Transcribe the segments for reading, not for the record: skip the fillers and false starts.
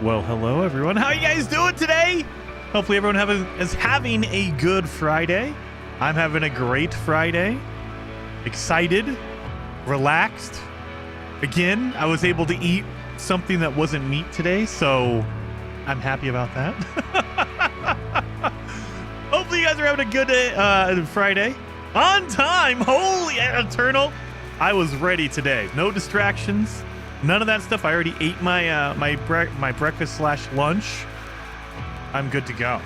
Well, hello everyone. How are you guys doing today? Hopefully everyone is having a good Friday. I'm having a great Friday. Excited, relaxed. Again, I was able to eat something that wasn't meat today, so I'm happy about that. Hopefully you guys are having a good Friday. On time. Holy eternal. I was ready today. No distractions. None of that stuff. I already ate my my breakfast / lunch. I'm good to go.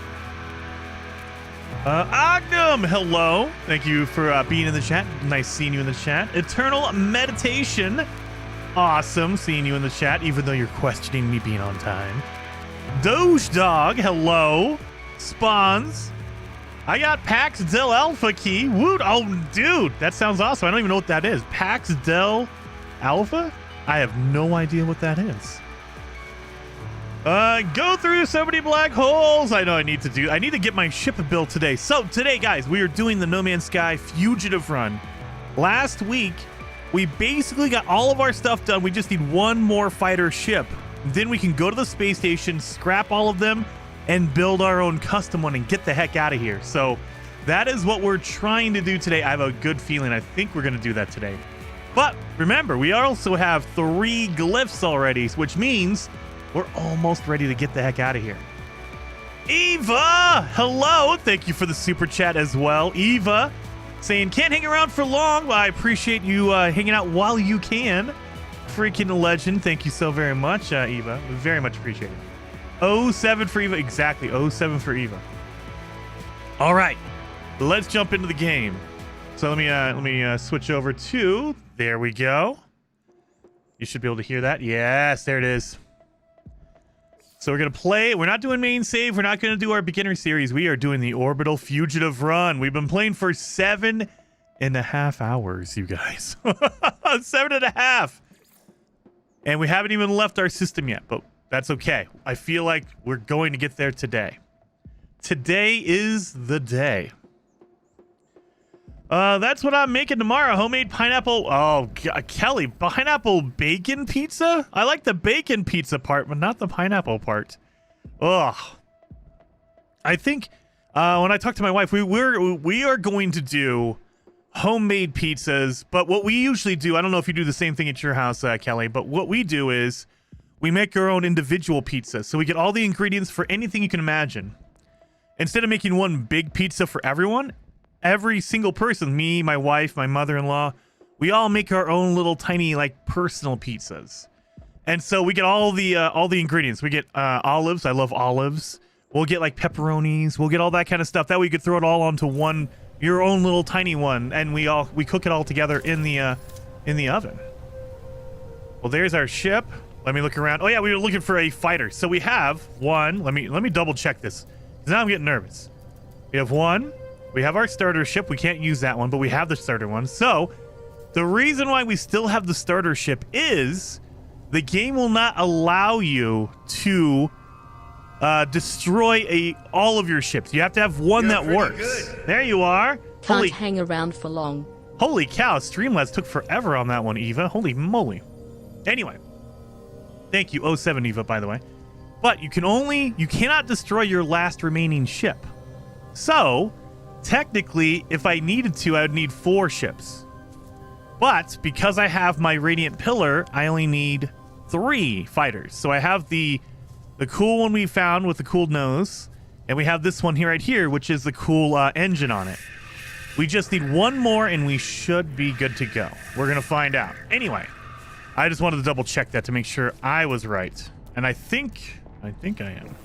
Ogdom, hello. Thank you for being in the chat. Nice seeing you in the chat. Eternal Meditation. Awesome seeing you in the chat, even though you're questioning me being on time. Doge Dog, hello. Spawns. I got Pax Del Alpha key. Woot. Oh, dude, that sounds awesome. I don't even know what that is. Pax Del Alpha? I have no idea what that is. Go through so many black holes. I know I need to get my ship built today. So today, guys, we are doing the No Man's Sky Fugitive run. Last week, we basically got all of our stuff done. We just need one more fighter ship. Then we can go to the space station, scrap all of them, and build our own custom one and get the heck out of here. So that is what we're trying to do today. I have a good feeling. I think we're going to do that today. But remember, we also have 3 glyphs already, which means we're almost ready to get the heck out of here. Eva, hello. Thank you for the super chat as well. Eva saying, can't hang around for long. Well, I appreciate you hanging out while you can. Freaking legend. Thank you so very much, Eva. Very much appreciated. 07 for Eva. Exactly. 07 for Eva. All right. Let's jump into the game. So let me switch over to... There we go. You should be able to hear that. Yes, there it is. So we're going to play. We're not doing main save. We're not going to do our beginner series. We are doing the Orbital Fugitive run. We've been playing for 7.5 hours, you guys. 7.5. And we haven't even left our system yet, but that's okay. I feel like we're going to get there today. Today is the day. That's what I'm making tomorrow. Homemade pineapple. Oh, Kelly, pineapple bacon pizza? I like the bacon pizza part, but not the pineapple part. Ugh. I think when I talk to my wife, we are going to do homemade pizzas. But what we usually do, I don't know if you do the same thing at your house, Kelly, but what we do is we make our own individual pizzas. So we get all the ingredients for anything you can imagine. Instead of making one big pizza for everyone, every single person, me, my wife, my mother-in-law, we all make our own little tiny, like, personal pizzas. And so we get all the ingredients. We get olives. I love olives. We'll get like pepperonis. We'll get all that kind of stuff. That way we could throw it all onto your own little tiny one, and we cook it all together in the oven. Well, there's our ship. Let me look around. Oh yeah, we were looking for a fighter. So we have one. Let me double check this, because now I'm getting nervous. We have one. We have our starter ship. We can't use that one, but we have the starter one. So the reason why we still have the starter ship is the game will not allow you to destroy all of your ships. You have to have one that works. Good. There you are. Can't hang around for long. Holy cow, Streamlabs took forever on that one, Eva. Holy moly. Anyway, thank you, 07 Eva, by the way. But you cannot destroy your last remaining ship. So technically, if I needed to, I would need 4 ships. But because I have my Radiant Pillar, I only need 3 fighters. So I have the cool one we found with the cool nose, and we have this one here right here, which is the cool engine on it. We just need one more, and we should be good to go. We're going to find out. Anyway, I just wanted to double check that to make sure I was right. And I think I am.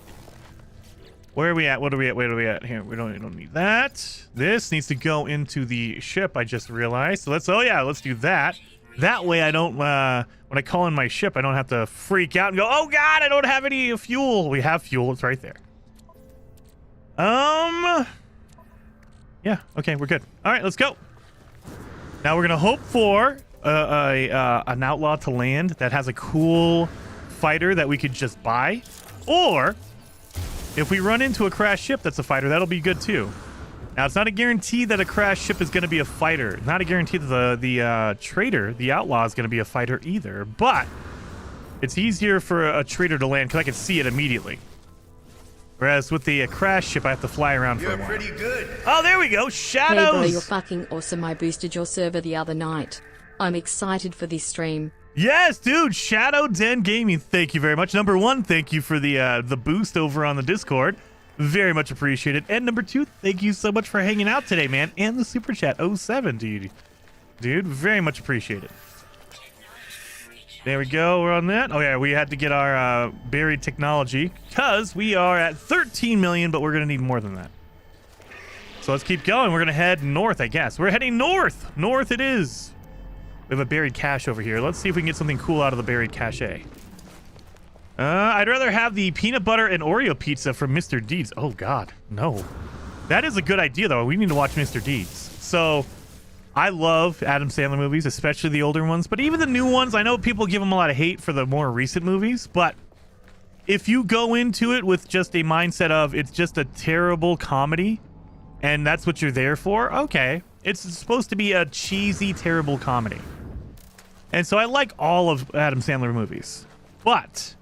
Where are we at? What are we at? Where are we at? Here, we don't need that. This needs to go into the ship, I just realized. So let's do that. That way I don't, when I call in my ship, I don't have to freak out and go, oh God, I don't have any fuel. We have fuel. It's right there. Yeah, okay, we're good. All right, let's go. Now we're going to hope for an outlaw to land that has a cool fighter that we could just buy. Or if we run into a crashed ship that's a fighter, that'll be good too. Now, it's not a guarantee that a crashed ship is going to be a fighter. Not a guarantee that the trader, the outlaw, is going to be a fighter either. But It's easier for a trader to land because I can see it immediately. Whereas with the crash ship, I have to fly around for a while. You're pretty good. Oh, there we go. Shadows. Hey bro, you're fucking awesome. I boosted your server the other night. I'm excited for this stream. Yes, dude. Shadow Den Gaming. Thank you very much. Number one, thank you for the boost over on the Discord. Very much appreciated. And number two, thank you so much for hanging out today, man. And the super chat 07, dude. Dude, very much appreciated. There we go. We're on that. Oh, yeah, we had to get our buried technology because we are at 13 million, but we're going to need more than that. So let's keep going. We're going to head north, I guess. We're heading north. North it is. We have a buried cache over here. Let's see if we can get something cool out of the buried cache. I'd rather have the peanut butter and Oreo pizza from Mr. Deeds. Oh, God. No. That is a good idea, though. We need to watch Mr. Deeds. So I love Adam Sandler movies, especially the older ones, but even the new ones, I know people give them a lot of hate for the more recent movies, but if you go into it with just a mindset of it's just a terrible comedy and that's what you're there for, okay. It's supposed to be a cheesy, terrible comedy. And so I like all of Adam Sandler movies. But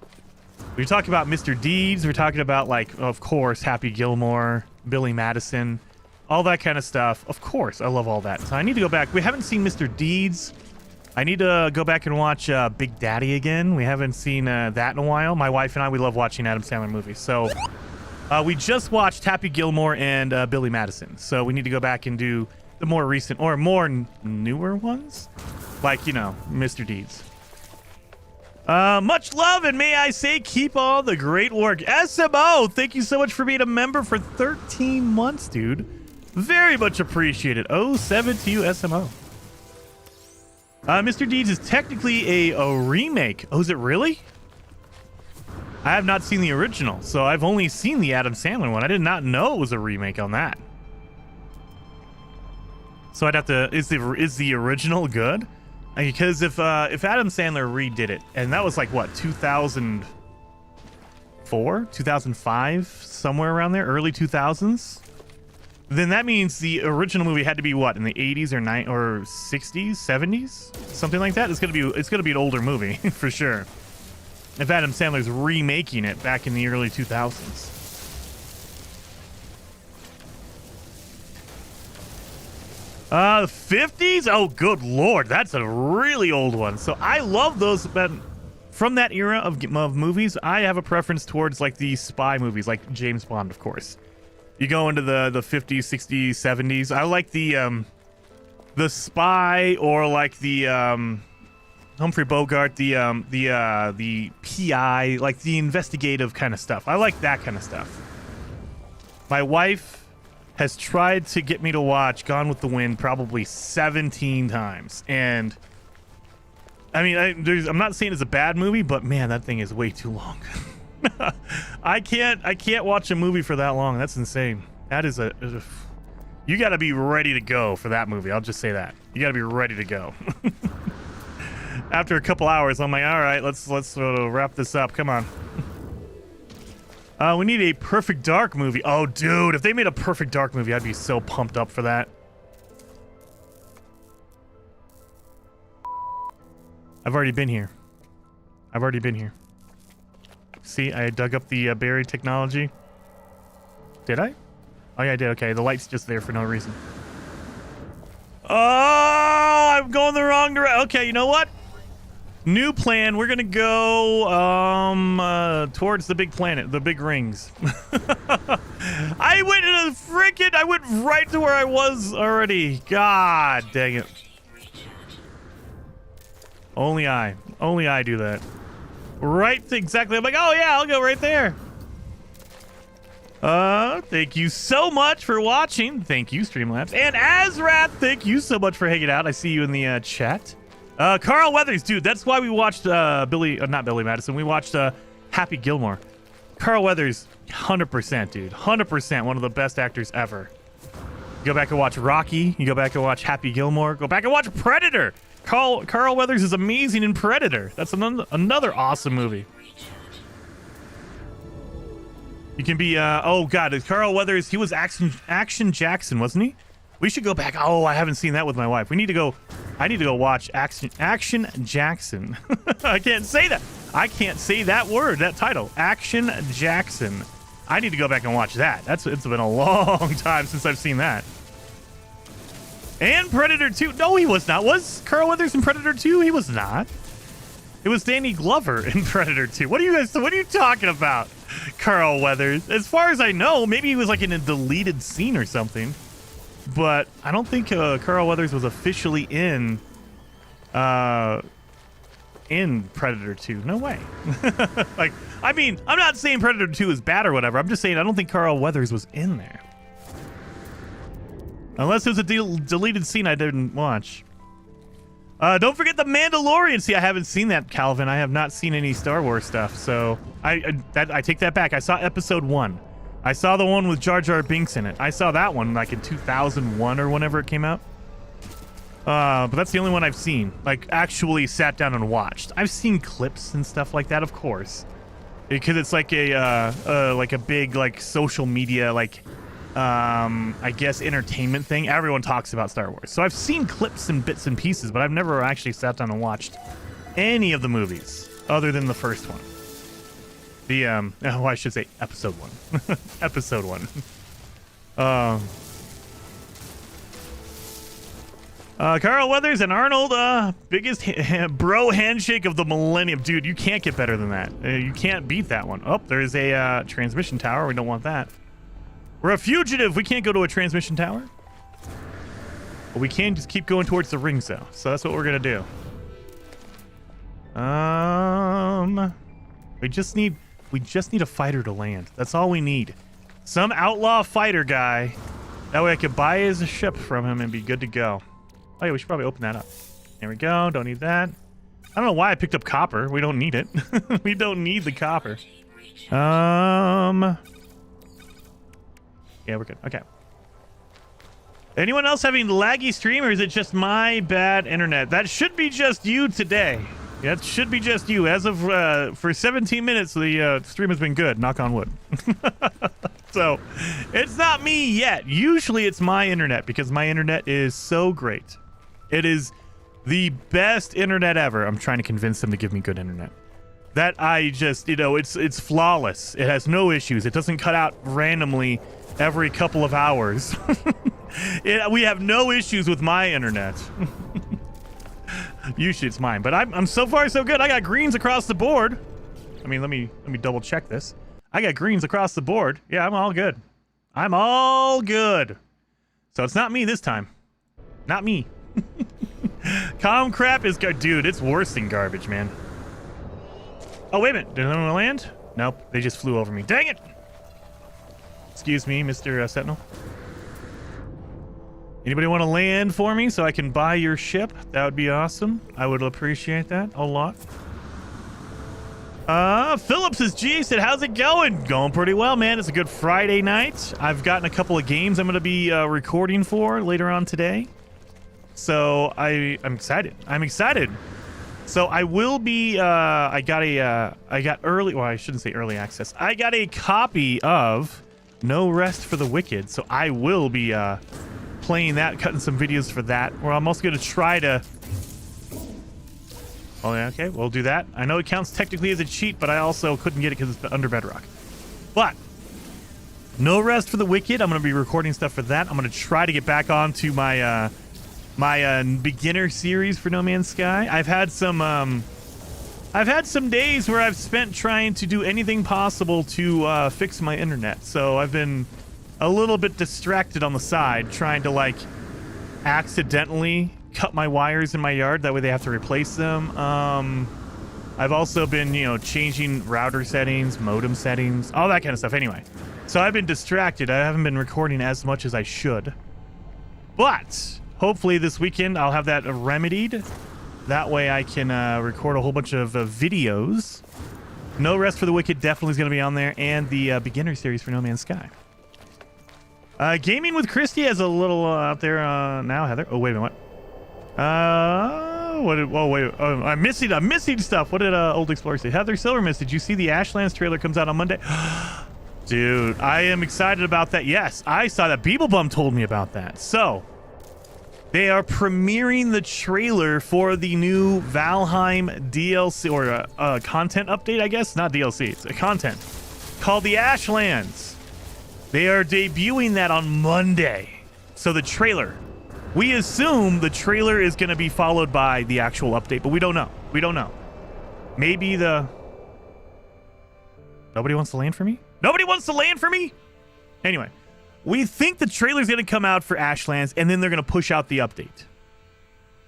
we talk about Mr. Deeds, we're talking about, like, of course, Happy Gilmore, Billy Madison, all that kind of stuff. Of course, I love all that. So I need to go back. We haven't seen Mr. Deeds. I need to go back and watch Big Daddy again. We haven't seen that in a while. My wife and I, we love watching Adam Sandler movies. So we just watched Happy Gilmore and Billy Madison. So we need to go back and do the more recent or more newer ones. Like, you know, Mr. Deeds. Much love, and may I say, keep all the great work. SMO, thank you so much for being a member for 13 months, dude. Very much appreciated. 07 to you, SMO. Mr. Deeds is technically a remake. Oh, is it really? I have not seen the original, so I've only seen the Adam Sandler one. I did not know it was a remake on that. So I'd have to... Is the original good? Because if Adam Sandler redid it, and that was like, what, 2004? 2005? Somewhere around there? Early 2000s? Then that means the original movie had to be what, in the 80s or 60s, 70s, something like that. It's gonna be an older movie for sure. If Adam Sandler's remaking it back in the early 2000s. The 50s? Oh, good lord, that's a really old one. So I love those, but from that era of movies, I have a preference towards like the spy movies, like James Bond, of course. You go into the 50s, 60s, 70s. I like the spy, or like the Humphrey Bogart, the PI, like the investigative kind of stuff. I like that kind of stuff. My wife has tried to get me to watch Gone with the Wind probably 17 times, and I mean, I'm not saying it's a bad movie, but man, that thing is way too long. I can't watch a movie for that long. That's insane. That is you got to be ready to go for that movie. I'll just say that. You got to be ready to go. After a couple hours, I'm like, all right, let's wrap this up. Come on. We need a Perfect Dark movie. Oh, dude, if they made a Perfect Dark movie, I'd be so pumped up for that. I've already been here. See, I dug up the buried technology. Did I? Oh, yeah, I did. Okay, the light's just there for no reason. Oh, I'm going the wrong direction. Okay, you know what? New plan. We're gonna go towards the big planet, the big rings. I went right to where I was already. God dang it. Only I do that. Right, exactly. I'm like, oh yeah, I'll go right there. Thank you so much for watching. Thank you, Streamlabs. And Azrath, thank you so much for hanging out. I see you in the chat. Carl Weathers, dude, that's why we watched not Billy Madison. We watched Happy Gilmore. Carl Weathers, 100%, dude. 100%, one of the best actors ever. You go back and watch Rocky. You go back and watch Happy Gilmore. Go back and watch Predator. Carl Weathers is amazing in Predator. That's another awesome movie. You can be, oh god, Carl Weathers, he was Action Jackson, wasn't he? We should go back. Oh, I haven't seen that with my wife. I need to go watch Action Jackson. I can't say that. I can't say that word, that title. Action Jackson. I need to go back and watch that. It's been a long time since I've seen that. And Predator 2. No, he was not. Was Carl Weathers in Predator 2? He was not. It was Danny Glover in Predator 2. What are you talking about, Carl Weathers? As far as I know, maybe he was like in a deleted scene or something. But I don't think Carl Weathers was officially in Predator 2. No way. Like, I mean, I'm not saying Predator 2 is bad or whatever. I'm just saying I don't think Carl Weathers was in there. Unless it was a deleted scene I didn't watch. Don't forget The Mandalorian. See, I haven't seen that, Calvin. I have not seen any Star Wars stuff. So I take that back. I saw episode 1. I saw the one with Jar Jar Binks in it. I saw that one like in 2001 or whenever it came out. But that's the only one I've seen. Like, actually sat down and watched. I've seen clips and stuff like that, of course. Because it's like a big, like, social media, like, I guess entertainment thing. Everyone talks about Star Wars. So I've seen clips and bits and pieces, but I've never actually sat down and watched any of the movies other than the first one. I should say episode 1. Episode 1. Carl Weathers and Arnold, biggest bro handshake of the millennium. Dude, you can't get better than that. You can't beat that one. Oh, there's a transmission tower. We don't want that. We're a fugitive. We can't go to a transmission tower. But we can just keep going towards the rings, though. So that's what we're going to do. We just need a fighter to land. That's all we need. Some outlaw fighter guy. That way I could buy his ship from him and be good to go. Oh, yeah, we should probably open that up. There we go. Don't need that. I don't know why I picked up copper. We don't need it. We don't need the copper. Yeah, we're good. Okay. Anyone else having laggy stream, or is it just my bad internet? That should be just you today. That should be just you. As of for 17 minutes, the stream has been good. Knock on wood. So, it's not me yet. Usually it's my internet because my internet is so great. It is the best internet ever. I'm trying to convince them to give me good internet. That I just, it's flawless. It has no issues. It doesn't cut out randomly every couple of hours. We have no issues with my internet. Usually it's mine, but I'm so far so good. I got greens across the board. I mean, let me double check this. I got greens across the board. Yeah, I'm all good. I'm all good. So it's not me this time. Not me. Com crap is good. Dude, it's worse than garbage, man. Oh, wait a minute. Did anyone land? Nope. They just flew over me. Dang it. Excuse me, Mr. Sentinel. Anybody want to land for me so I can buy your ship? That would be awesome. I would appreciate that a lot. Phillips is G said, how's it going? Going pretty well, man. It's a good Friday night. I've gotten a couple of games I'm going to be recording for later on today. So I'm excited. I'm excited. So I will be, I got early, well, I shouldn't say early access. I got a copy of No Rest for the Wicked. So I will be playing that, cutting some videos for that. Where I'm also going to try to... Oh, yeah, okay, we'll do that. I know it counts technically as a cheat, but I also couldn't get it because it's under bedrock. But No Rest for the Wicked. I'm going to be recording stuff for that. I'm going to try to get back onto my my beginner series for No Man's Sky. I've had some days where I've spent trying to do anything possible to fix my internet. So I've been a little bit distracted on the side, trying to like accidentally cut my wires in my yard. That way they have to replace them. I've also been, changing router settings, modem settings, all that kind of stuff. Anyway, so I've been distracted. I haven't been recording as much as I should. But hopefully this weekend I'll have that remedied. That way I can record a whole bunch of videos. No Rest for the Wicked definitely is going to be on there, and the beginner series for No Man's Sky. Gaming with Christy has a little out there now, Heather. Oh, wait a minute. I'm missing stuff. What did Old Explorer say? Heather Silvermist, did you see the Ashlands trailer comes out on Monday? Dude, I am excited about that. Yes, I saw that. Beeblebum told me about that. So, They are premiering the trailer for the new Valheim DLC, or a content update, I guess. Not DLC, it's a content called the Ashlands. They are debuting that on Monday. So the trailer, we assume the trailer is going to be followed by the actual update, but we don't know. We don't know. Maybe the... Nobody wants to land for me? Nobody wants to land for me? Anyway, we think the trailer's going to come out for Ashlands, and then they're going to push out the update.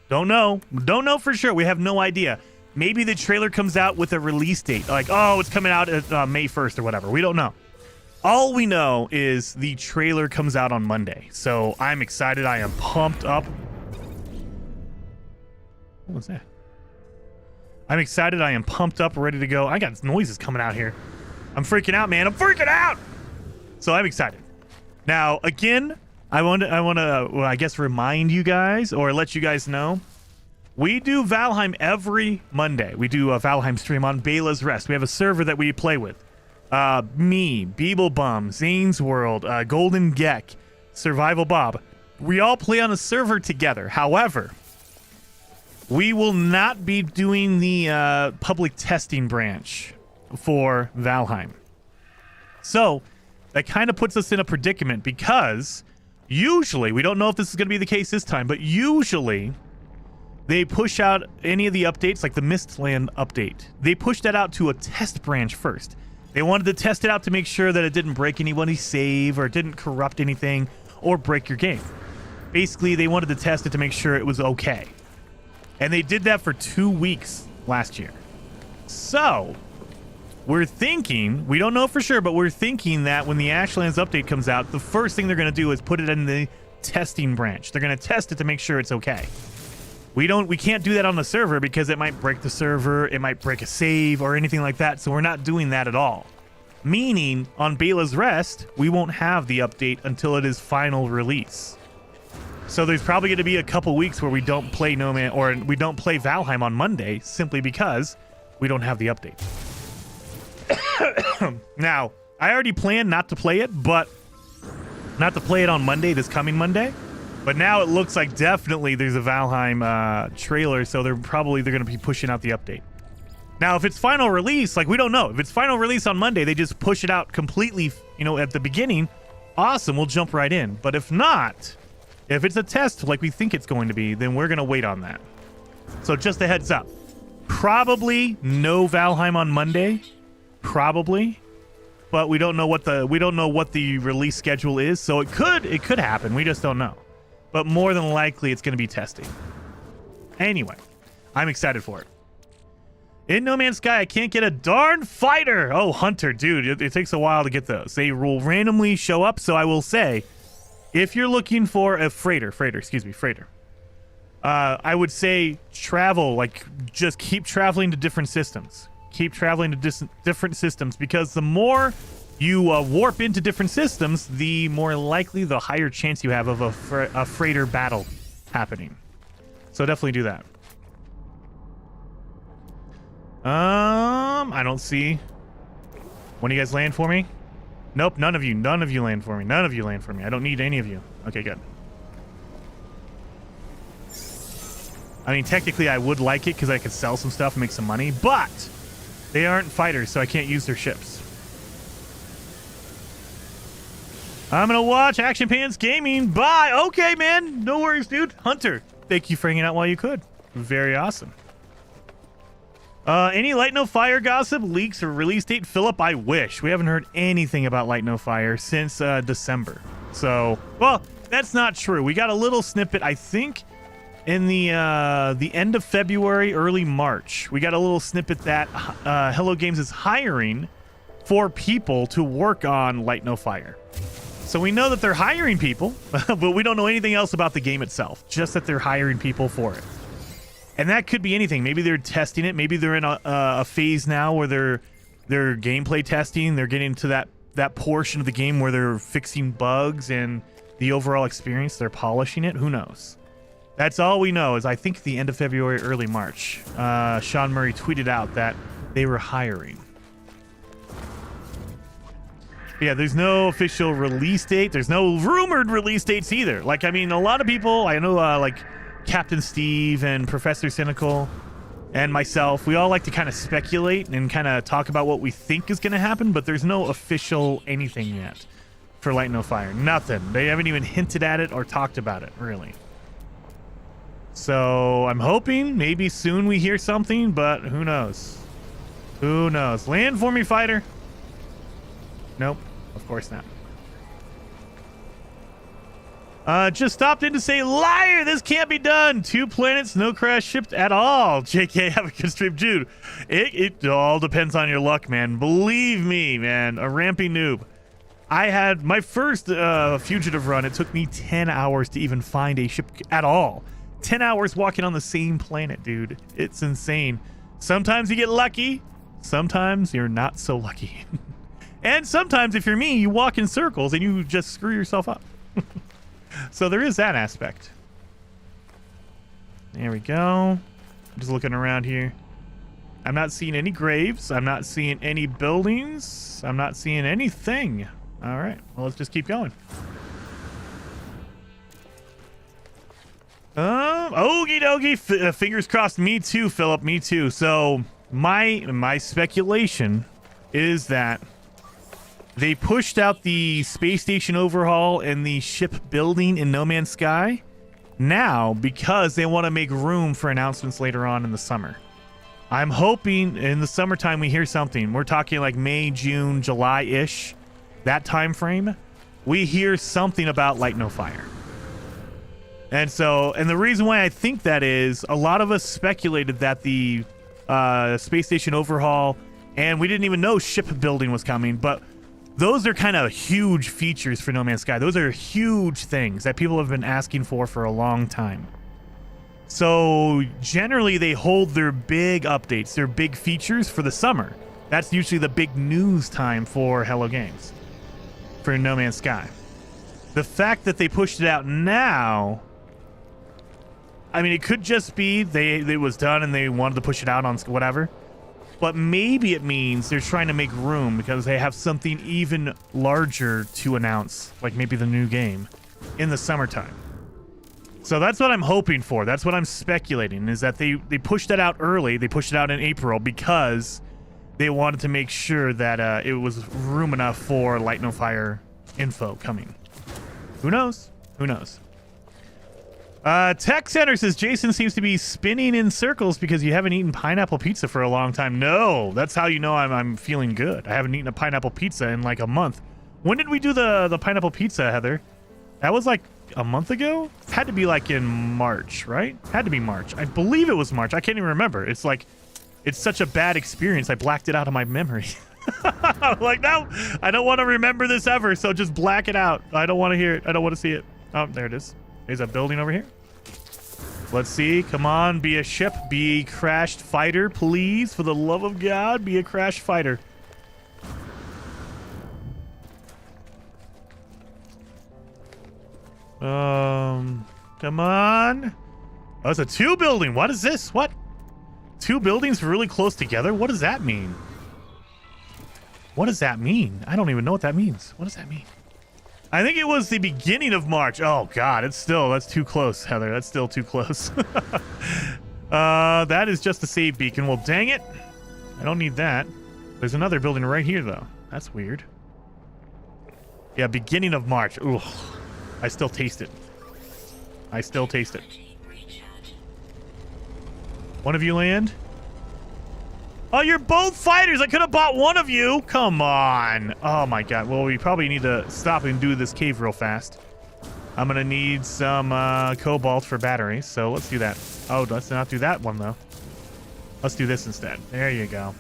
Don't know. Don't know for sure. We have no idea. Maybe the trailer comes out with a release date. Like, oh, it's coming out at May 1st or whatever. We don't know. All we know is the trailer comes out on Monday. So I'm excited. I am pumped up. What was that? I'm excited. I am pumped up, ready to go. I got noises coming out here. I'm freaking out, man. I'm freaking out. So I'm excited. Now, again, I want to, well, I guess, remind you guys or let you guys know. We do Valheim every Monday. We do a Valheim stream on Bela's Rest. We have a server that we play with. Me, Beeblebum, Zane's World, Golden Geck, Survival Bob. We all play on a server together. However, we will not be doing the public testing branch for Valheim. So that kind of puts us in a predicament because usually, we don't know if this is going to be the case this time, but usually they push out any of the updates, like the Mistland update. They push that out to a test branch first. They wanted to test it out to make sure that it didn't break anybody's save or didn't corrupt anything or break your game. Basically, they wanted to test it to make sure it was okay. And they did that for 2 weeks last year. So we're thinking, we don't know for sure, but we're thinking that when the Ashlands update comes out, the first thing they're going to do is put it in the testing branch. They're going to test it to make sure it's okay. We can't do that on the server because it might break the server, it might break a save or anything like that, so we're not doing that at all. Meaning, on Bela's Rest, we won't have the update until it is final release. So there's probably going to be a couple weeks where we don't play No Man, or we don't play Valheim on Monday simply because we don't have the update. Now, I already planned not to play it, but not to play it on Monday, this coming Monday. But now it looks like definitely there's a Valheim trailer, so they're going to be pushing out the update. Now, if it's final release, like, we don't know. If it's final release on Monday, they just push it out completely, at the beginning. Awesome, we'll jump right in. But if not, if it's a test like we think it's going to be, then we're going to wait on that. So just a heads up. Probably no Valheim on Monday. Probably. But we don't know what the release schedule is, so it could happen. We just don't know. But more than likely, it's going to be testing. Anyway, I'm excited for it. In No Man's Sky, I can't get a darn fighter. Oh, Hunter, dude, it takes a while to get those. They will randomly show up, so I will say, if you're looking for a freighter, I would say travel, like, just keep traveling to different systems. Keep traveling to different systems, because the more you warp into different systems, the more likely, the higher chance you have of a freighter battle happening. So definitely do that. I don't see. When you guys land for me? Nope, none of you land for me. None of you land for me. I don't need any of you. Okay, good. I mean, technically, I would like it because I could sell some stuff and make some money, but they aren't fighters, so I can't use their ships. I'm going to watch Action Pants Gaming. Bye. Okay, man. No worries, dude. Hunter, thank you for hanging out while you could. Very awesome. Any Light No Fire gossip, leaks, or release date? Philip, I wish. We haven't heard anything about Light No Fire since December. So, well, that's not true. We got a little snippet, I think, in the end of February, early March. We got a little snippet that Hello Games is hiring for people to work on Light No Fire. So we know that they're hiring people, but we don't know anything else about the game itself. Just that they're hiring people for it. And that could be anything. Maybe they're testing it. Maybe they're in a phase now where they're gameplay testing. They're getting to that portion of the game where they're fixing bugs and the overall experience. They're polishing it. Who knows? That's all we know is I think the end of February, early March. Sean Murray tweeted out that they were hiring. Yeah, there's no official release date. There's no rumored release dates either. Like, I mean, a lot of people, I know, like Captain Steve and Professor Cynical and myself, we all like to kind of speculate and kind of talk about what we think is going to happen, but there's no official anything yet for Light No Fire. Nothing. They haven't even hinted at it or talked about it, really. So I'm hoping maybe soon we hear something, but who knows? Who knows? Land for me, fighter. Nope, of course not. Just stopped in to say, liar, this can't be done. 2 planets, no crash shipped at all. JK, have a good stream. Dude, it all depends on your luck, man. Believe me, man, a ramping noob. I had my first Fugitive run. It took me 10 hours to even find a ship at all. 10 hours walking on the same planet, dude. It's insane. Sometimes you get lucky. Sometimes you're not so lucky. And sometimes, if you're me, you walk in circles and you just screw yourself up. So there is that aspect. There we go. Just looking around here. I'm not seeing any graves. I'm not seeing any buildings. I'm not seeing anything. All right. Well, let's just keep going. Okie dokie. Fingers crossed. Me too, Philip. Me too. So my speculation is that they pushed out the space station overhaul and the ship building in No Man's Sky now because they want to make room for announcements later on in the summer. I'm hoping in the summertime we hear something. We're talking like May, June, July-ish, that time frame. We hear something about Light No Fire. And the reason why I think that is, a lot of us speculated that the space station overhaul, and we didn't even know ship building was coming, but those are kind of huge features for No Man's Sky. Those are huge things that people have been asking for a long time. So generally they hold their big updates, their big features for the summer. That's usually the big news time for Hello Games, for No Man's Sky. The fact that they pushed it out now, I mean, it could just be it was done and they wanted to push it out on whatever. But maybe it means they're trying to make room because they have something even larger to announce, like maybe the new game, in the summertime. So that's what I'm hoping for. That's what I'm speculating, is that they pushed that out early. They pushed it out in April because they wanted to make sure that it was room enough for Light No Fire info coming. Who knows? Who knows? Tech Center says Jason seems to be spinning in circles because you haven't eaten pineapple pizza for a long time. No, that's how you know I'm feeling good. I haven't eaten a pineapple pizza in like a month. When did we do the pineapple pizza, Heather? That was like a month ago? Had to be like in March, right? Had to be March. I believe it was March. I can't even remember. It's like, it's such a bad experience. I blacked it out of my memory. Like, no, I don't want to remember this ever. So just black it out. I don't want to hear it. I don't want to see it. Oh, there it is. There's a building over here. Let's see. Come on, be a ship. Be a crashed fighter, please. For the love of God, be a crashed fighter. Come on. Oh, it's a 2 building. What is this? What? 2 buildings really close together? What does that mean? What does that mean? I don't even know what that means. What does that mean? I think it was the beginning of March. Oh, God. That's too close, Heather. That's still too close. That is just a save beacon. Well, dang it. I don't need that. There's another building right here, though. That's weird. Yeah, beginning of March. Ooh. I still taste it. I still taste it. One of you land? Oh, you're both fighters. I could have bought one of you. Come on. Oh, my God. Well, we probably need to stop and do this cave real fast. I'm going to need some cobalt for batteries, so let's do that. Oh, let's not do that one, though. Let's do this instead. There you go.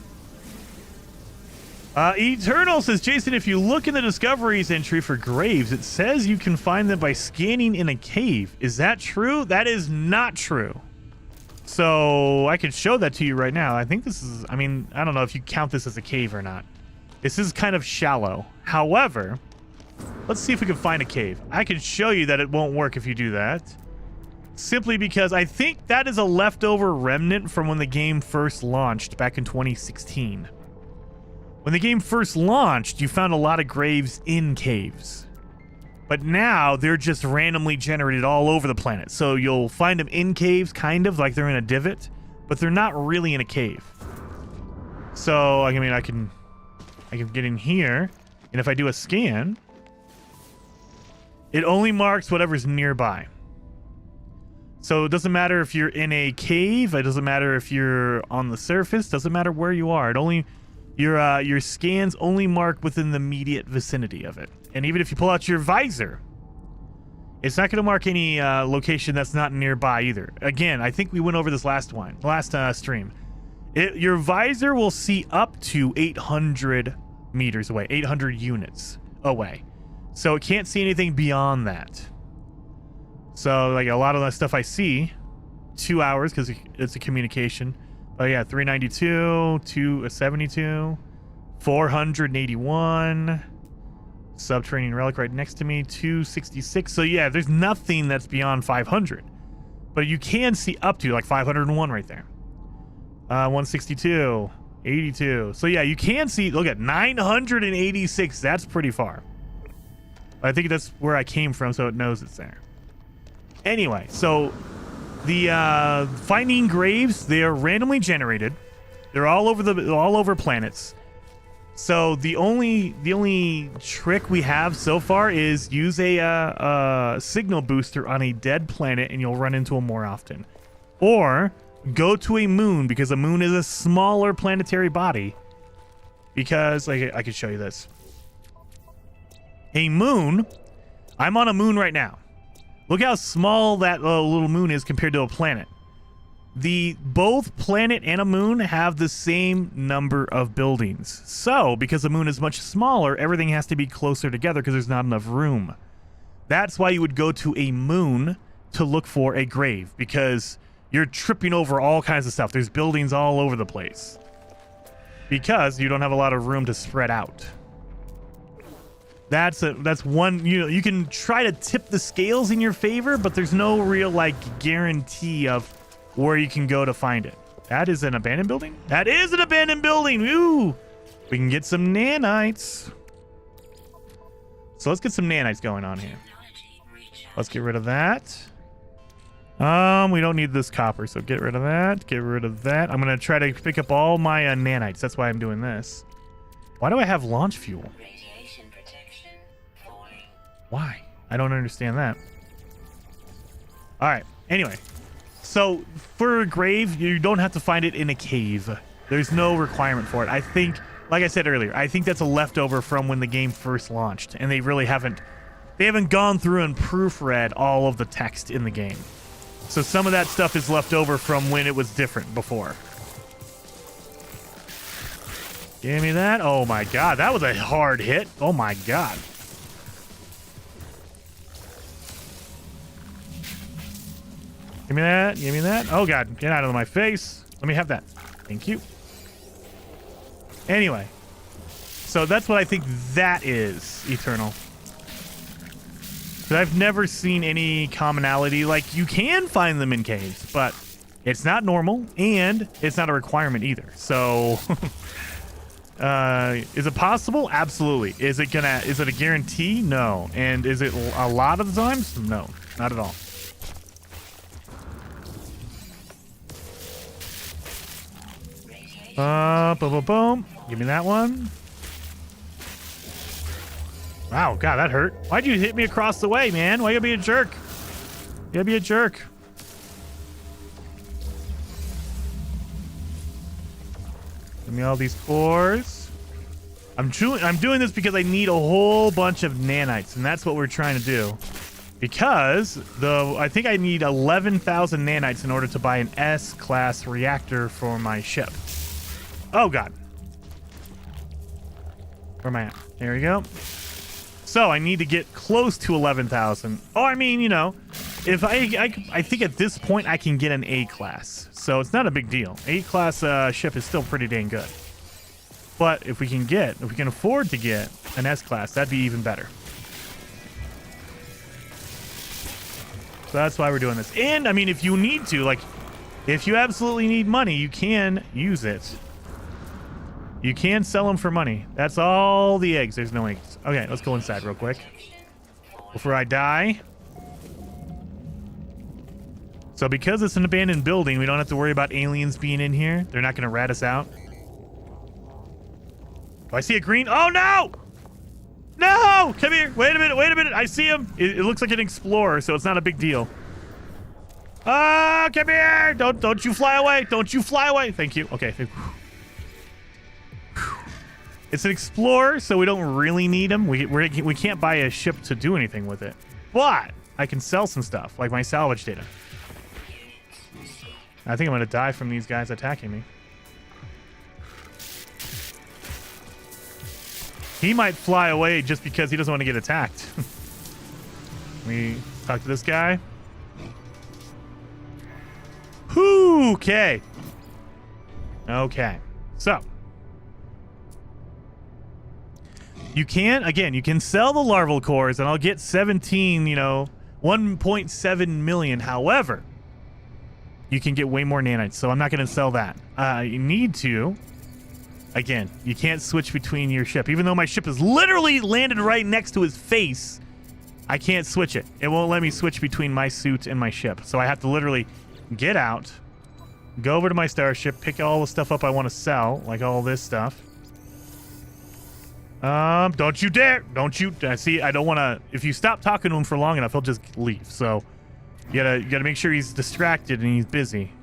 Eternal says, Jason, if you look in the discoveries entry for graves, it says you can find them by scanning in a cave. Is that true? That is not true. So I can show that to you right now. I think this is, I mean, I don't know if you count this as a cave or not. This is kind of shallow. However, let's see if we can find a cave. I can show you that it won't work if you do that. Simply because I think that is a leftover remnant from when the game first launched back in 2016. When the game first launched, you found a lot of graves in caves. But now they're just randomly generated all over the planet. So you'll find them in caves, kind of like they're in a divot, but they're not really in a cave. So, I mean, I can get in here, and if I do a scan, it only marks whatever's nearby. So it doesn't matter if you're in a cave, it doesn't matter if you're on the surface, doesn't matter where you are. It only your scans only mark within the immediate vicinity of it. And even if you pull out your visor, it's not going to mark any location that's not nearby either. Again, I think we went over this last stream. Your visor will see up to 800 meters away, 800 units away. So it can't see anything beyond that. So like a lot of the stuff I see, 2 hours because it's a communication. Oh yeah, 392, 272, 481. Subterranean relic right next to me, 266. So yeah, there's nothing that's beyond 500. But you can see up to like 501 right there. 162, 82. So yeah, you can see, look at 986. That's pretty far. I think that's where I came from, so it knows it's there. Anyway, so the finding graves, they are randomly generated. They're all over planets. So the only trick we have so far is use a signal booster on a dead planet, and you'll run into them more often. Or go to a moon, because a moon is a smaller planetary body. Because I could show you this. A moon. I'm on a moon right now. Look how small that little moon is compared to a planet. Both planet and a moon have the same number of buildings. So, because the moon is much smaller, everything has to be closer together because there's not enough room. That's why you would go to a moon to look for a grave, because you're tripping over all kinds of stuff. There's buildings all over the place because you don't have a lot of room to spread out. That's one, you can try to tip the scales in your favor, but there's no real guarantee of where you can go to find it. That is an abandoned building? That is an abandoned building. Ooh, we can get some nanites. So let's get some nanites going on here. Let's get rid of that. We don't need this copper, so get rid of that. Get rid of that. I'm gonna try to pick up all my nanites. That's why I'm doing this. Why do I have launch fuel? Why? I don't understand that. All right. Anyway, so for a grave, you don't have to find it in a cave. There's no requirement for it. I think, like I said earlier, I think that's a leftover from when the game first launched, and they really haven't gone through and proofread all of the text in the game. So some of that stuff is left over from when it was different before. Give me that. Oh my god, that was a hard hit. Oh my god. Give me that. Give me that. Oh, God. Get out of my face. Let me have that. Thank you. Anyway. So that's what I think that is, Eternal. But I've never seen any commonality. Like, you can find them in caves, but it's not normal, and it's not a requirement either. So, is it possible? Absolutely. Is it a guarantee? No. And is it a lot of the times? No. Not at all. Boom, boom, boom. Give me that one. Wow, God, that hurt. Why'd you hit me across the way, man? Why you gotta be a jerk? You gotta be a jerk. Give me all these cores. I'm doing this because I need a whole bunch of nanites, and that's what we're trying to do. Because I think I need 11,000 nanites in order to buy an S-class reactor for my ship. Oh, God. Where am I at? There we go. So I need to get close to 11,000. Oh, I mean, if I think at this point I can get an A-class. So it's not a big deal. A-class ship is still pretty dang good. But if we can afford to get an S-class, that'd be even better. So that's why we're doing this. And, I mean, if you need to, if you absolutely need money, you can use it. You can sell them for money. That's all the eggs. There's no eggs. Okay, let's go inside real quick before I die. So because it's an abandoned building, we don't have to worry about aliens being in here. They're not going to rat us out. Do I see a green? Oh, no! No! Come here. Wait a minute. Wait a minute. I see him. It looks like an explorer, so it's not a big deal. Oh, come here. Don't you fly away. Don't you fly away. Thank you. Okay. It's an explorer, so we don't really need him. We can't buy a ship to do anything with it. But I can sell some stuff, like my salvage data. I think I'm going to die from these guys attacking me. He might fly away just because he doesn't want to get attacked. We talk to this guy. Okay. Okay. So. You can sell the larval cores and I'll get 17, 1.7 million. However, you can get way more nanites, so I'm not going to sell that. You need to. Again, you can't switch between your ship. Even though my ship is literally landed right next to his face, I can't switch it. It won't let me switch between my suit and my ship. So I have to literally get out, go over to my starship, pick all the stuff up I want to sell, like all this stuff. Don't you dare. Don't you. See, I don't want to. If you stop talking to him for long enough, he'll just leave. So you gotta make sure he's distracted and he's busy.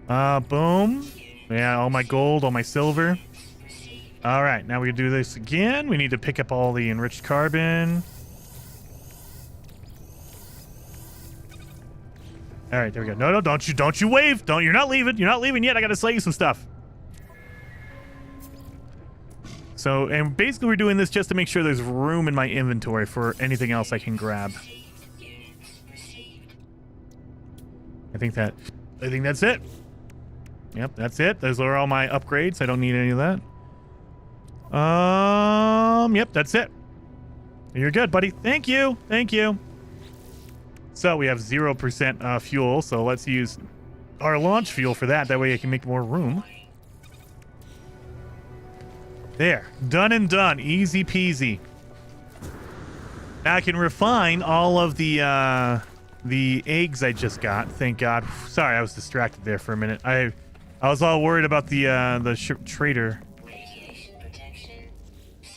Boom. Yeah, all my gold, all my silver. All right, now we can do this again. We need to pick up all the enriched carbon. All right, there we go. No, don't you wave. You're not leaving. You're not leaving yet. I gotta sell you some stuff. So, and basically we're doing this just to make sure there's room in my inventory for anything else I can grab. I think that's it. Yep, that's it. Those are all my upgrades. I don't need any of that. Yep, that's it. You're good, buddy. Thank you. Thank you. So we have 0% fuel, so let's use our launch fuel for that. That way I can make more room. There. Done and done. Easy peasy. Now I can refine all of the eggs I just got. Thank God. Sorry, I was distracted there for a minute. I was all worried about the ship trader.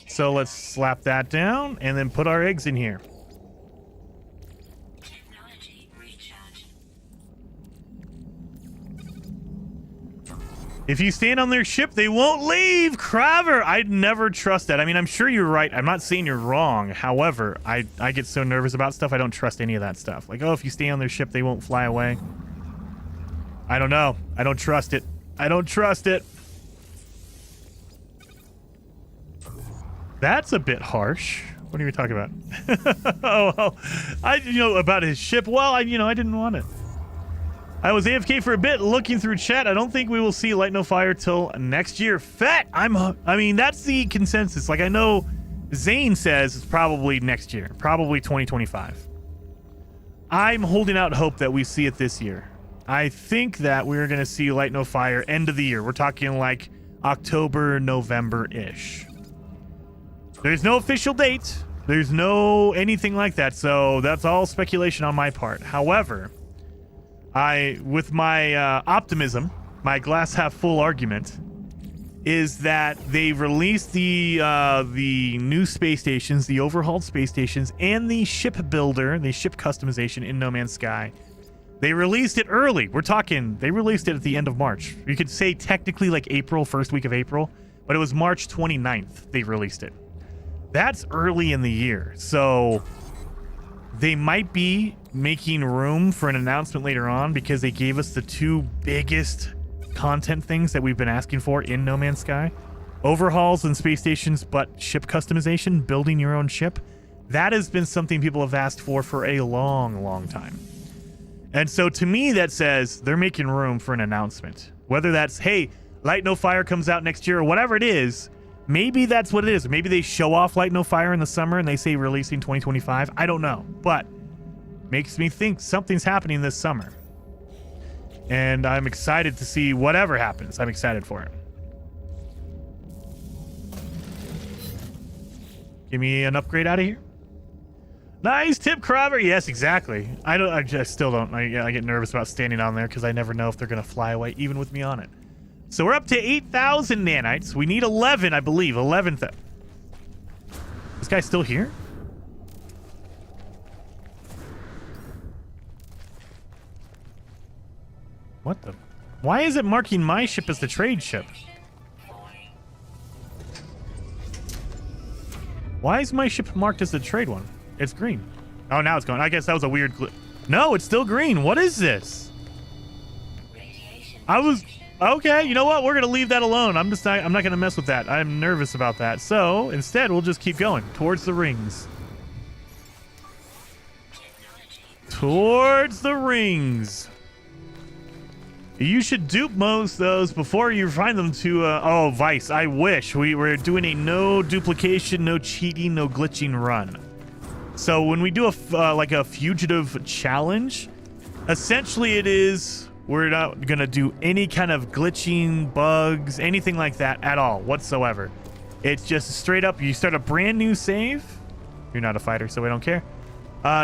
So let's slap that down and then put our eggs in here. If you stand on their ship, they won't leave. Craver, I'd never trust that. I mean, I'm sure you're right. I'm not saying you're wrong. However, I get so nervous about stuff, I don't trust any of that stuff. Like, oh, if you stay on their ship, they won't fly away. I don't know. I don't trust it. I don't trust it. That's a bit harsh. What are you talking about? About his ship. Well, I didn't want it. I was AFK for a bit, looking through chat. I don't think we will see Light No Fire till next year. Fat. I mean, that's the consensus. Like, I know Zane says it's probably next year, probably 2025. I'm holding out hope that we see it this year. I think that we're going to see Light No Fire end of the year. We're talking like October, November-ish. There's no official date. There's no anything like that. So that's all speculation on my part. However, with my optimism, my glass half full argument is that they released the new space stations, the overhauled space stations, and the ship builder, the ship customization in No Man's Sky. They released it early. They released it at the end of March. You could say technically like April, first week of April, but it was March 29th they released it. That's early in the year. So they might be making room for an announcement later on because they gave us the two biggest content things that we've been asking for in No Man's Sky. Overhauls and space stations, but ship customization, building your own ship. That has been something people have asked for a long, long time. And so to me, that says they're making room for an announcement. Whether that's, hey, Light No Fire comes out next year or whatever it is, maybe that's what it is. Maybe they show off Light No Fire in the summer and they say releasing 2025. I don't know. But makes me think something's happening this summer. And I'm excited to see whatever happens. I'm excited for it. Give me an upgrade out of here. Nice tip, Crobber. Yes, exactly. I just still don't. I get nervous about standing on there because I never know if they're going to fly away, even with me on it. So we're up to 8,000 nanites. We need 11, I believe. 11. This guy's still here? What the? Why is it marking my ship as the trade ship? Why is my ship marked as the trade one? It's green. Oh, now it's gone. I guess that was a weird glitch. No, it's still green. What is this? I was... Okay, you know what? We're going to leave that alone. I'm not going to mess with that. I'm nervous about that. So, instead, we'll just keep going towards the rings. Towards the rings. You should dupe most of those before you find them to... oh, Vice. I wish. We were doing a no duplication, no cheating, no glitching run. So when we do a like a fugitive challenge, essentially it is... We're not going to do any kind of glitching, bugs, anything like that at all whatsoever. It's just straight up, you start a brand new save. You're not a fighter, so we don't care.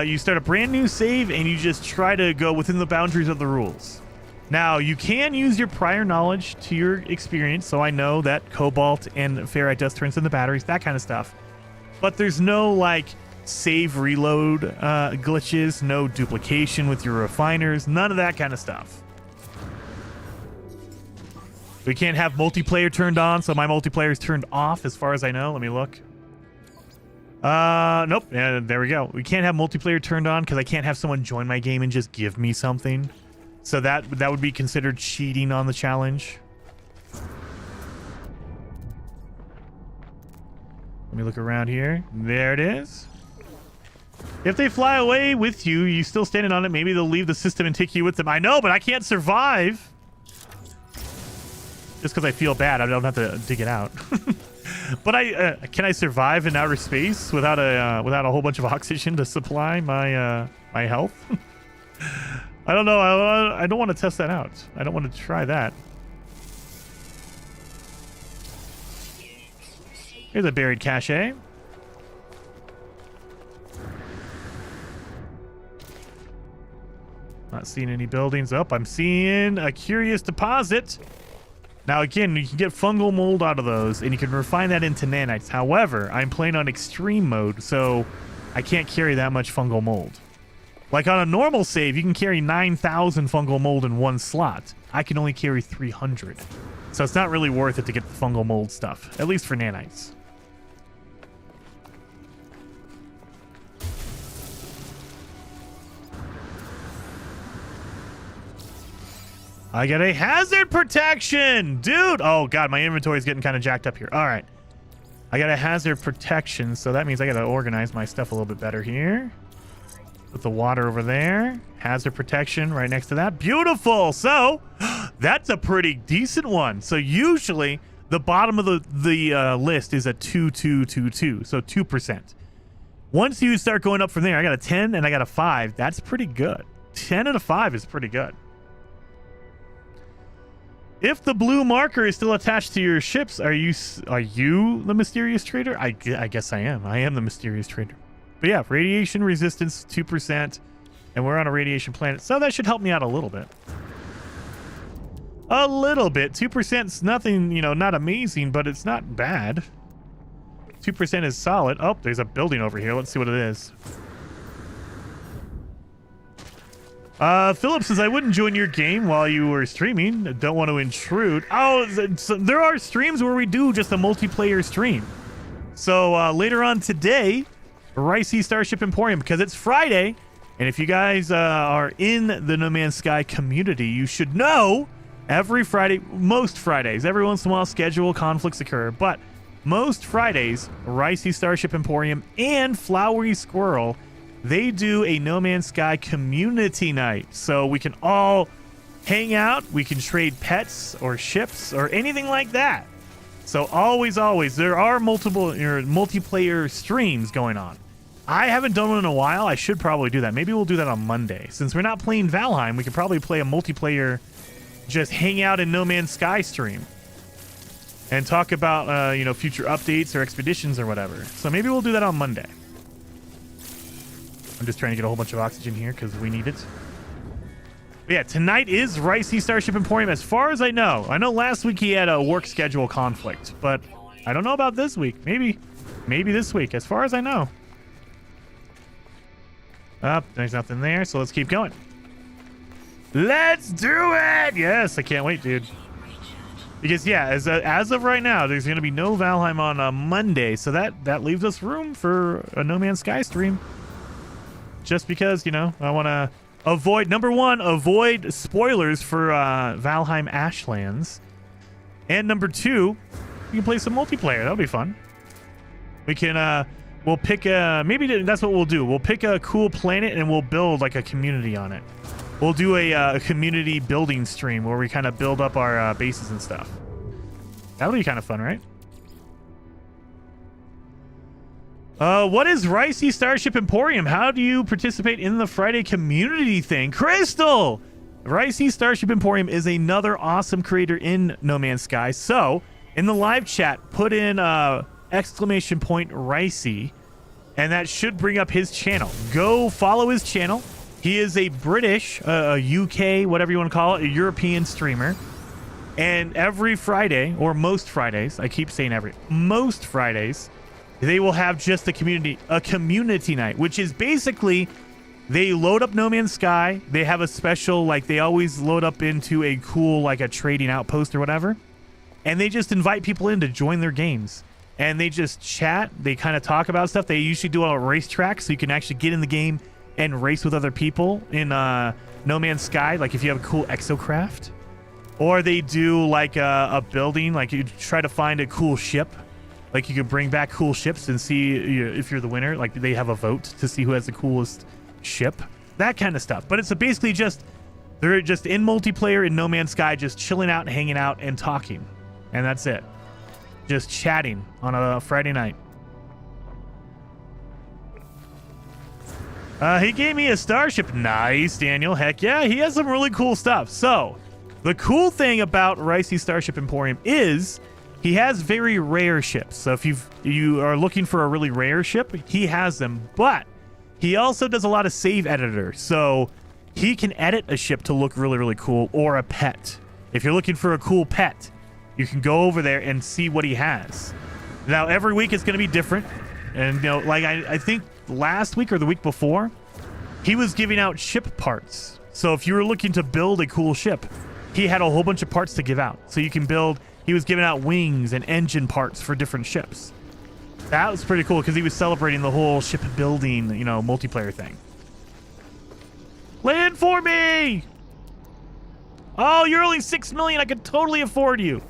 You start a brand new save, and you just try to go within the boundaries of the rules. Now, you can use your prior knowledge to your experience, so I know that cobalt and ferrite dust turns in the batteries, that kind of stuff. But there's no, like, save reload glitches, no duplication with your refiners, none of that kind of stuff. We can't have multiplayer turned on, so my multiplayer is turned off as far as I know. Let me look. Nope. Yeah, there we go. We can't have multiplayer turned on because I can't have someone join my game and just give me something. So that would be considered cheating on the challenge. Let me look around here. There it is. If they fly away with you, you still standing on it, maybe they'll leave the system and take you with them. I know, but I can't survive. Just because I feel bad, I don't have to dig it out. But can I survive in outer space without a whole bunch of oxygen to supply my my health? I don't know. I don't want to test that out. I don't want to try that. Here's a buried cache. Not seeing any buildings. Oh, I'm seeing a curious deposit. Now, again, you can get fungal mold out of those, and you can refine that into nanites. However, I'm playing on extreme mode, so I can't carry that much fungal mold. Like on a normal save, you can carry 9,000 fungal mold in one slot. I can only carry 300. So it's not really worth it to get the fungal mold stuff, at least for nanites. I got a hazard protection, dude. Oh god, my inventory is getting kind of jacked up here. All right, I got a hazard protection, so that means I got to organize my stuff a little bit better here. Put the water over there. Hazard protection right next to that. Beautiful. So that's a pretty decent one. So usually the bottom of the list is a 2-2-2-2, so 2%. Once you start going up from there, I got a 10 and I got a 5. That's pretty good. 10 and a 5 is pretty good. If the blue marker is still attached to your ships, are you the mysterious trader? I guess I am. I am the mysterious trader. But yeah, radiation resistance 2%, and we're on a radiation planet, so that should help me out a little bit. A little bit. 2% is nothing, you know, not amazing, but it's not bad. 2% is solid. Oh, there's a building over here. Let's see what it is. Philip says, I wouldn't join your game while you were streaming. Don't want to intrude. Oh, so there are streams where we do just a multiplayer stream. So later on today, Ricey Starship Emporium, because it's Friday, and if you guys are in the No Man's Sky community, you should know every Friday, most Fridays, every once in a while schedule conflicts occur, but most Fridays, Ricey Starship Emporium and Flowery Squirrel, they do a No Man's Sky community night. So we can all hang out, we can trade pets or ships or anything like that. So always, there are multiple multiplayer streams going on. I haven't done one in a while. I should probably do that. Maybe we'll do that on Monday. Since we're not playing Valheim, we could probably play a multiplayer, just hang out in No Man's Sky stream. and talk about, you know, future updates or expeditions or whatever. So maybe we'll do that on Monday. I'm just trying to get a whole bunch of oxygen here because we need it. But yeah, tonight is Ricey Starship Emporium as far as I know. I know last week he had a work schedule conflict, but I don't know about this week. Maybe this week, as far as I know. There's nothing there, so let's keep going. Let's do it! Yes, I can't wait, dude. Because, yeah, as of right now, there's going to be no Valheim on Monday, so that leaves us room for a No Man's Sky stream. Just because, you know, I want to avoid, number one, avoid spoilers for Valheim Ashlands. And number two, we can play some multiplayer. That'll be fun. We can, we'll pick maybe that's what we'll do. We'll pick a cool planet and we'll build like a community on it. We'll do a community building stream where we kind of build up our bases and stuff. That'll be kind of fun, right? What is Ricey Starship Emporium? How do you participate in the Friday community thing? Crystal! Ricey Starship Emporium is another awesome creator in No Man's Sky. So, in the live chat, put in exclamation point Ricey, and that should bring up his channel. Go follow his channel. He is a British, UK, whatever you want to call it, a European streamer. And every Friday, or most Fridays, I keep saying most Fridays, they will have just a community night, which is basically they load up No Man's Sky. They have a special, like they always load up into a cool, like a trading outpost or whatever. And they just invite people in to join their games. And they just chat. They kind of talk about stuff. They usually do a racetrack so you can actually get in the game and race with other people in No Man's Sky, like if you have a cool exocraft. Or they do like a building, like you try to find a cool ship. Like you could bring back cool ships and see if you're the winner. Like they have a vote to see who has the coolest ship. That kind of stuff. But it's basically just, they're just in multiplayer in No Man's Sky, just chilling out and hanging out and talking. And that's it. Just chatting on a Friday night. He gave me a starship. Nice, Daniel. Heck yeah, he has some really cool stuff. So, the cool thing about Ricey Starship Emporium is he has very rare ships. So if you are looking for a really rare ship, he has them. But he also does a lot of save editor. So he can edit a ship to look really, really cool, or a pet. If you're looking for a cool pet, you can go over there and see what he has. Now, every week it's going to be different. And, you know, like I think last week or the week before, he was giving out ship parts. So if you were looking to build a cool ship, he had a whole bunch of parts to give out. So you can build, he was giving out wings and engine parts for different ships. That was pretty cool because he was celebrating the whole ship building, you know, multiplayer thing. Land for me! Oh, you're only 6 million. I could totally afford you.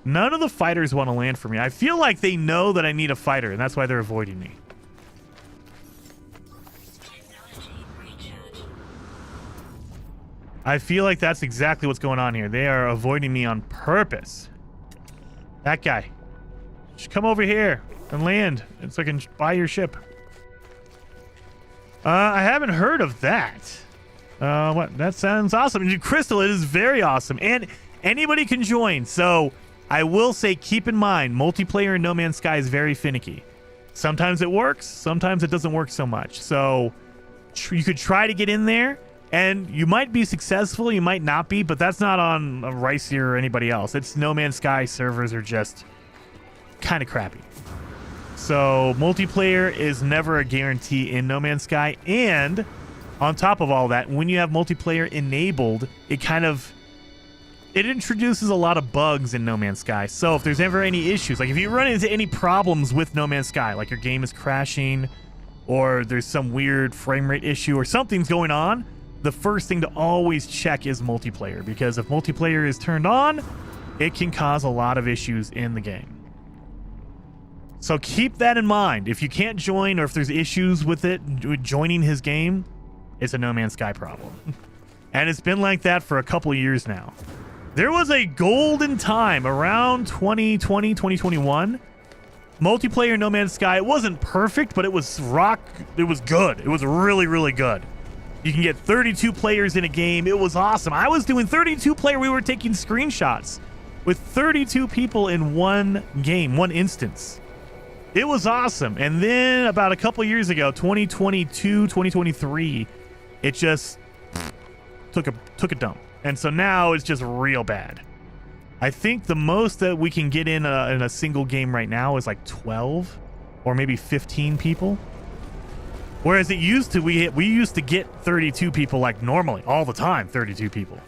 None of the fighters want to land for me. I feel like they know that I need a fighter, and that's why they're avoiding me. I feel like that's exactly what's going on here. They are avoiding me on purpose. That guy. Just come over here and land, and so I can buy your ship. I haven't heard of that. What? That sounds awesome. Crystal, it is very awesome. And anybody can join. So I will say, keep in mind, multiplayer in No Man's Sky is very finicky. Sometimes it works. Sometimes it doesn't work so much. So you could try to get in there, and you might be successful. You might not be, but that's not on Ricey or anybody else. It's No Man's Sky servers are just kind of crappy. So multiplayer is never a guarantee in No Man's Sky. And on top of all that, when you have multiplayer enabled, it introduces a lot of bugs in No Man's Sky. So if there's ever any issues, like if you run into any problems with No Man's Sky, like your game is crashing or there's some weird frame rate issue or something's going on, the first thing to always check is multiplayer, because if multiplayer is turned on, it can cause a lot of issues in the game. So keep that in mind. If you can't join, or if there's issues with it, with joining his game, it's a No Man's Sky problem. And it's been like that for a couple of years now. There was a golden time around 2020, 2021. Multiplayer No Man's Sky, it wasn't perfect, but it was good. It was really, really good. You can get 32 players in a game. It was awesome. I was doing 32 player. We were taking screenshots with 32 people in one game, one instance. It was awesome. And then about a couple years ago, 2022, 2023, it just took a dump. And so now it's just real bad. I think the most that we can get in a single game right now is like 12 or maybe 15 people. Whereas it used to, we used to get 32 people like normally, all the time, 32 people.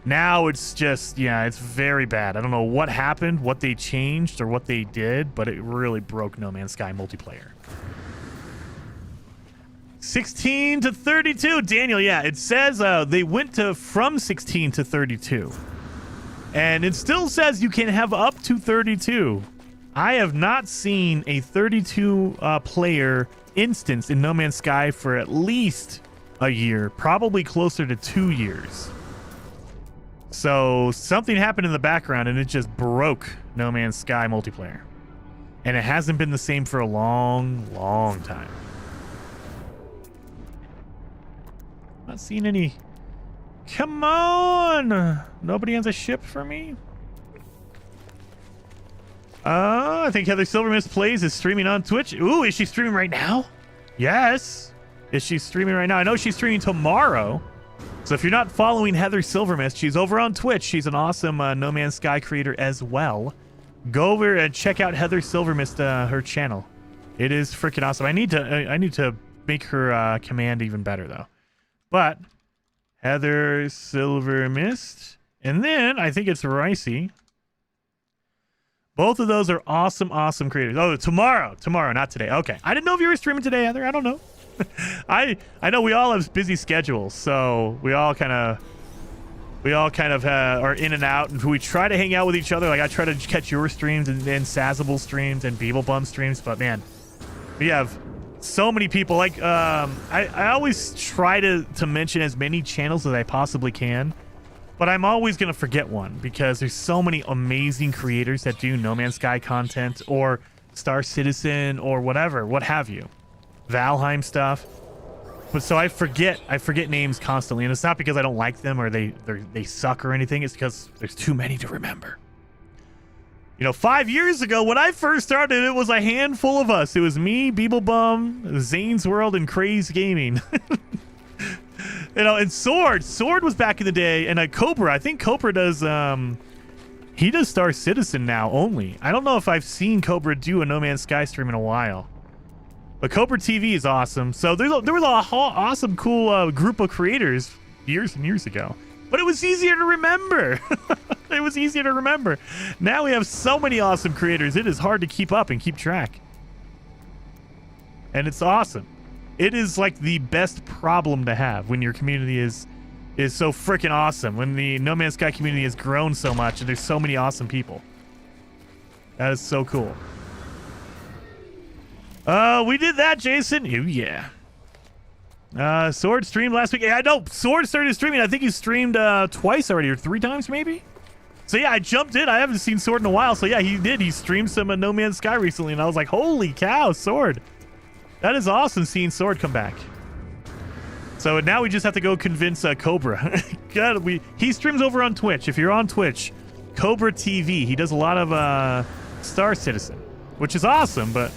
Now it's just, yeah, it's very bad. I don't know what happened, what they changed, or what they did, but it really broke No Man's Sky multiplayer. 16 to 32, Daniel, yeah, it says they went from 16 to 32. And it still says you can have up to 32. I have not seen a 32 player instance in No Man's Sky for at least a year, probably closer to 2 years. So something happened in the background and it just broke No Man's Sky multiplayer. And it hasn't been the same for a long, long time. Not seeing any. Come on! Nobody has a ship for me? I think Heather Silvermist Plays is streaming on Twitch. Ooh, is she streaming right now? Yes. Is she streaming right now? I know she's streaming tomorrow. So if you're not following Heather Silvermist, she's over on Twitch. She's an awesome No Man's Sky creator as well. Go over and check out Heather Silvermist, her channel. It is freaking awesome. I need to make her command even better though. But Heather Silvermist, and then I think it's Ricey. Both of those are awesome, awesome creators. Oh, tomorrow, not today. Okay, I didn't know if you were streaming today, Heather. I don't know. I know we all have busy schedules, so we all kind of are in and out, and we try to hang out with each other. Like I try to catch your streams and Sazable streams and Beeblebum streams, but man, we have so many people. Like I always try to mention as many channels as I possibly can, but I'm always gonna forget one because there's so many amazing creators that do No Man's Sky content or Star Citizen or whatever, what have you, Valheim stuff. But so I forget names constantly, and it's not because I don't like them or they suck or anything. It's because there's too many to remember. You know, 5 years ago when I first started, it was a handful of us. It was me, Beeblebum, Zane's World, and Craze Gaming. You know, and Sword was back in the day, and Cobra. I think Cobra does he does Star Citizen now only. I don't know if I've seen Cobra do a No Man's Sky stream in a while. But Cobra TV is awesome. So there was a whole awesome, cool group of creators years and years ago. But it was easier to remember. It was easier to remember. Now we have so many awesome creators. It is hard to keep up and keep track. And it's awesome. It is like the best problem to have when your community is so freaking awesome. When the No Man's Sky community has grown so much and there's so many awesome people. That is so cool. We did that, Jason. Oh, yeah. Sword streamed last week. Yeah, I know. Sword started streaming. I think he streamed twice already, or 3 times maybe. So yeah, I jumped in. I haven't seen Sword in a while. So yeah, he did. He streamed some No Man's Sky recently, and I was like, holy cow, Sword. That is awesome seeing Sword come back. So now we just have to go convince Cobra. God, he streams over on Twitch. If you're on Twitch, Cobra TV. He does a lot of Star Citizen, which is awesome, but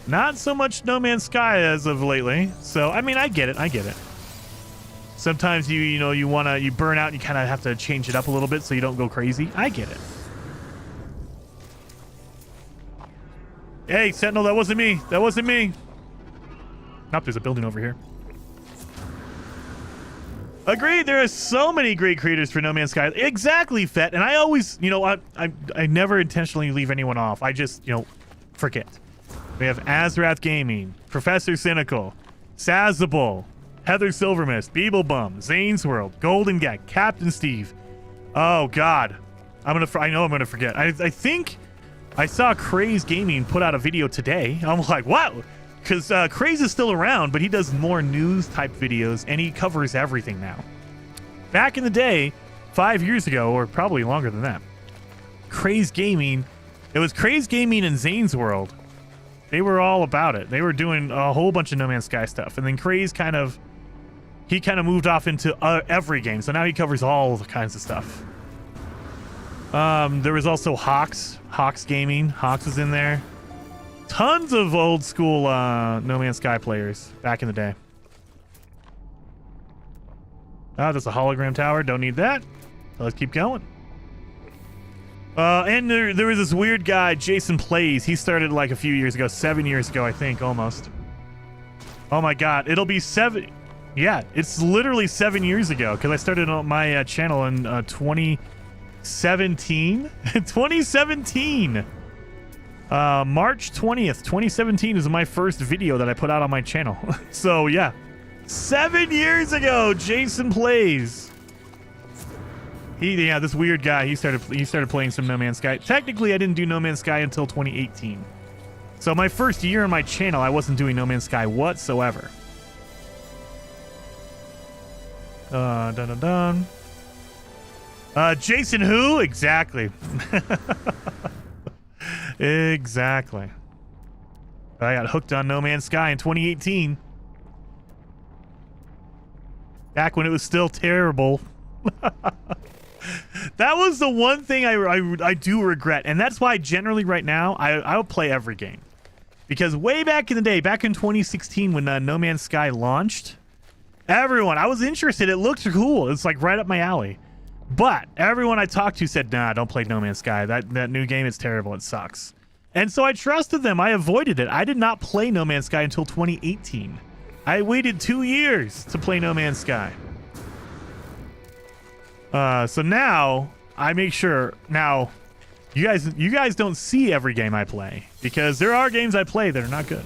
not so much No Man's Sky as of lately. So I mean, I get it. Sometimes you burn out and you kind of have to change it up a little bit so you don't go crazy. I get it. Hey, Sentinel, that wasn't me. That wasn't me. Nope, there's a building over here. Agreed. There are so many great creators for No Man's Sky. Exactly, Fett. And I always, I never intentionally leave anyone off. I just, forget. We have Azrath Gaming, Professor Cynical, Sazable, Heather Silvermist, Beeblebum, Zane's World, Golden Gag, Captain Steve. Oh God, I know I'm gonna forget. I think I saw Craze Gaming put out a video today. I'm like, what? Because Craze is still around, but he does more news type videos and he covers everything now. Back in the day, 5 years ago, or probably longer than that, Craze Gaming, it was Craze Gaming and Zane's World. They were all about it. They were doing a whole bunch of No Man's Sky stuff. And then Craze kind of moved off into every game. So now he covers all the kinds of stuff. There was also Hawks Gaming. Hawks was in there. Tons of old school No Man's Sky players back in the day. Oh, that's a hologram tower. Don't need that. Let's keep going. And there was this weird guy, Jason Plays. He started like a few years ago, 7 years ago, I think, almost. Oh my God, it'll be 7. Yeah, it's literally 7 years ago because I started on my channel in 2017. 2017. March 20th, 2017 is my first video that I put out on my channel. So yeah, 7 years ago, Jason Plays. Yeah, this weird guy. He started playing some No Man's Sky. Technically, I didn't do No Man's Sky until 2018. So my first year on my channel, I wasn't doing No Man's Sky whatsoever. Dun dun dun. Jason who? Exactly. Exactly. I got hooked on No Man's Sky in 2018. Back when it was still terrible. That was the one thing I do regret, and that's why generally right now I'll play every game, because way back in the day, back in 2016 when No Man's Sky launched, I was interested. It looked cool. It's like right up my alley, but everyone I talked to said, "Nah, don't play No Man's Sky. That new game is terrible. It sucks." And so I trusted them. I avoided it. I did not play No Man's Sky until 2018. I waited 2 years to play No Man's Sky. So now I make sure you guys don't see every game I play, because there are games I play that are not good.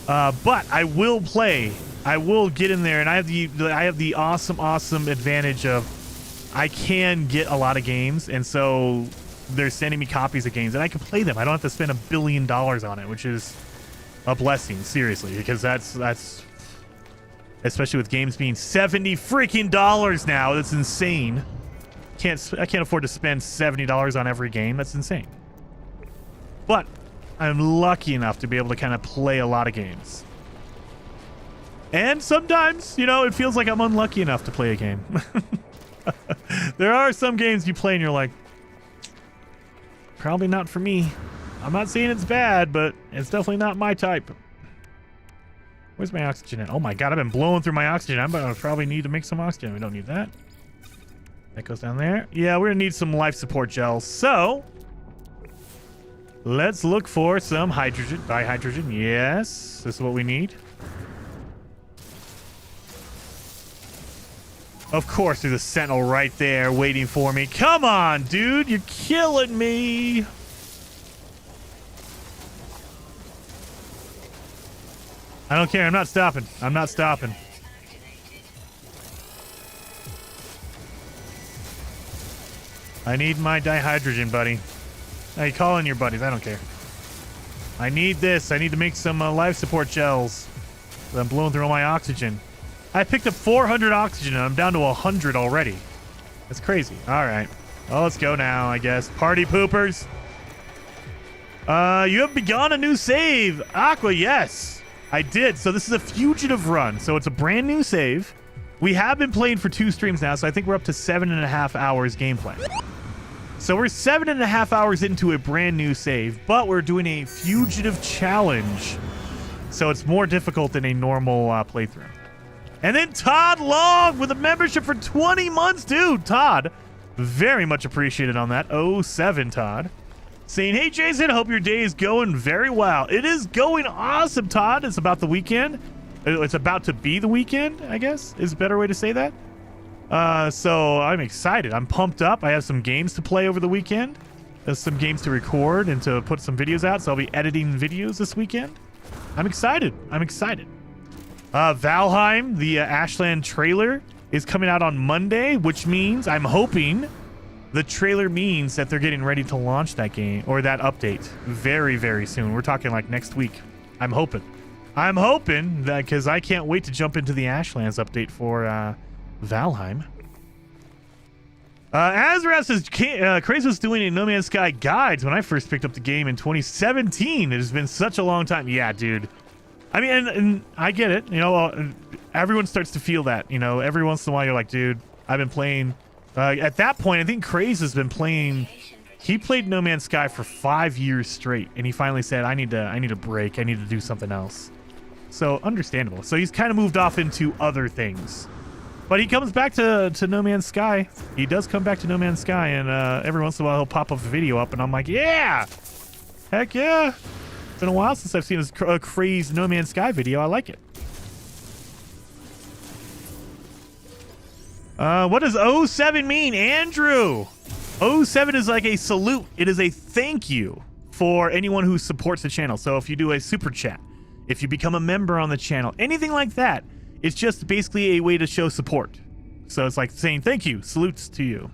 But I will play. I will get in there, and I have the awesome advantage of I can get a lot of games, and so they're sending me copies of games, and I can play them. I don't have to spend $1 billion on it, which is a blessing, seriously, because that's especially with games being $70 freaking now. That's insane. I can't afford to spend $70 on every game. That's insane. But I'm lucky enough to be able to kind of play a lot of games. And sometimes, it feels like I'm unlucky enough to play a game. There are some games you play and you're like, probably not for me. I'm not saying it's bad, but it's definitely not my type. Where's my oxygen at? Oh my God, I've been blowing through my oxygen. I'm gonna probably need to make some oxygen. We don't need that. That goes down there. Yeah, we're gonna need some life support gels. So let's look for some hydrogen. Dihydrogen. Yes, this is what we need. Of course, there's a Sentinel right there waiting for me. Come on, dude. You're killing me. I don't care. I'm not stopping. I'm not stopping. I need my dihydrogen, buddy. Hey, call in your buddies. I don't care. I need this. I need to make some life support gels. I'm blowing through all my oxygen. I picked up 400 oxygen and I'm down to 100 already. That's crazy. All right. Well, let's go now, I guess. Party poopers. You have begun a new save. Aqua, yes. I did. So this is a fugitive run. So it's a brand new save. We have been playing for 2 streams now, so I think we're up to 7.5 hours gameplay. So we're 7.5 hours into a brand new save, but we're doing a fugitive challenge. So it's more difficult than a normal playthrough. And then Todd Long with a membership for 20 months, dude. Todd, very much appreciated on that. 07 Todd. Saying, hey, Jason, hope your day is going very well. It is going awesome, Todd. It's about the weekend. It's about to be the weekend, I guess, is a better way to say that. So I'm excited. I'm pumped up. I have some games to play over the weekend. There's some games to record and to put some videos out. So I'll be editing videos this weekend. I'm excited. I'm excited. Valheim, the Ashland trailer, is coming out on Monday, which means I'm hoping the trailer means that they're getting ready to launch that game or that update very, very soon. We're talking like next week. I'm hoping that, because I can't wait to jump into the Ashlands update for Valheim. Azrath says, Crazy was doing a No Man's Sky guides when I first picked up the game in 2017. It has been such a long time. Yeah, dude. I mean, and I get it. Everyone starts to feel that. Every once in a while you're like, dude, I've been playing At that point, I think Craze has been playing. He played No Man's Sky for 5 years straight, and he finally said, "I need a break. I need to do something else." So understandable. So he's kind of moved off into other things, but he comes back to No Man's Sky. He does come back to No Man's Sky, and every once in a while he'll pop a video up, and I'm like, "Yeah, heck yeah!" It's been a while since I've seen this Craze No Man's Sky video. I like it. What does 07 mean, Andrew? 07 is like a salute. It is a thank you for anyone who supports the channel. So if you do a super chat, if you become a member on the channel, anything like that, it's just basically a way to show support. So it's like saying thank you, salutes to you.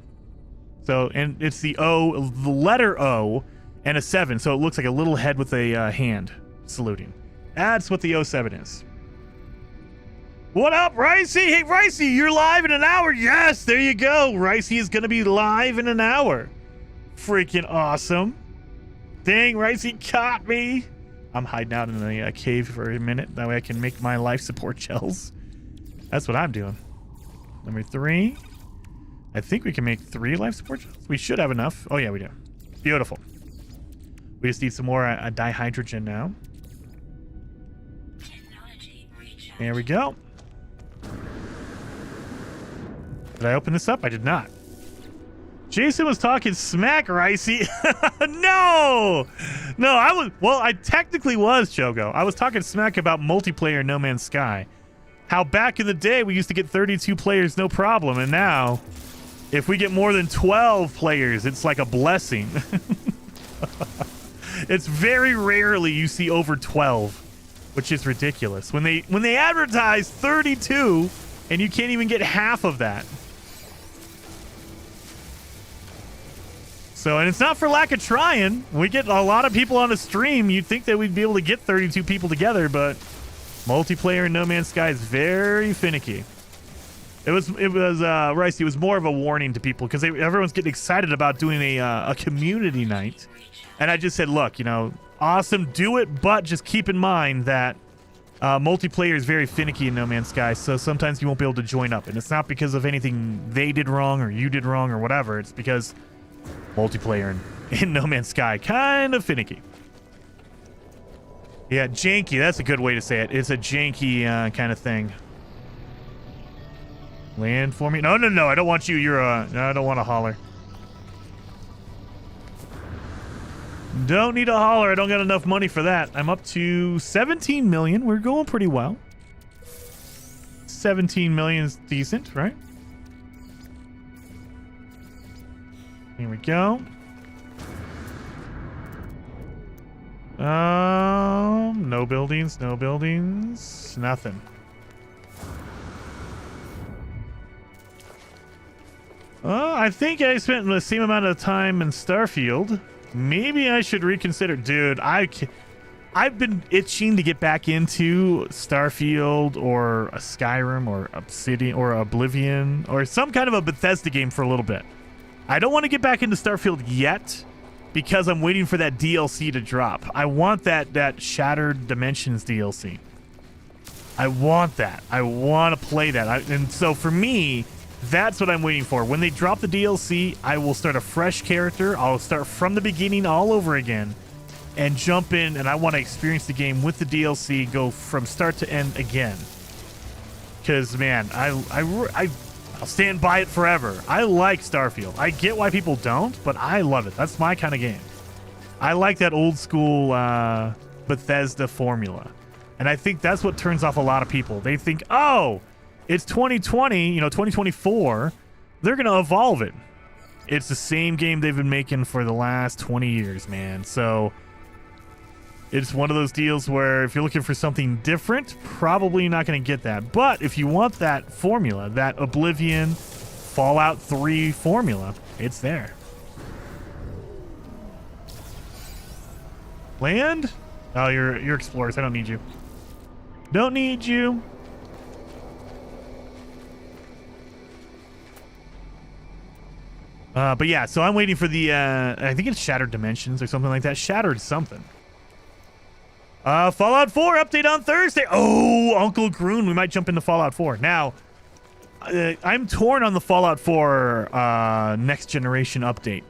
So, and it's the O, the letter O, and a 7. So it looks like a little head with a hand saluting. That's what the 07 is. What up, Ricey? Hey, Ricey, you're live in an hour. Yes, there you go. Ricey is going to be live in an hour. Freaking awesome. Dang, Ricey caught me. I'm hiding out in a cave for a minute. That way I can make my life support gels. That's what I'm doing. Number 3. I think we can make 3 life support gels. We should have enough. Oh, yeah, we do. Beautiful. We just need some more dihydrogen now. There we go. Did I open this up? I did not. Jason was talking smack, Ricey. No, I was. Well, I technically was, Chogo. I was talking smack about multiplayer No Man's Sky. How back in the day we used to get 32 players, no problem, and now, if we get more than 12 players, it's like a blessing. It's very rarely you see over 12, which is ridiculous. When they advertise 32, and you can't even get half of that. So, and it's not for lack of trying. We get a lot of people on a stream. You'd think that we'd be able to get 32 people together, but multiplayer in No Man's Sky is very finicky. It was Rice. It was more of a warning to people because everyone's getting excited about doing a community night, and I just said, look, you know, awesome, do it, but just keep in mind that multiplayer is very finicky in No Man's Sky, so sometimes you won't be able to join up, and it's not because of anything they did wrong or you did wrong or whatever. It's because multiplayer in No Man's Sky kind of finicky. Yeah, janky. That's a good way to say it. It's a janky kind of thing. Land for me. No. I don't want you. No, I don't want to holler. Don't need a holler. I don't got enough money for that. I'm up to 17 million. We're going pretty well. 17 million is decent, right? Here we go. No buildings, nothing. I think I spent the same amount of time in Starfield. Maybe I should reconsider. Dude, I've been itching to get back into Starfield or a Skyrim or Obsidian or Oblivion or some kind of a Bethesda game for a little bit. I don't want to get back into Starfield yet because I'm waiting for that DLC to drop. I want that Shattered Dimensions DLC. I want that. I want to play that. And so for me, that's what I'm waiting for. When they drop the DLC, I will start a fresh character. I'll start from the beginning all over again and jump in, and I want to experience the game with the DLC, go from start to end again. Because, man, I'll stand by it forever. I like Starfield. I get why people don't, but I love it. That's my kind of game. I like that old school Bethesda formula. And I think that's what turns off a lot of people. They think, oh, it's 2020, 2024. They're going to evolve it. It's the same game they've been making for the last 20 years, man. So it's one of those deals where if you're looking for something different, probably not going to get that. But if you want that formula, that Oblivion, Fallout 3 formula, it's there. Land? Oh, you're explorers. I don't need you. Don't need you. But yeah, so I'm waiting for the, I think it's Shattered Dimensions or something like that. Shattered something. Fallout 4 update on Thursday. Oh, Uncle Groon. We might jump into Fallout 4. Now, I'm torn on the Fallout 4 next generation update.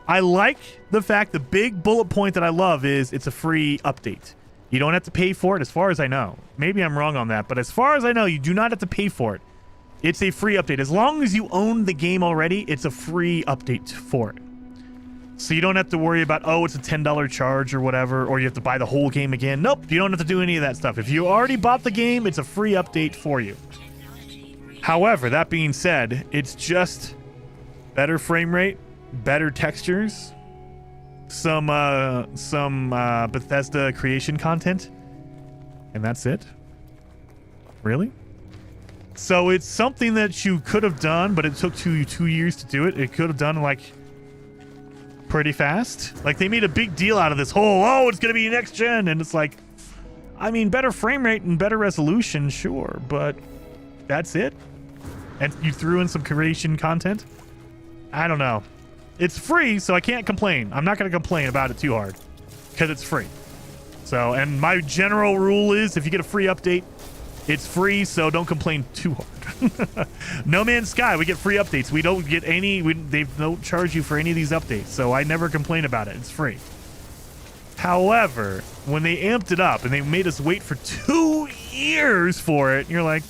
I like the fact, the big bullet point that I love is it's a free update. You don't have to pay for it as far as I know. Maybe I'm wrong on that, but as far as I know, you do not have to pay for it. It's a free update. As long as you own the game already, it's a free update for it. So you don't have to worry about, oh, it's a $10 charge or whatever, or you have to buy the whole game again. Nope, you don't have to do any of that stuff. If you already bought the game, it's a free update for you. However, that being said, it's just better frame rate, better textures, some Bethesda creation content, and that's it. Really? So it's something that you could have done, but it took you 2 years to do it. It could have done like pretty fast. Like they made a big deal out of this whole, oh, it's gonna be next gen, and it's like, I mean, better frame rate and better resolution, sure, but that's it. And you threw in some creation content. I don't know. It's free, so I can't complain. I'm not gonna complain about it too hard because it's free. So, and my general rule is if you get a free update, it's free, so don't complain too hard. No Man's Sky, we get free updates. We don't get any, they don't charge you for any of these updates, so I never complain about it. It's free. However, when they amped it up and they made us wait for 2 years for it, you're like,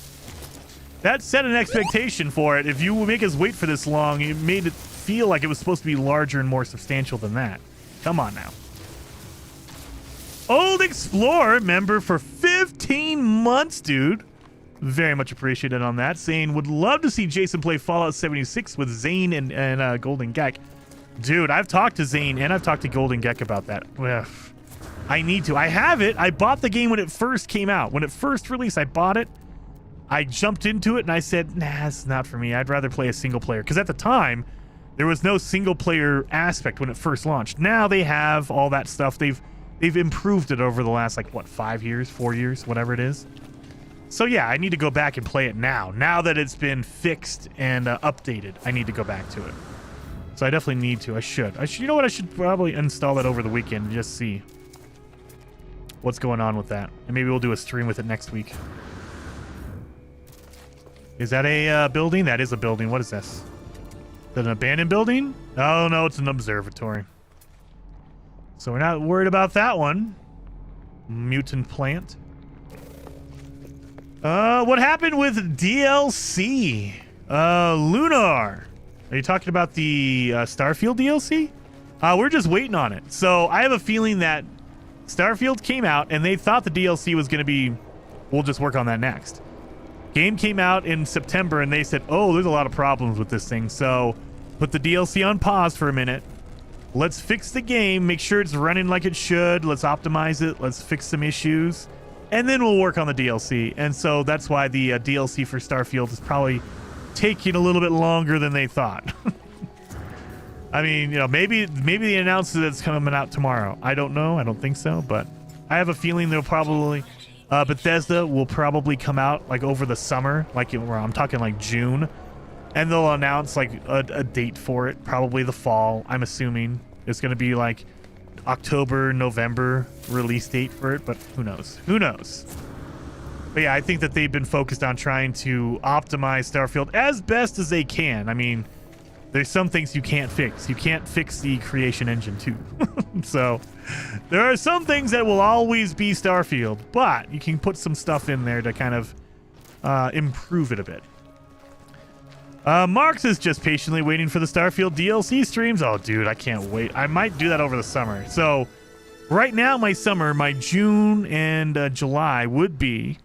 that set an expectation for it. If you make us wait for this long, it made it feel like it was supposed to be larger and more substantial than that. Come on now. Old Explorer member for 15 months, dude. Very much appreciated on that. Saying, would love to see Jason play Fallout 76 with Zane and Golden Gek. Dude, I've talked to Zane and I've talked to Golden Gek about that. Ugh. I need to. I have it. I bought the game when it first came out. When it first released, I bought it. I jumped into it and I said, nah, it's not for me. I'd rather play a single player. Because at the time, there was no single player aspect when it first launched. Now they have all that stuff. They've improved it over the last, like, what, 5 years, 4 years, whatever it is. So yeah, I need to go back and play it now. Now that it's been fixed and updated, I need to go back to it. So I definitely need to. I should. You know what? I should probably install it over the weekend and just see what's going on with that. And maybe we'll do a stream with it next week. Is that a building? That is a building. What is this? Is that an abandoned building? Oh, no, it's an observatory. So we're not worried about that one. Mutant plant. What happened with DLC? Lunar. Are you talking about the Starfield DLC? We're just waiting on it. So I have a feeling that Starfield came out and they thought the DLC was going to be, we'll just work on that next. Game came out in September and they said, oh, there's a lot of problems with this thing. So put the DLC on pause for a minute. Let's fix the game, make sure it's running like it should. Let's optimize it. Let's fix some issues. And then we'll work on the DLC. And so that's why the DLC for Starfield is probably taking a little bit longer than they thought. I mean, you know, maybe they announced that it's coming out tomorrow. I don't know. I don't think so. But I have a feeling they'll probably... Bethesda will probably come out like over the summer. Like I'm talking like June. And they'll announce like a date for it. Probably the fall, I'm assuming. It's going to be like October, November release date for it, but who knows? Who knows? But yeah, I think that they've been focused on trying to optimize Starfield as best as they can. I mean, there's some things you can't fix. You can't fix the creation engine too. So there are some things that will always be Starfield, but you can put some stuff in there to kind of improve it a bit. Marx is just patiently waiting for the Starfield DLC streams. Oh, dude, I can't wait. I might do that over the summer. So right now, my summer, my June and July would be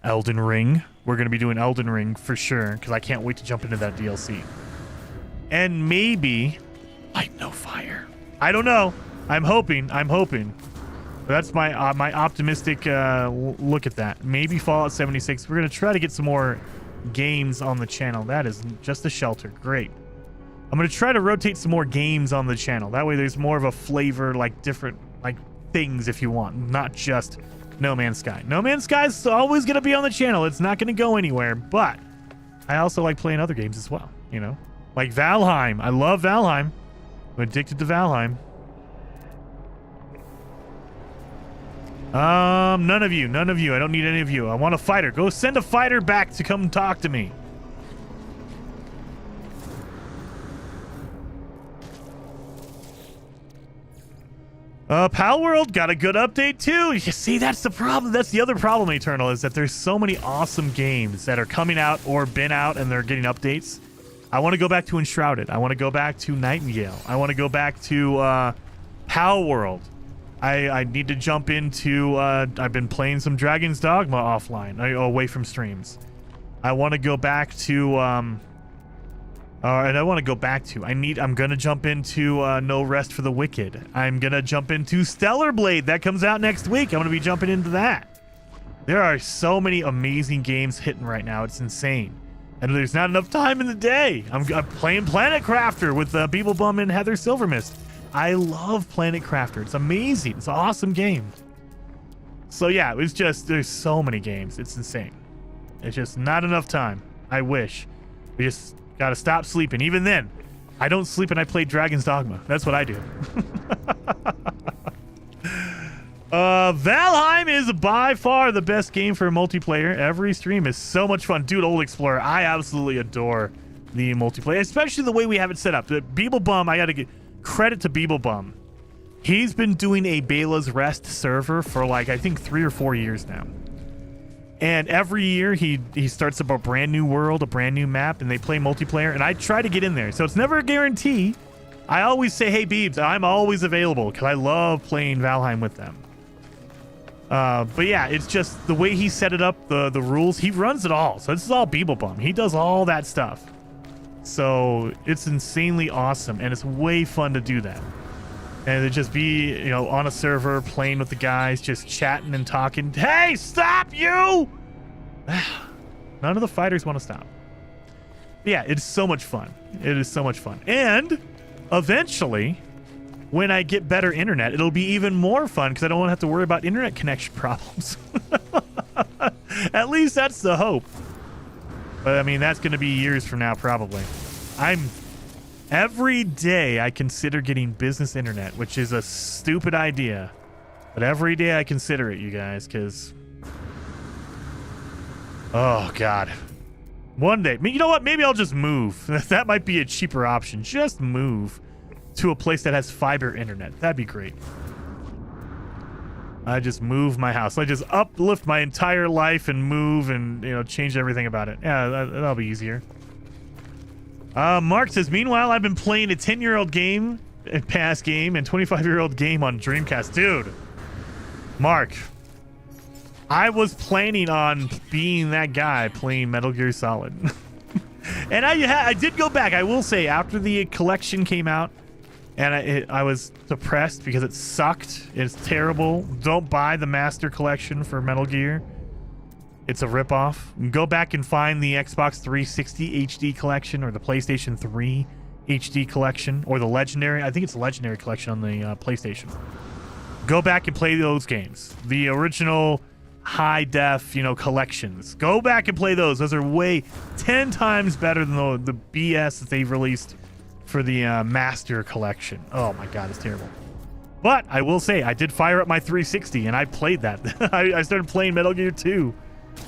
Elden Ring. We're going to be doing Elden Ring for sure because I can't wait to jump into that DLC. And maybe Light No Fire. I don't know. I'm hoping. That's my my optimistic look at that. Maybe Fallout 76. We're going to try to get some more games on the channel. That is just a shelter. Great. I'm going to try to rotate some more games on the channel. That way there's more of a flavor, like different like things if you want, not just No Man's Sky. No Man's Sky is always going to be on the channel. It's not going to go anywhere, but I also like playing other games as well, you know? Like Valheim. I love Valheim. I'm addicted to Valheim. None of you. I don't need any of you. I want a fighter. Go send a fighter back to come talk to me. Pal World got a good update too. You see, that's the problem. That's the other problem, Eternal, is that there's so many awesome games that are coming out or been out and they're getting updates. I want to go back to Enshrouded. I want to go back to Nightingale. I want to go back to Pal World. I need to jump into... I've been playing some Dragon's Dogma offline, away from streams. I want to go back to... and I want to go back to... I'm going to jump into No Rest for the Wicked. I'm going to jump into Stellar Blade. That comes out next week. I'm going to be jumping into that. There are so many amazing games hitting right now. It's insane. And there's not enough time in the day. I'm playing Planet Crafter with Beeblebum and Heather Silvermist. I love Planet Crafter. It's amazing. It's an awesome game. So yeah, it's just, there's so many games. It's insane. It's just not enough time. I wish. We just gotta stop sleeping. Even then, I don't sleep and I play Dragon's Dogma. That's what I do. Valheim is by far the best game for multiplayer. Every stream is so much fun. Dude, Old Explorer, I absolutely adore the multiplayer, especially the way we have it set up. The Beeblebum, I gotta get credit to Beeblebum. He's been doing a Bela's Rest server for like, I think 3 or 4 years now. And every year he starts up a brand new world, a brand new map, and they play multiplayer. And I try to get in there. So it's never a guarantee. I always say, hey, Beebs, I'm always available because I love playing Valheim with them. But yeah, it's just the way he set it up, the rules. He runs it all. So this is all Beeblebum. He does all that stuff. So it's insanely awesome, and it's way fun to do that. And to just be, you know, on a server playing with the guys, just chatting and talking. Hey, stop you! None of the fighters want to stop. Yeah, it's so much fun. It is so much fun. And eventually, when I get better internet, it'll be even more fun because I don't want to have to worry about internet connection problems. At least that's the hope. But I mean, that's going to be years from now, probably. Every day I consider getting business internet, which is a stupid idea. But every day I consider it, you guys, because... Oh, God. One day. You know what? Maybe I'll just move. That might be a cheaper option. Just move to a place that has fiber internet. That'd be great. I just move my house. I just uplift my entire life and move and, you know, change everything about it. Yeah, that'll be easier. Mark says, meanwhile, I've been playing a 10-year-old game, a past game, and 25-year-old game on Dreamcast. Dude, Mark, I was planning on being that guy playing Metal Gear Solid. And I did go back. I will say, after the collection came out, and I was depressed because it sucked. It's terrible. Don't buy the Master Collection for Metal Gear. It's a ripoff. Go back and find the Xbox 360 HD Collection or the PlayStation 3 HD Collection or the Legendary. I think it's the Legendary Collection on the PlayStation. Go back and play those games. The original high def, you know, collections. Go back and play those. Those are way 10 times better than the BS that they've released for the Master Collection. Oh my God, it's terrible. But I will say, I did fire up my 360 and I played that. I started playing Metal Gear 2.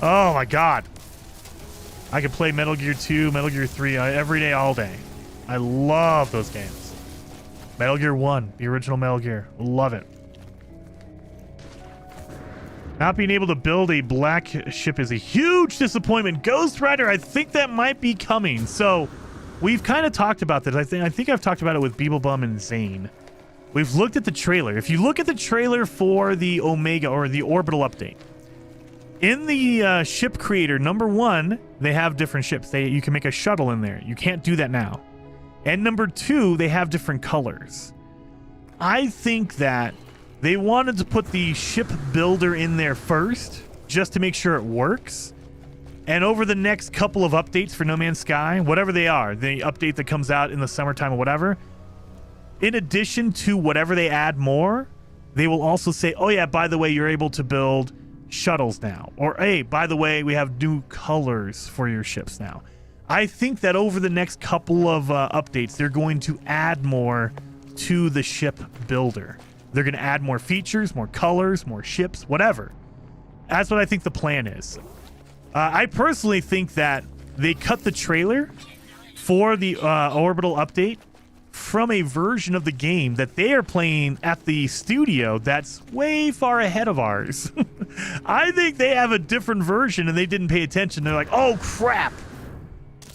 Oh my God. I could play Metal Gear 2, Metal Gear 3 every day, all day. I love those games. Metal Gear 1, the original Metal Gear. Love it. Not being able to build a black ship is a huge disappointment. Ghost Rider, I think that might be coming. So we've kind of talked about this. I think I've talked about it with Beeblebum and Zane. We've looked at the trailer. If you look at the trailer for the Omega or the Orbital update, in the ship creator, number 1, they have different ships. You can make a shuttle in there. You can't do that now. And number 2, they have different colors. I think that they wanted to put the ship builder in there first, just to make sure it works. And over the next couple of updates for No Man's Sky, whatever they are, the update that comes out in the summertime or whatever, in addition to whatever they add more, they will also say, oh yeah, by the way, you're able to build shuttles now. Or, hey, by the way, we have new colors for your ships now. I think that over the next couple of updates, they're going to add more to the ship builder. They're going to add more features, more colors, more ships, whatever. That's what I think the plan is. I personally think that they cut the trailer for the Orbital update from a version of the game that they are playing at the studio that's way far ahead of ours. I think they have a different version and they didn't pay attention. They're like, oh crap,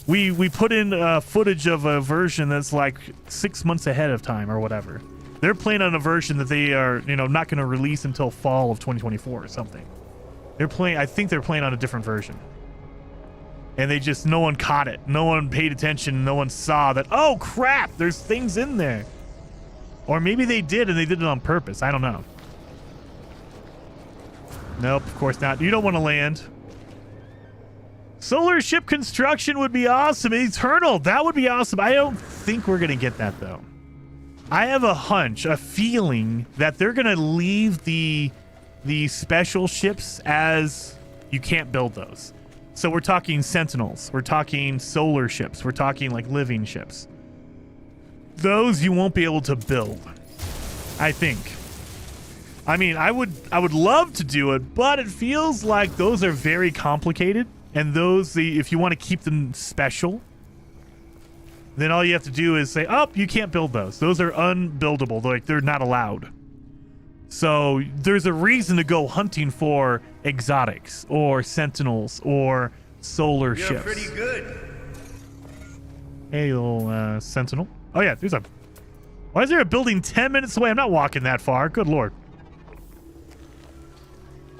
we put in footage of a version that's like 6 months ahead of time or whatever. They're playing on a version that they are, you know, not going to release until fall of 2024 or something. They're playing, I think they're playing on a different version. And they just, no one caught it. No one paid attention. No one saw that, oh crap, there's things in there. Or maybe they did and they did it on purpose. I don't know. Nope, of course not. You don't want to land. Solar ship construction would be awesome. Eternal, that would be awesome. I don't think we're going to get that though. I have a hunch, a feeling that they're going to leave the special ships as you can't build those. So we're talking Sentinels. We're talking solar ships. We're talking like living ships. Those you won't be able to build, I think. I mean, I would love to do it, but it feels like those are very complicated. And those, if you want to keep them special, then all you have to do is say, oh, you can't build those. Those are unbuildable. Like, they're not allowed. So there's a reason to go hunting for exotics or sentinels or solar ships. You're pretty good. Hey, little sentinel. Oh, yeah, there's a... Why is there a building 10 minutes away? I'm not walking that far. Good lord.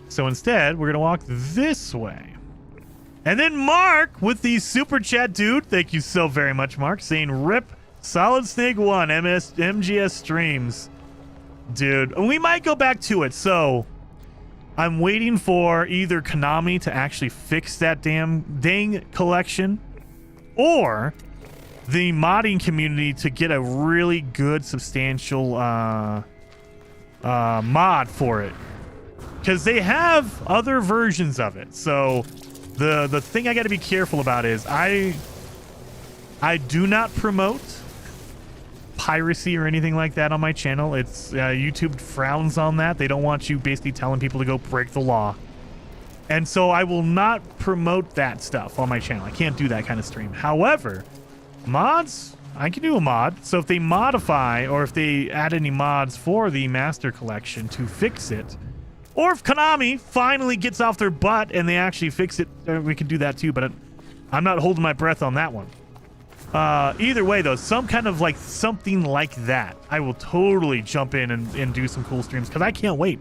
So instead, we're going to walk this way. And then Mark with the super chat, dude. Thank you so very much, Mark. Saying rip Solid Snake 1 MGS streams. Dude, we might go back to it. So I'm waiting for either Konami to actually fix that dang collection or the modding community to get a really good substantial mod for it. Because they have other versions of it. So the thing I got to be careful about is I do not promote piracy or anything like that on my channel. It's YouTube frowns on that. They don't want you basically telling people to go break the law. And so I will not promote that stuff on my channel. I can't do that kind of stream. However, mods, I can do a mod. So if they modify or if they add any mods for the Master Collection to fix it, or if Konami finally gets off their butt and they actually fix it, we can do that too, but I'm not holding my breath on that one. Either way, though, some kind of like something like that, I will totally jump in and do some cool streams because I can't wait.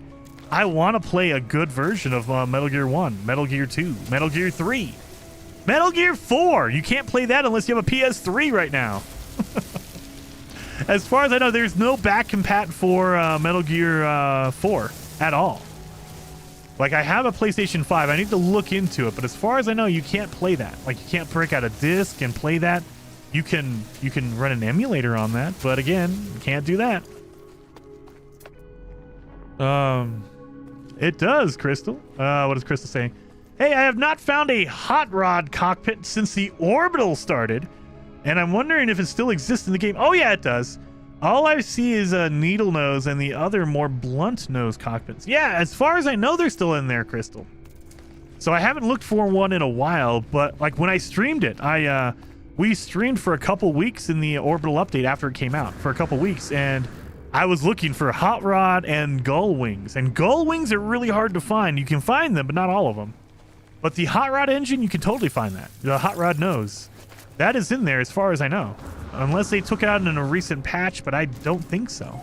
I want to play a good version of Metal Gear 1, Metal Gear 2, Metal Gear 3, Metal Gear 4. You can't play that unless you have a PS3 right now. As far as I know, there's no back compat for Metal Gear 4 at all. Like, I have a PlayStation 5. I need to look into it, but as far as I know, you can't play that. Like, you can't break out a disc and play that. You can run an emulator on that, but again, you can't do that. It does, Crystal. What is Crystal saying? Hey, I have not found a hot rod cockpit since the Orbital started, and I'm wondering if it still exists in the game. Oh yeah, it does. All I see is a needle nose and the other more blunt nose cockpits. Yeah, as far as I know, they're still in there, Crystal. So I haven't looked for one in a while, but like when I streamed it, we streamed for a couple weeks in the Orbital update after it came out for a couple weeks, and I was looking for hot rod and gull wings. And gull wings are really hard to find. You can find them, but not all of them. But the hot rod engine, you can totally find that. The hot rod nose. That is in there as far as I know. Unless they took it out in a recent patch, but I don't think so.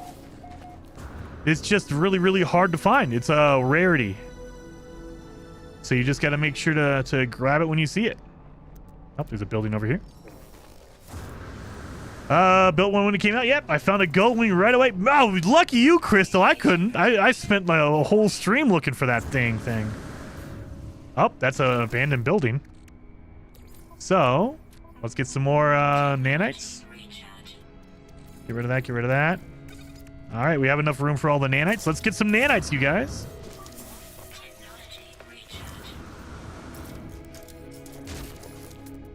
It's just really, really hard to find. It's a rarity. So you just got to make sure to grab it when you see it. Oh, there's a building over here. Built one when it came out. Yep, I found a gull wing right away. Oh, lucky you, Crystal. I couldn't. I spent my whole stream looking for that dang thing. Oh, that's an abandoned building. So, let's get some more nanites. Get rid of that, get rid of that. All right, we have enough room for all the nanites. Let's get some nanites, you guys.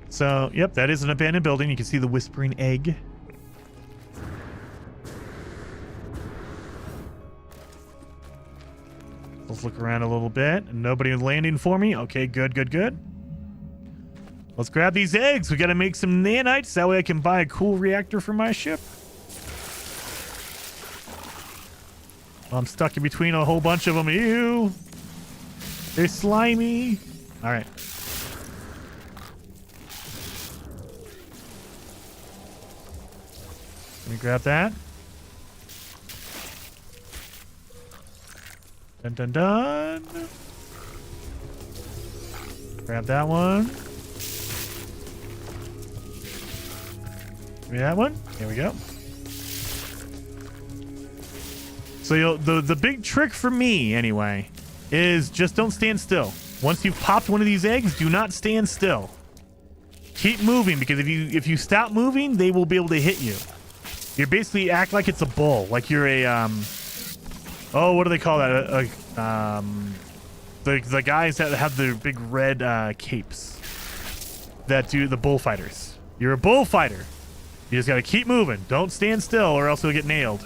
So, yep, that is an abandoned building. You can see the whispering egg. Let's look around a little bit. Nobody landing for me. Okay, good, good, good. Let's grab these eggs. We got to make some nanites. That way I can buy a cool reactor for my ship. I'm stuck in between a whole bunch of them. Ew. They're slimy. All right. Let me grab that. Dun dun dun. Grab that one. Give me that one. Here we go. So the big trick for me, anyway, is just don't stand still. Once you've popped one of these eggs, do not stand still. Keep moving, because if you stop moving, they will be able to hit you. You basically act like it's a bull, like you're a oh, what do they call that? The guys that have the big red capes that do the bullfighters. You're a bullfighter. You just gotta keep moving. Don't stand still, or else you'll get nailed.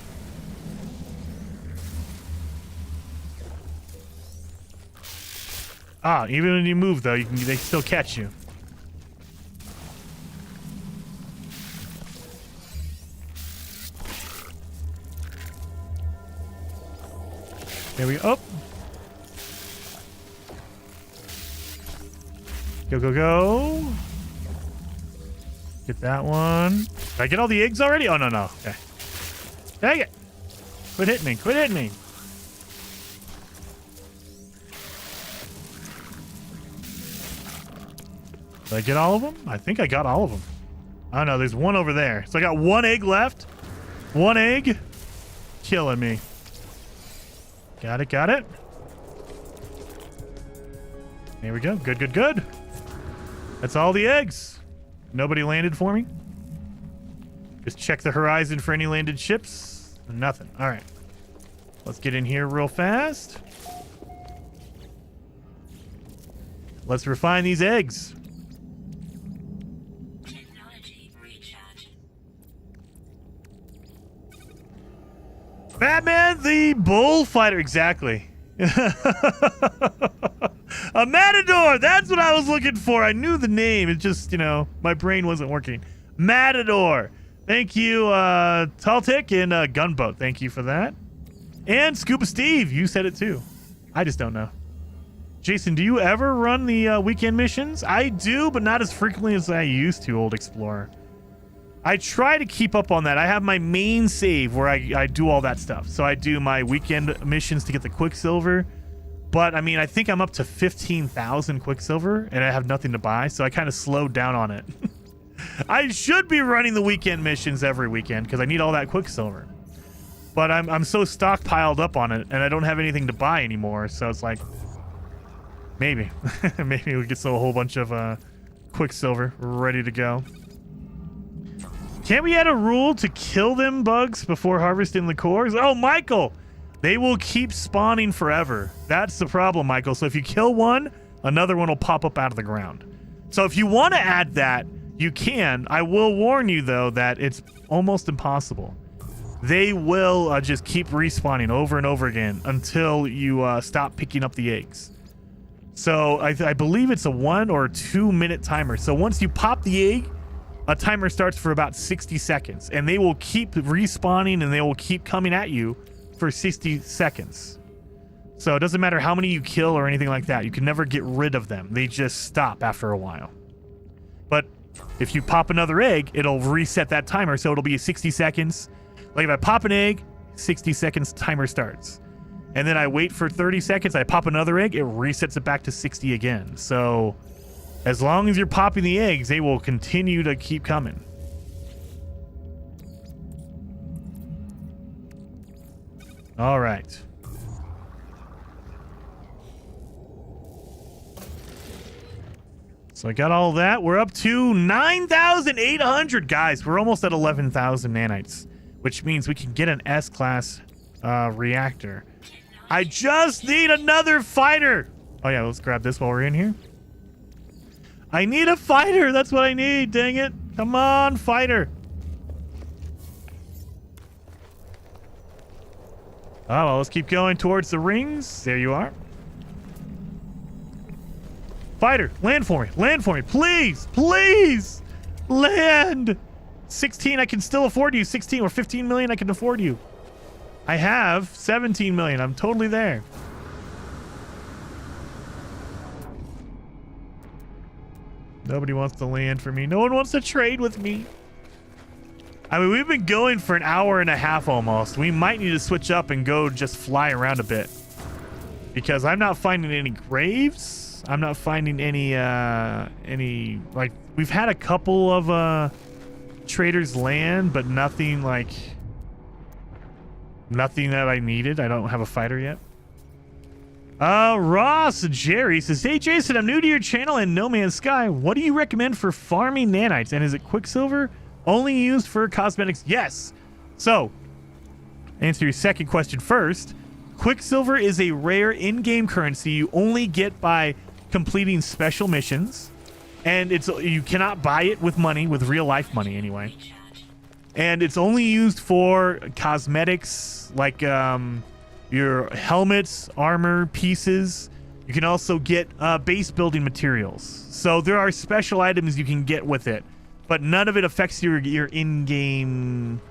Ah, even when you move, though, they still catch you. There we go. Oh. Go, go, go. Get that one. Did I get all the eggs already? Oh, no, no. Okay. Dang it. Quit hitting me. Quit hitting me. Did I get all of them? I think I got all of them. Oh, no. There's one over there. So I got one egg left. One egg. Killing me. Got it. Got it. There we go. Good, good, good. That's all the eggs. Nobody landed for me. Just check the horizon for any landed ships. Nothing. All right. Let's get in here real fast. Let's refine these eggs. Technology recharge. Batman the Bullfighter. Exactly. A Matador! That's what I was looking for. I knew the name. It just, you know, my brain wasn't working. Matador. Thank you, Taltic and Gunboat. Thank you for that. And Scuba Steve. You said it too. I just don't know. Jason, do you ever run the weekend missions? I do, but not as frequently as I used to, Old Explorer. I try to keep up on that. I have my main save where I do all that stuff. So I do my weekend missions to get the Quicksilver. But, I mean, I think I'm up to 15,000 Quicksilver, and I have nothing to buy, so I kind of slowed down on it. I should be running the weekend missions every weekend, because I need all that Quicksilver. But I'm so stockpiled up on it, and I don't have anything to buy anymore, so it's like, maybe. Maybe we get a whole bunch of Quicksilver ready to go. Can't we add a rule to kill them bugs before harvesting the cores? Oh, Michael! They will keep spawning forever. That's the problem, Michael. So if you kill one, another one will pop up out of the ground. So if you want to add that, you can. I will warn you, though, that it's almost impossible. They will just keep respawning over and over again until you stop picking up the eggs. So I believe it's a 1 or 2 minute timer. So once you pop the egg, a timer starts for about 60 seconds. And they will keep respawning and they will keep coming at you for 60 seconds. So it doesn't matter how many you kill or anything like that. You can never get rid of them. They just stop after a while. But if you pop another egg, it'll reset that timer. So it'll be 60 seconds. Like if I pop an egg, 60 seconds timer starts. And then I wait for 30 seconds. I pop another egg. It resets it back to 60 again. So as long as you're popping the eggs, they will continue to keep coming. All right. So I got all that. We're up to 9,800, guys. We're almost at 11,000 nanites, which means we can get an S-class reactor. I just need another fighter. Oh, yeah, let's grab this while we're in here. I need a fighter. That's what I need. Dang it. Come on, fighter. Oh, well, let's keep going towards the rings. There you are. Fighter, land for me. Land for me. Please. Please. Land. 16, I can still afford you. 16 or 15 million, I can afford you. I have 17 million. I'm totally there. Nobody wants to land for me. No one wants to trade with me. I mean, we've been going for an hour and a half almost. We might need to switch up and go just fly around a bit. Because I'm not finding any graves. I'm not finding any, like, we've had a couple of, traders land, but nothing, like, nothing that I needed. I don't have a fighter yet. Ross Jerry says, hey, Jason, I'm new to your channel and No Man's Sky. What do you recommend for farming nanites? And is it Quicksilver only used for cosmetics? Yes. So, answer your second question first. Quicksilver is a rare in-game currency you only get by completing special missions. And you cannot buy it with money, with real-life money anyway. And it's only used for cosmetics, like your helmets, armor pieces. You can also get base building materials. So there are special items you can get with it, but none of it affects your in-game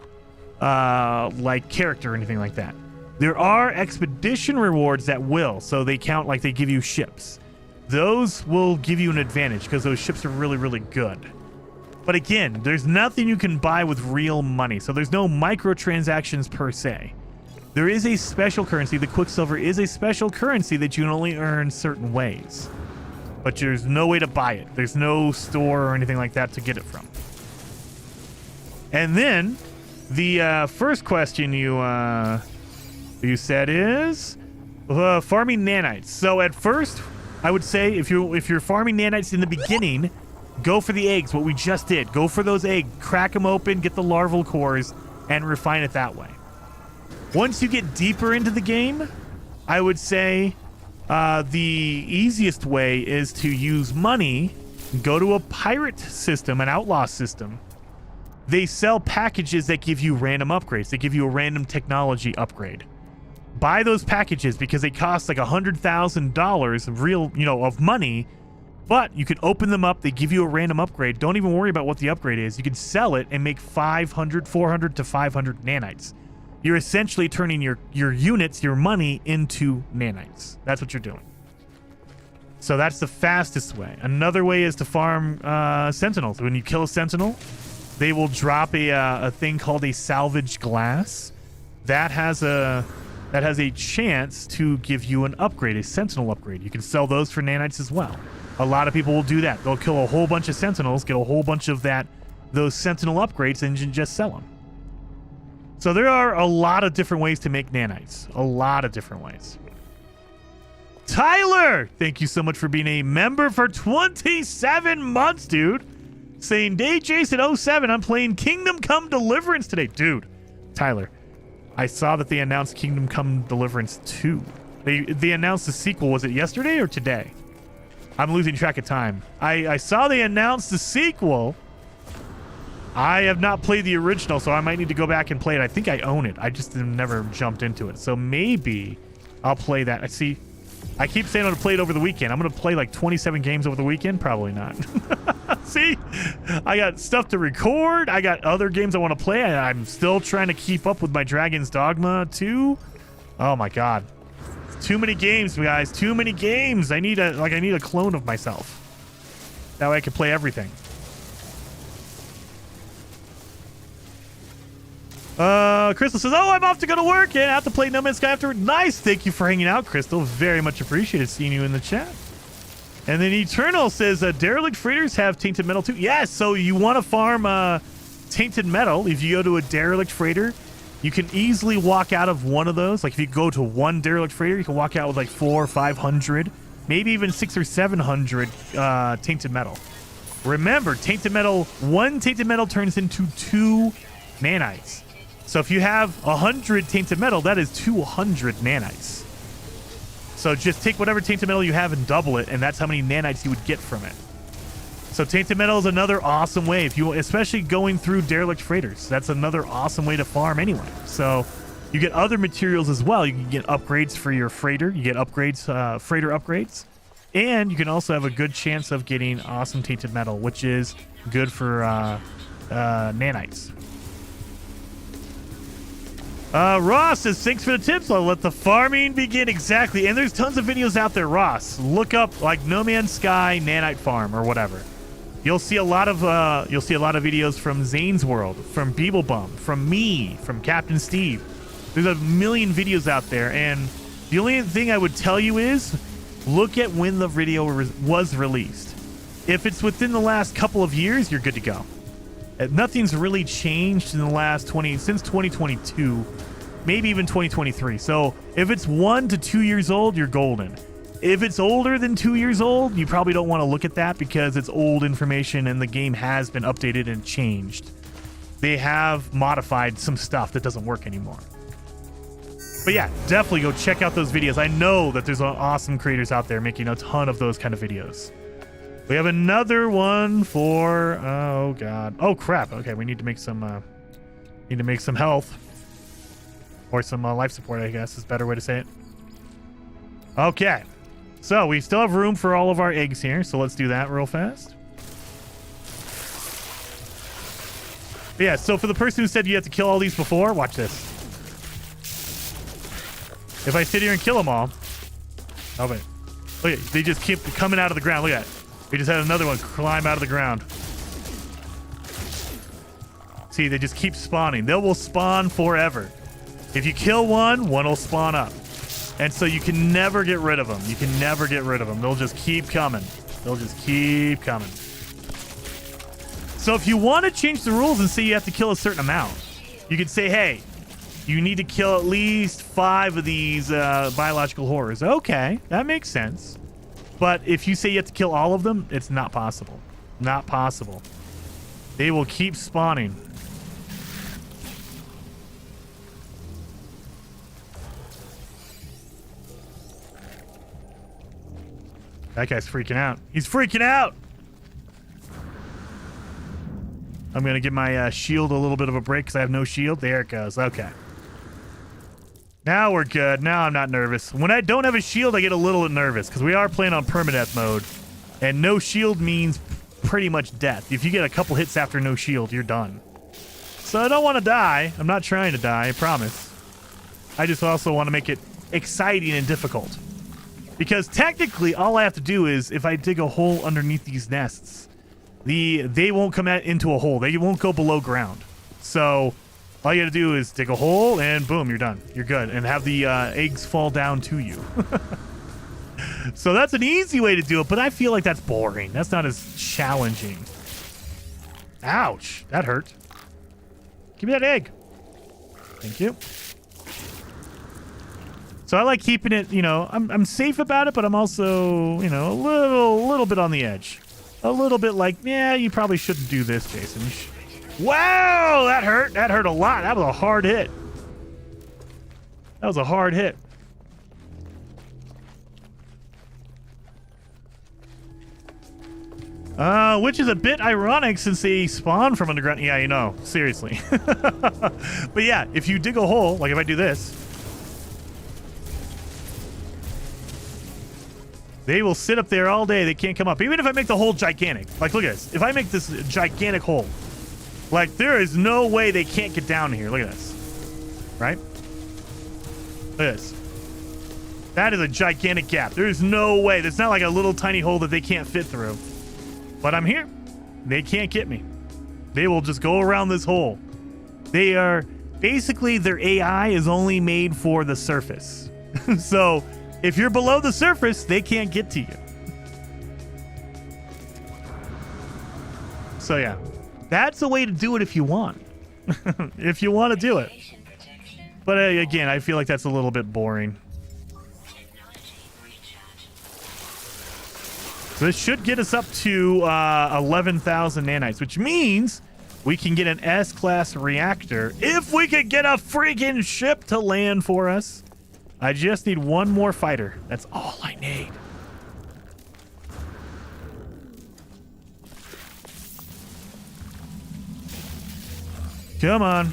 like character or anything like that. There are expedition rewards that will, so they count like they give you ships. Those will give you an advantage because those ships are really, really good. But again, there's nothing you can buy with real money, so there's no microtransactions per se. There is a special currency. The Quicksilver is a special currency that you can only earn certain ways. But there's no way to buy it. There's no store or anything like that to get it from. And then the first question you said is farming nanites. So at first, I would say if you're farming nanites in the beginning, go for the eggs. What we just did. Go for those eggs. Crack them open. Get the larval cores and refine it that way. Once you get deeper into the game, I would say the easiest way is to use money, go to a pirate system, an outlaw system. They sell packages that give you random upgrades. They give you a random technology upgrade. Buy those packages because they cost like $100,000 of real, of money, but you can open them up. They give you a random upgrade. Don't even worry about what the upgrade is. You can sell it and make 400 to 500 nanites. You're essentially turning your units, your money, into nanites. That's what you're doing. So that's the fastest way. Another way is to farm sentinels. When you kill a sentinel, they will drop a thing called a salvage glass. That has a chance to give you an upgrade, a sentinel upgrade. You can sell those for nanites as well. A lot of people will do that. They'll kill a whole bunch of sentinels, get a whole bunch of those sentinel upgrades, and just sell them. So there are a lot of different ways to make nanites. A lot of different ways. Tyler, thank you so much for being a member for 27 months, dude. Saying, day Jason 07, I'm playing Kingdom Come Deliverance today. Dude, Tyler, I saw that they announced Kingdom Come Deliverance 2. They announced the sequel. Was it yesterday or today? I'm losing track of time. I saw they announced the sequel. I have not played the original, so I might need to go back and play it. I think I own it. I just never jumped into it. So maybe I'll play that. I keep saying I'm going to play it over the weekend. I'm going to play like 27 games over the weekend. Probably not. See, I got stuff to record. I got other games I want to play. I'm still trying to keep up with my Dragon's Dogma 2. Oh my God. Too many games, guys. Too many games. I need a clone of myself. That way I can play everything. Crystal says, oh, I'm off to go to work and I have to play No Man's Sky afterward. Nice. Thank you for hanging out, Crystal. Very much appreciated seeing you in the chat. And then Eternal says, derelict freighters have tainted metal too. Yes. So you want to farm tainted metal. If you go to a derelict freighter, you can easily walk out of one of those. Like if you go to one derelict freighter, you can walk out with like 400 or 500, maybe even 600 or 700 tainted metal. Remember, one tainted metal turns into 2 nanites. So if you have 100 tainted metal, that is 200 nanites. So just take whatever tainted metal you have and double it, and that's how many nanites you would get from it. So tainted metal is another awesome way, especially going through derelict freighters. That's another awesome way to farm anyway. So you get other materials as well. You can get upgrades for your freighter. You get upgrades, freighter upgrades. And you can also have a good chance of getting awesome tainted metal, which is good for nanites. Ross says, thanks for the tips. I'll let the farming begin. Exactly. And there's tons of videos out there, Ross. Look up No Man's Sky Nanite Farm or whatever. You'll see a lot of videos from Zane's World, from Beeblebum, from me, from Captain Steve. There's a million videos out there, and the only thing I would tell you is look at when the video was released. If it's within the last couple of years, you're good to go. Nothing's really changed in the last since 2022, maybe even 2023. So if it's 1 to 2 years old, you're golden. If it's older than 2 years old, you probably don't want to look at that because it's old information and the game has been updated and changed. They have modified some stuff that doesn't work anymore. But yeah, definitely go check out those videos. I know that there's awesome creators out there making a ton of those kind of videos. We have another one for, oh god. Oh crap. Okay, we need to make some health. Or some life support, I guess is a better way to say it. Okay. So we still have room for all of our eggs here, so let's do that real fast. But yeah, so for the person who said you have to kill all these before, watch this. If I sit here and kill them all, oh wait, look at, they just keep coming out of the ground. Look at that. We just had another one climb out of the ground. See, they just keep spawning. They will spawn forever. If you kill one will spawn up. And so you can never get rid of them. You can never get rid of them. They'll just keep coming. They'll just keep coming. So if you want to change the rules and say you have to kill a certain amount, you could say, hey, you need to kill at least 5 of these biological horrors. Okay, that makes sense. But if you say you have to kill all of them, it's not possible. Not possible. They will keep spawning. That guy's freaking out. He's freaking out! I'm going to give my shield a little bit of a break because I have no shield. There it goes. Okay. Now we're good. Now I'm not nervous. When I don't have a shield, I get a little nervous because we are playing on permadeath mode. And no shield means pretty much death. If you get a couple hits after no shield, you're done. So I don't want to die. I'm not trying to die, I promise. I just also want to make it exciting and difficult. Because technically, all I have to do is, if I dig a hole underneath these nests, they won't come into a hole. They won't go below ground. So all you got to do is dig a hole, and boom, you're done. You're good. And have the eggs fall down to you. So that's an easy way to do it, but I feel like that's boring. That's not as challenging. Ouch. That hurt. Give me that egg. Thank you. So I like keeping it, you know, I'm safe about it, but I'm also, you know, a little bit on the edge. A little bit like, yeah, you probably shouldn't do this, Jason. Wow, that hurt. That hurt a lot. That was a hard hit. That was a hard hit. Which is a bit ironic since they spawn from underground. Yeah, you know, seriously. But yeah, if you dig a hole, like if I do this, they will sit up there all day. They can't come up. Even if I make the hole gigantic. Like, look at this. If I make this gigantic hole, like, there is no way they can't get down here. Look at this. Right? Look at this. That is a gigantic gap. There's no way. There's not like a little tiny hole that they can't fit through. But I'm here. They can't get me. They will just go around this hole. They are... Basically, their AI is only made for the surface. So... if you're below the surface, they can't get to you. So yeah, that's a way to do it if you want. If you want to do it. But again, I feel like that's a little bit boring. So this should get us up to 11,000 nanites, which means we can get an S-class reactor if we could get a freaking ship to land for us. I just need one more fighter. That's all I need. Come on.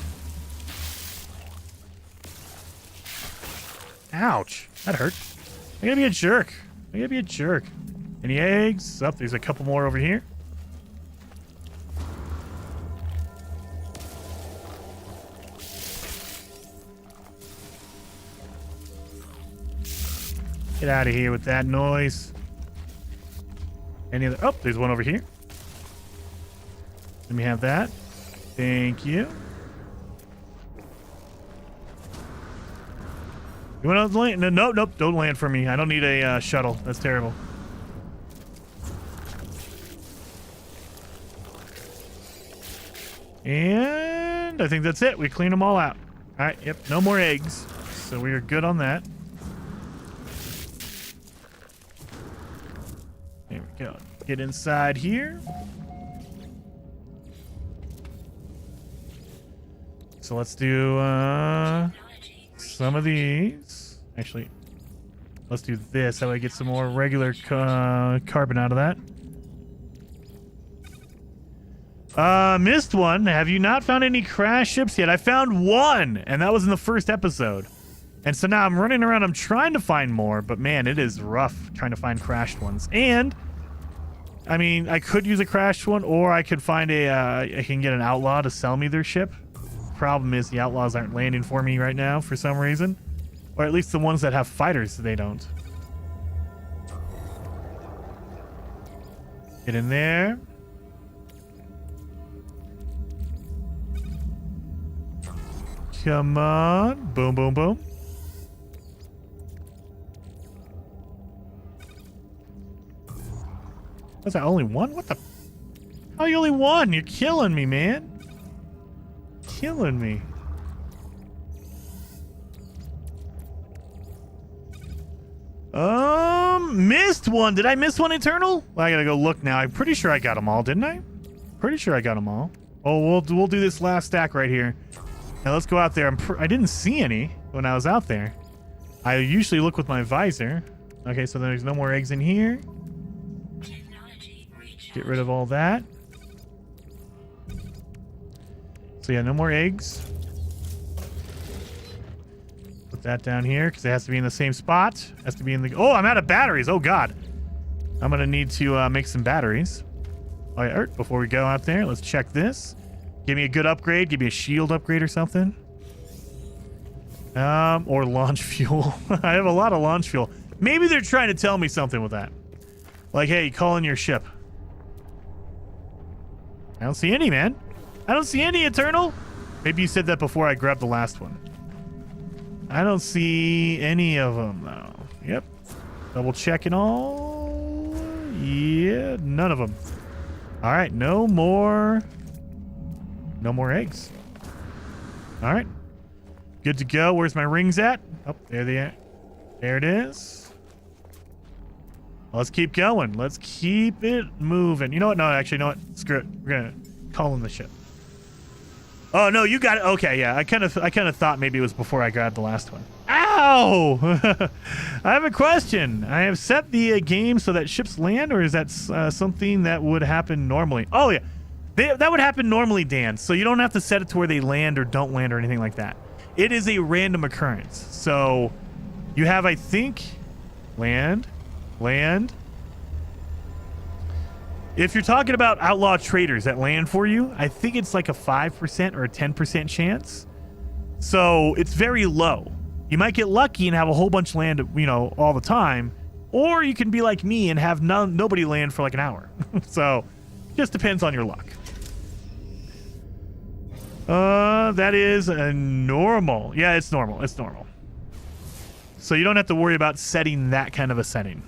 Ouch. That hurt. I gotta be a jerk. I gotta be a jerk. Any eggs? Oh, there's a couple more over here. Get out of here with that noise. Any other? Oh, there's one over here. Let me have that. Thank you. You want to land? No, nope. Don't land for me. I don't need a shuttle. That's terrible. And I think that's it. We cleaned them all out. All right. Yep. No more eggs. So we are good on that. There we go. Get inside here. So let's do some of these. Actually, let's do this. That way I get some more regular carbon out of that. Missed one. Have you not found any crash ships yet? I found one, and that was in the first episode. And so now I'm running around. I'm trying to find more, but man, it is rough trying to find crashed ones. And I mean, I could use a crashed one, or I could find I can get an outlaw to sell me their ship. Problem is the outlaws aren't landing for me right now for some reason, or at least the ones that have fighters, they don't. Get in there. Come on. Boom, boom, boom. Was that only one? What the? How are you only one? You're killing me, man. Killing me. Missed one. Did I miss one, Eternal? Well, I gotta go look now. I'm pretty sure I got them all, didn't I? Pretty sure I got them all. Oh, we'll do this last stack right here. Now let's go out there. I didn't see any when I was out there. I usually look with my visor. Okay, so there's no more eggs in here. Get rid of all that. So yeah, no more eggs. Put that down here because it has to be in the same spot. Has to be in the... Oh, I'm out of batteries. Oh, God. I'm going to need to make some batteries. All right, before we go out there, let's check this. Give me a good upgrade. Give me a shield upgrade or something. Or launch fuel. I have a lot of launch fuel. Maybe they're trying to tell me something with that. Like, hey, call in your ship. I don't see any, man. I don't see any, Eternal. Maybe you said that before I grabbed the last one. I don't see any of them, though. Yep. Double checking all. Yeah, none of them. All right, no more eggs. All right. Good to go. Where's my rings at? Oh, there they are. There it is. Let's keep going. Let's keep it moving. You know what? No, actually, you know what? Screw it. We're gonna call in the ship. Oh no, you got it. Okay, yeah. I kind of thought maybe it was before I grabbed the last one. Ow! I have a question. I have set the game so that ships land, or is that something that would happen normally? Oh yeah, that would happen normally, Dan. So you don't have to set it to where they land or don't land or anything like that. It is a random occurrence. So you have, I think, land. If you're talking about outlaw traders that land for you, I think it's like a 5% or a 10% chance. So it's very low. You might get lucky and have a whole bunch land, you know, all the time, or you can be like me and have nobody land for like an hour. So just depends on your luck. That is a normal. Yeah, it's normal. It's normal. So you don't have to worry about setting that kind of a setting.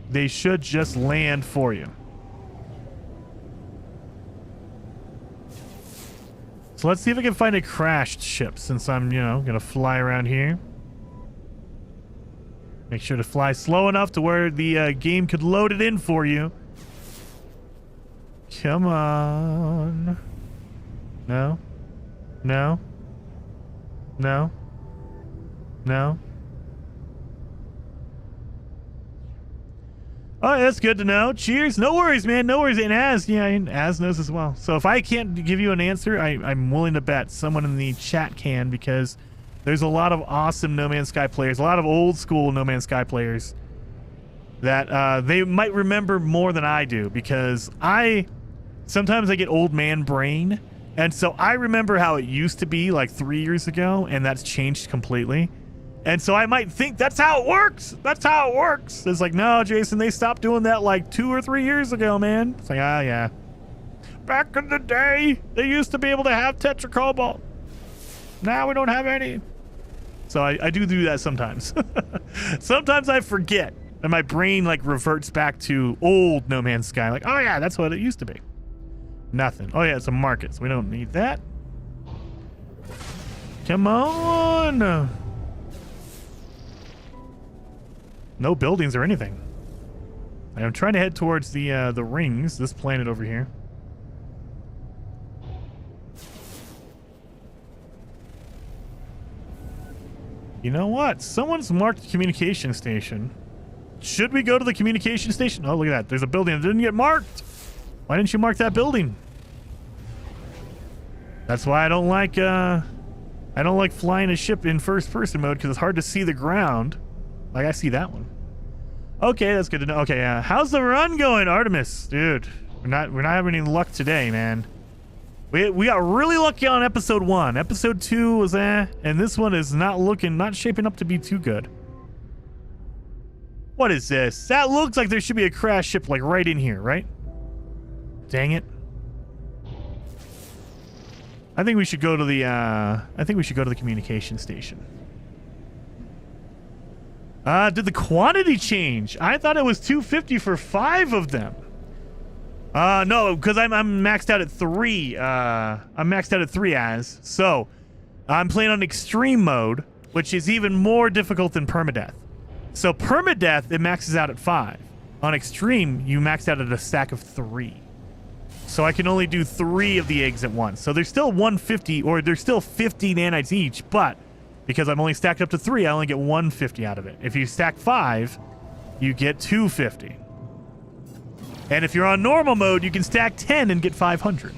They should just land for you. So let's see if I can find a crashed ship since I'm, you know, going to fly around here. Make sure to fly slow enough to where the game could load it in for you. Come on. No. No. No. No. Oh, that's good to know. Cheers. No worries, man. No worries. And Az knows as well. So if I can't give you an answer, I'm willing to bet someone in the chat can, because there's a lot of awesome No Man's Sky players, a lot of old school No Man's Sky players that they might remember more than I do, because sometimes I get old man brain. And so I remember how it used to be like 3 years ago, and that's changed completely. And so I might think that's how it works. That's how it works. It's like, no, Jason, they stopped doing that like 2 or 3 years ago, man. It's like, ah, yeah. Back in the day, they used to be able to have tetracobalt. Now we don't have any. So I do that sometimes. Sometimes I forget. And my brain like reverts back to old No Man's Sky. Like, oh yeah, that's what it used to be. Nothing. Oh yeah, it's a market, so we don't need that. Come on. No buildings or anything. I'm trying to head towards the rings, this planet over here. You know what? Someone's marked the communication station. Should we go to the communication station? Oh, look at that. There's a building that didn't get marked. Why didn't you mark that building? That's why I don't like flying a ship in first person mode, because it's hard to see the ground. Like, I see that one. Okay, that's good to know. Okay, how's the run going, Artemis? Dude, we're not having any luck today, man. We got really lucky on episode 1. Episode 2 was and this one is not shaping up to be too good. What is this? That looks like there should be a crash ship like right in here, right? Dang it. I think we should go to the communication station. Did the quantity change? I thought it was 250 for 5 of them. No, because I'm maxed out at 3. I'm maxed out at 3 so I'm playing on extreme mode, which is even more difficult than permadeath. So permadeath, it maxes out at 5. On extreme, you max out at a stack of 3. So I can only do 3 of the eggs at once. So there's still 150, or there's still 50 nanites each, but because I'm only stacked up to 3, I only get 150 out of it. If you stack 5, you get 250. And if you're on normal mode, you can stack 10 and get 500.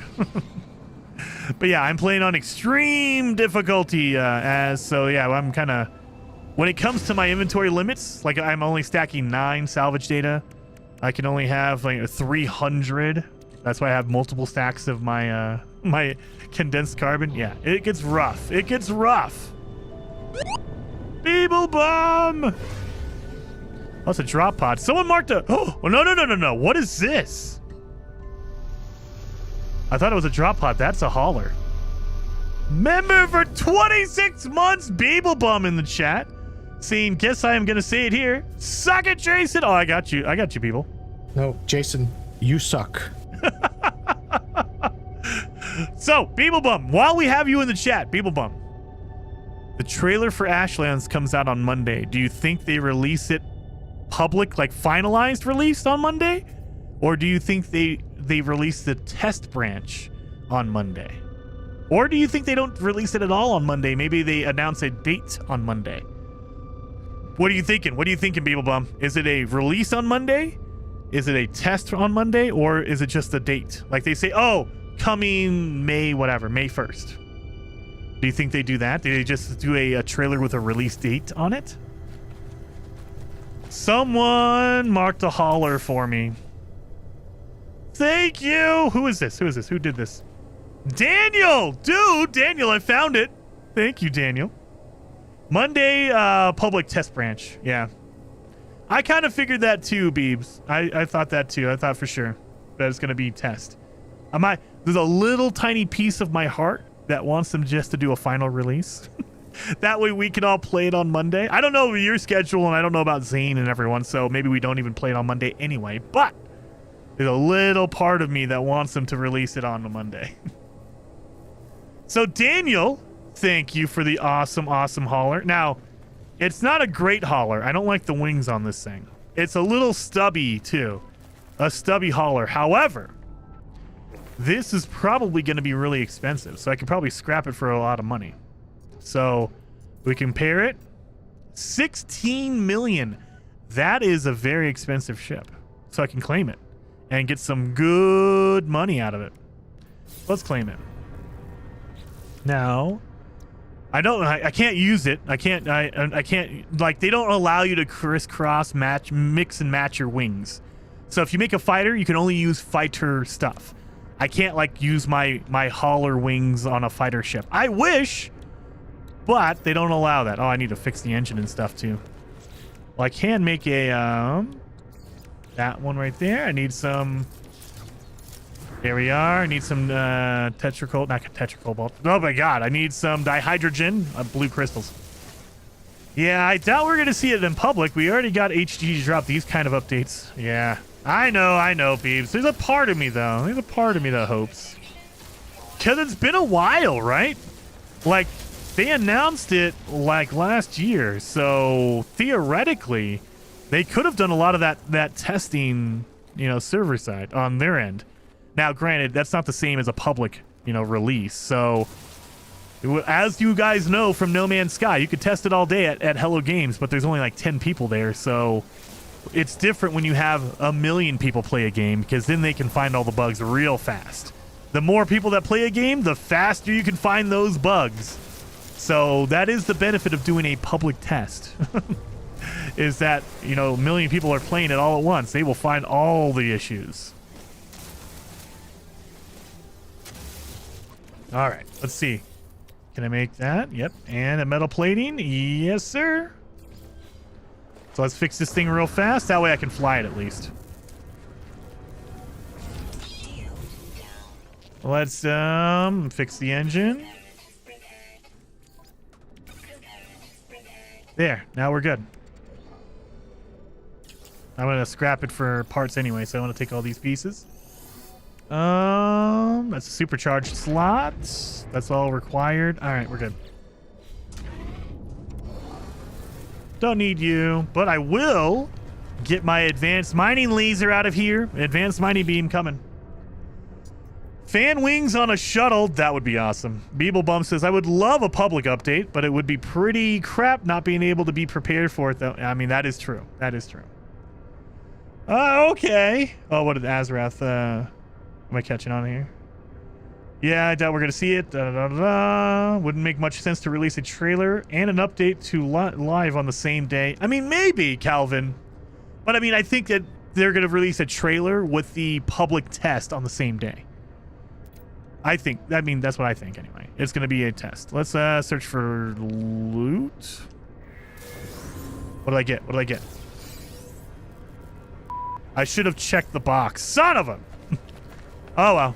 But yeah, I'm playing on extreme difficulty so yeah, I'm kind of... When it comes to my inventory limits, like I'm only stacking 9 salvage data. I can only have like 300. That's why I have multiple stacks of my my condensed carbon. Yeah, it gets rough. It gets rough. Beeble bomb! Oh, that's a drop pod. Someone marked a... Oh, no. What is this? I thought it was a drop pod. That's a hauler. Member for 26 months, Beeble bomb in the chat. Saying, guess I am going to say it here. Suck it, Jason. Oh, I got you. I got you, people. No, Jason, you suck. So, Beeblebum, while we have you in the chat, Beeblebum, the trailer for Ashlands comes out on Monday. Do you think they release it public, like finalized released on Monday? Or do you think they release the test branch on Monday? Or do you think they don't release it at all on Monday? Maybe they announce a date on Monday. What are you thinking? What are you thinking, Beeblebum? Is it a release on Monday? Is it a test on Monday? Or is it just a date? Like they say, oh, coming May, whatever, May 1st. Do you think they do that? Do they just do a trailer with a release date on it? Someone marked a hauler for me. Thank you. Who is this? Who is this? Who did this? Daniel! Dude, Daniel, I found it. Thank you, Daniel. Monday, public test branch. Yeah. I kind of figured that too, Beebs. I thought that too. I thought for sure that it's going to be test. There's a little tiny piece of my heart that wants them just to do a final release. That way we can all play it on Monday. I don't know your schedule, and I don't know about Zane and everyone, so maybe we don't even play it on Monday anyway. But there's a little part of me that wants them to release it on a Monday. So Daniel, thank you for the awesome hauler. Now, it's not a great hauler. I don't like the wings on this thing. It's a little stubby too. A stubby hauler. However, this is probably going to be really expensive, so I could probably scrap it for a lot of money. So we compare it. 16 million. That is a very expensive ship. So I can claim it and get some good money out of it. Let's claim it. Now, I can't use it. I can't, like, they don't allow you to crisscross mix and match your wings. So if you make a fighter, you can only use fighter stuff. I can't, like, use my hauler wings on a fighter ship. I wish, but they don't allow that. Oh, I need to fix the engine and stuff too. Well, I can make a that one right there. I need some. There we are. I need some tetracobalt, not tetracobalt. Oh my god, I need some dihydrogen, blue crystals. Yeah, I doubt we're gonna see it in public. We already got HG to drop these kind of updates. Yeah, I know, peeps. There's a part of me though. There's a part of me that hopes. Cause it's been a while, right? Like, they announced it like last year, so theoretically, they could have done a lot of that testing, you know, server side on their end. Now, granted, that's not the same as a public, you know, release. So, as you guys know from No Man's Sky, you could test it all day at Hello Games, but there's only like 10 people there. So, it's different when you have 1 million people play a game, because then they can find all the bugs real fast. The more people that play a game, the faster you can find those bugs. So, that is the benefit of doing a public test. Is that, you know, 1 million people are playing it all at once. They will find all the issues. All right, let's see. Can I make that? Yep. And a metal plating? Yes, sir. So let's fix this thing real fast. That way I can fly it at least. Let's fix the engine. There. Now we're good. I'm going to scrap it for parts anyway, so I want to take all these pieces. That's a supercharged slot. That's all required. All right, we're good. Don't need you, but I will get my advanced mining laser out of here. Advanced mining beam coming. Fan wings on a shuttle. That would be awesome. Beeblebum says, I would love a public update, but it would be pretty crap not being able to be prepared for it, though. I mean, that is true. That is true. Okay. Oh, what did Azrath, am I catching on here? Yeah, I doubt we're going to see it. Wouldn't make much sense to release a trailer and an update to live on the same day. I mean, maybe, Calvin. But, I mean, I think that they're going to release a trailer with the public test on the same day. I mean, that's what I think, anyway. It's going to be a test. Let's search for loot. What did I get? What did I get? I should have checked the box. Son of a... Oh, well.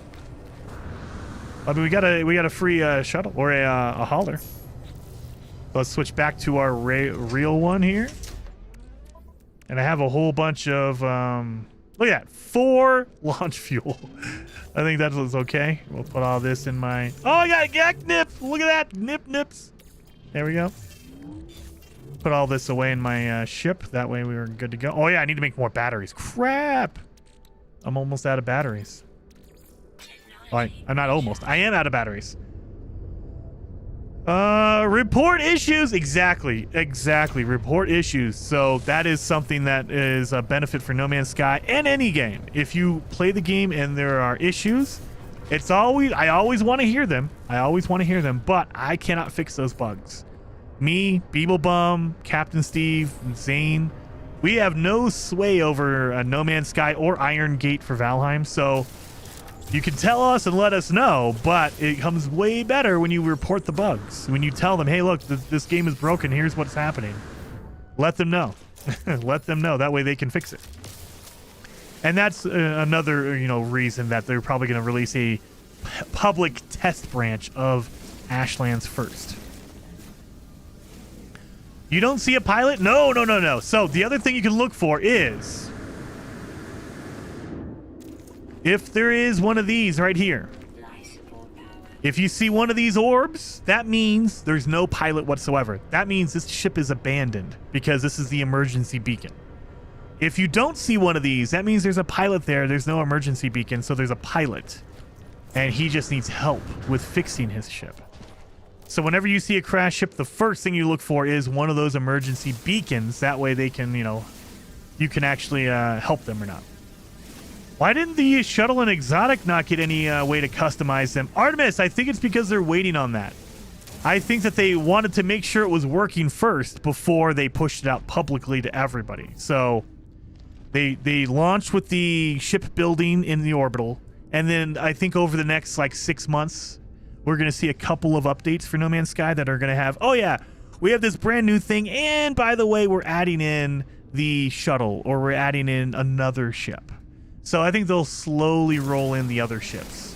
I mean, we got a free shuttle or a hauler. Let's switch back to our real one here. And I have a whole bunch of look at that, 4 launch fuel. I think that was okay. We'll put all this in my... Oh, I got a yak nip. Look at that. Nips. There we go. Put all this away in my ship. That way we were good to go. Oh, yeah, I need to make more batteries. Crap. I'm almost out of batteries. Oh, I'm not almost. I am out of batteries. Report issues. Exactly. Report issues. So that is something that is a benefit for No Man's Sky and any game. If you play the game and there are issues, I always want to hear them. But I cannot fix those bugs. Me, Beeblebum, Captain Steve, Zane, we have no sway over No Man's Sky or Iron Gate for Valheim. So you can tell us and let us know, but it comes way better when you report the bugs. When you tell them, hey, look, this game is broken. Here's what's happening. Let them know. Let them know. That way they can fix it. And that's another, reason that they're probably going to release a public test branch of Ashlands first. You don't see a pilot? No. So the other thing you can look for is... if there is one of these right here, if you see one of these orbs, that means there's no pilot whatsoever. That means this ship is abandoned because this is the emergency beacon. If you don't see one of these, that means there's a pilot there. There's no emergency beacon, so there's a pilot. And he just needs help with fixing his ship. So whenever you see a crash ship, the first thing you look for is one of those emergency beacons. That way they can, you can actually help them or not. Why didn't the shuttle and exotic not get any way to customize them? Artemis, I think it's because they're waiting on that. I think that they wanted to make sure it was working first before they pushed it out publicly to everybody. So they launched with the ship building in the Orbital. And then I think over the next 6 months, we're going to see a couple of updates for No Man's Sky that are going to have, oh yeah, we have this brand new thing, and by the way, we're adding in the shuttle, or we're adding in another ship. So I think they'll slowly roll in the other ships.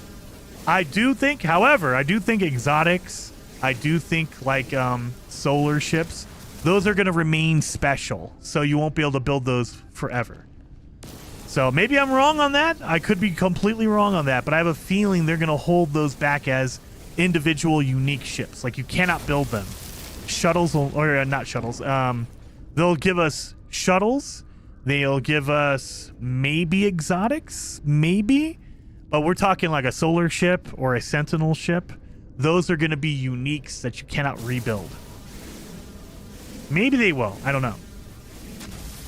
I do think, however, I do think exotics, I do think like solar ships, those are going to remain special, so you won't be able to build those forever. So maybe I'm wrong on that. I could be completely wrong on that, but I have a feeling they're going to hold those back as individual unique ships. Like, you cannot build them. Shuttles will, or not shuttles. They'll give us shuttles. They'll give us maybe exotics, maybe. But we're talking like a solar ship or a Sentinel ship. Those are going to be uniques that you cannot rebuild. Maybe they will. I don't know.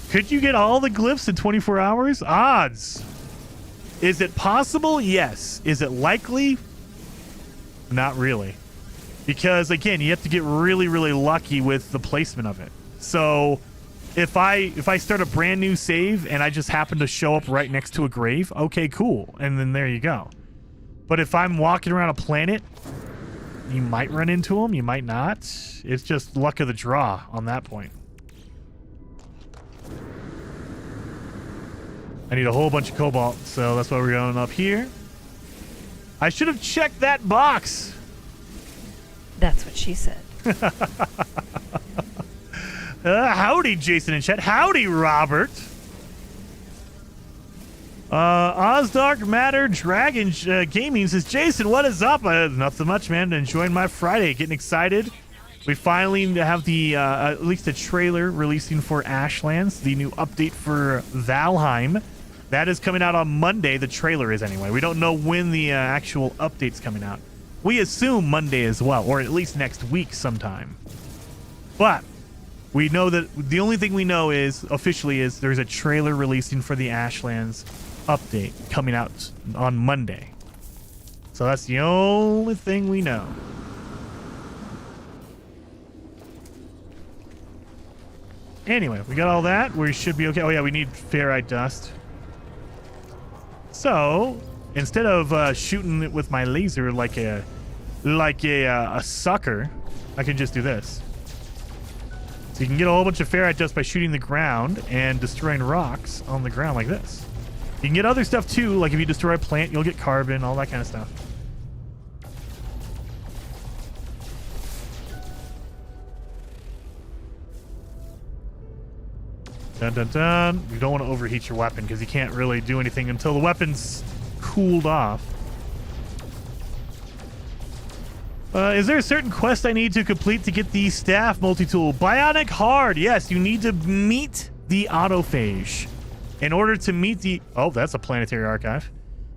Could you get all the glyphs in 24 hours? Odds. Is it possible? Yes. Is it likely? Not really. Because, again, you have to get really, really lucky with the placement of it. So if I start a brand new save and I just happen to show up right next to a grave, okay, cool. And then there you go. But if I'm walking around a planet, you might run into them, you might not. It's just luck of the draw on that point. I need a whole bunch of cobalt, so that's why we're going up here. I should have checked that box. That's what she said. Howdy, Jason and Chet. Howdy, Robert. Ozdark Matter Dragon Gaming says, Jason, what is up? Nothing much, man. Enjoying my Friday. Getting excited. We finally have the at least a trailer releasing for Ashlands, the new update for Valheim. That is coming out on Monday. The trailer is anyway. We don't know when the actual update's coming out. We assume Monday as well, or at least next week sometime. But we know that the only thing we know is officially is there's a trailer releasing for the Ashlands update coming out on Monday. So that's the only thing we know. Anyway, we got all that. We should be okay. Oh yeah, we need ferrite dust. So instead of shooting it with my laser like a sucker, I can just do this. So you can get a whole bunch of ferrite dust by shooting the ground and destroying rocks on the ground like this. You can get other stuff too, like if you destroy a plant, you'll get carbon, all that kind of stuff. Dun dun dun. You don't want to overheat your weapon because you can't really do anything until the weapon's cooled off. Is there a certain quest I need to complete to get the staff multi-tool? Bionic Hard. Yes, you need to meet the autophage. In order to meet the... Oh, that's a planetary archive.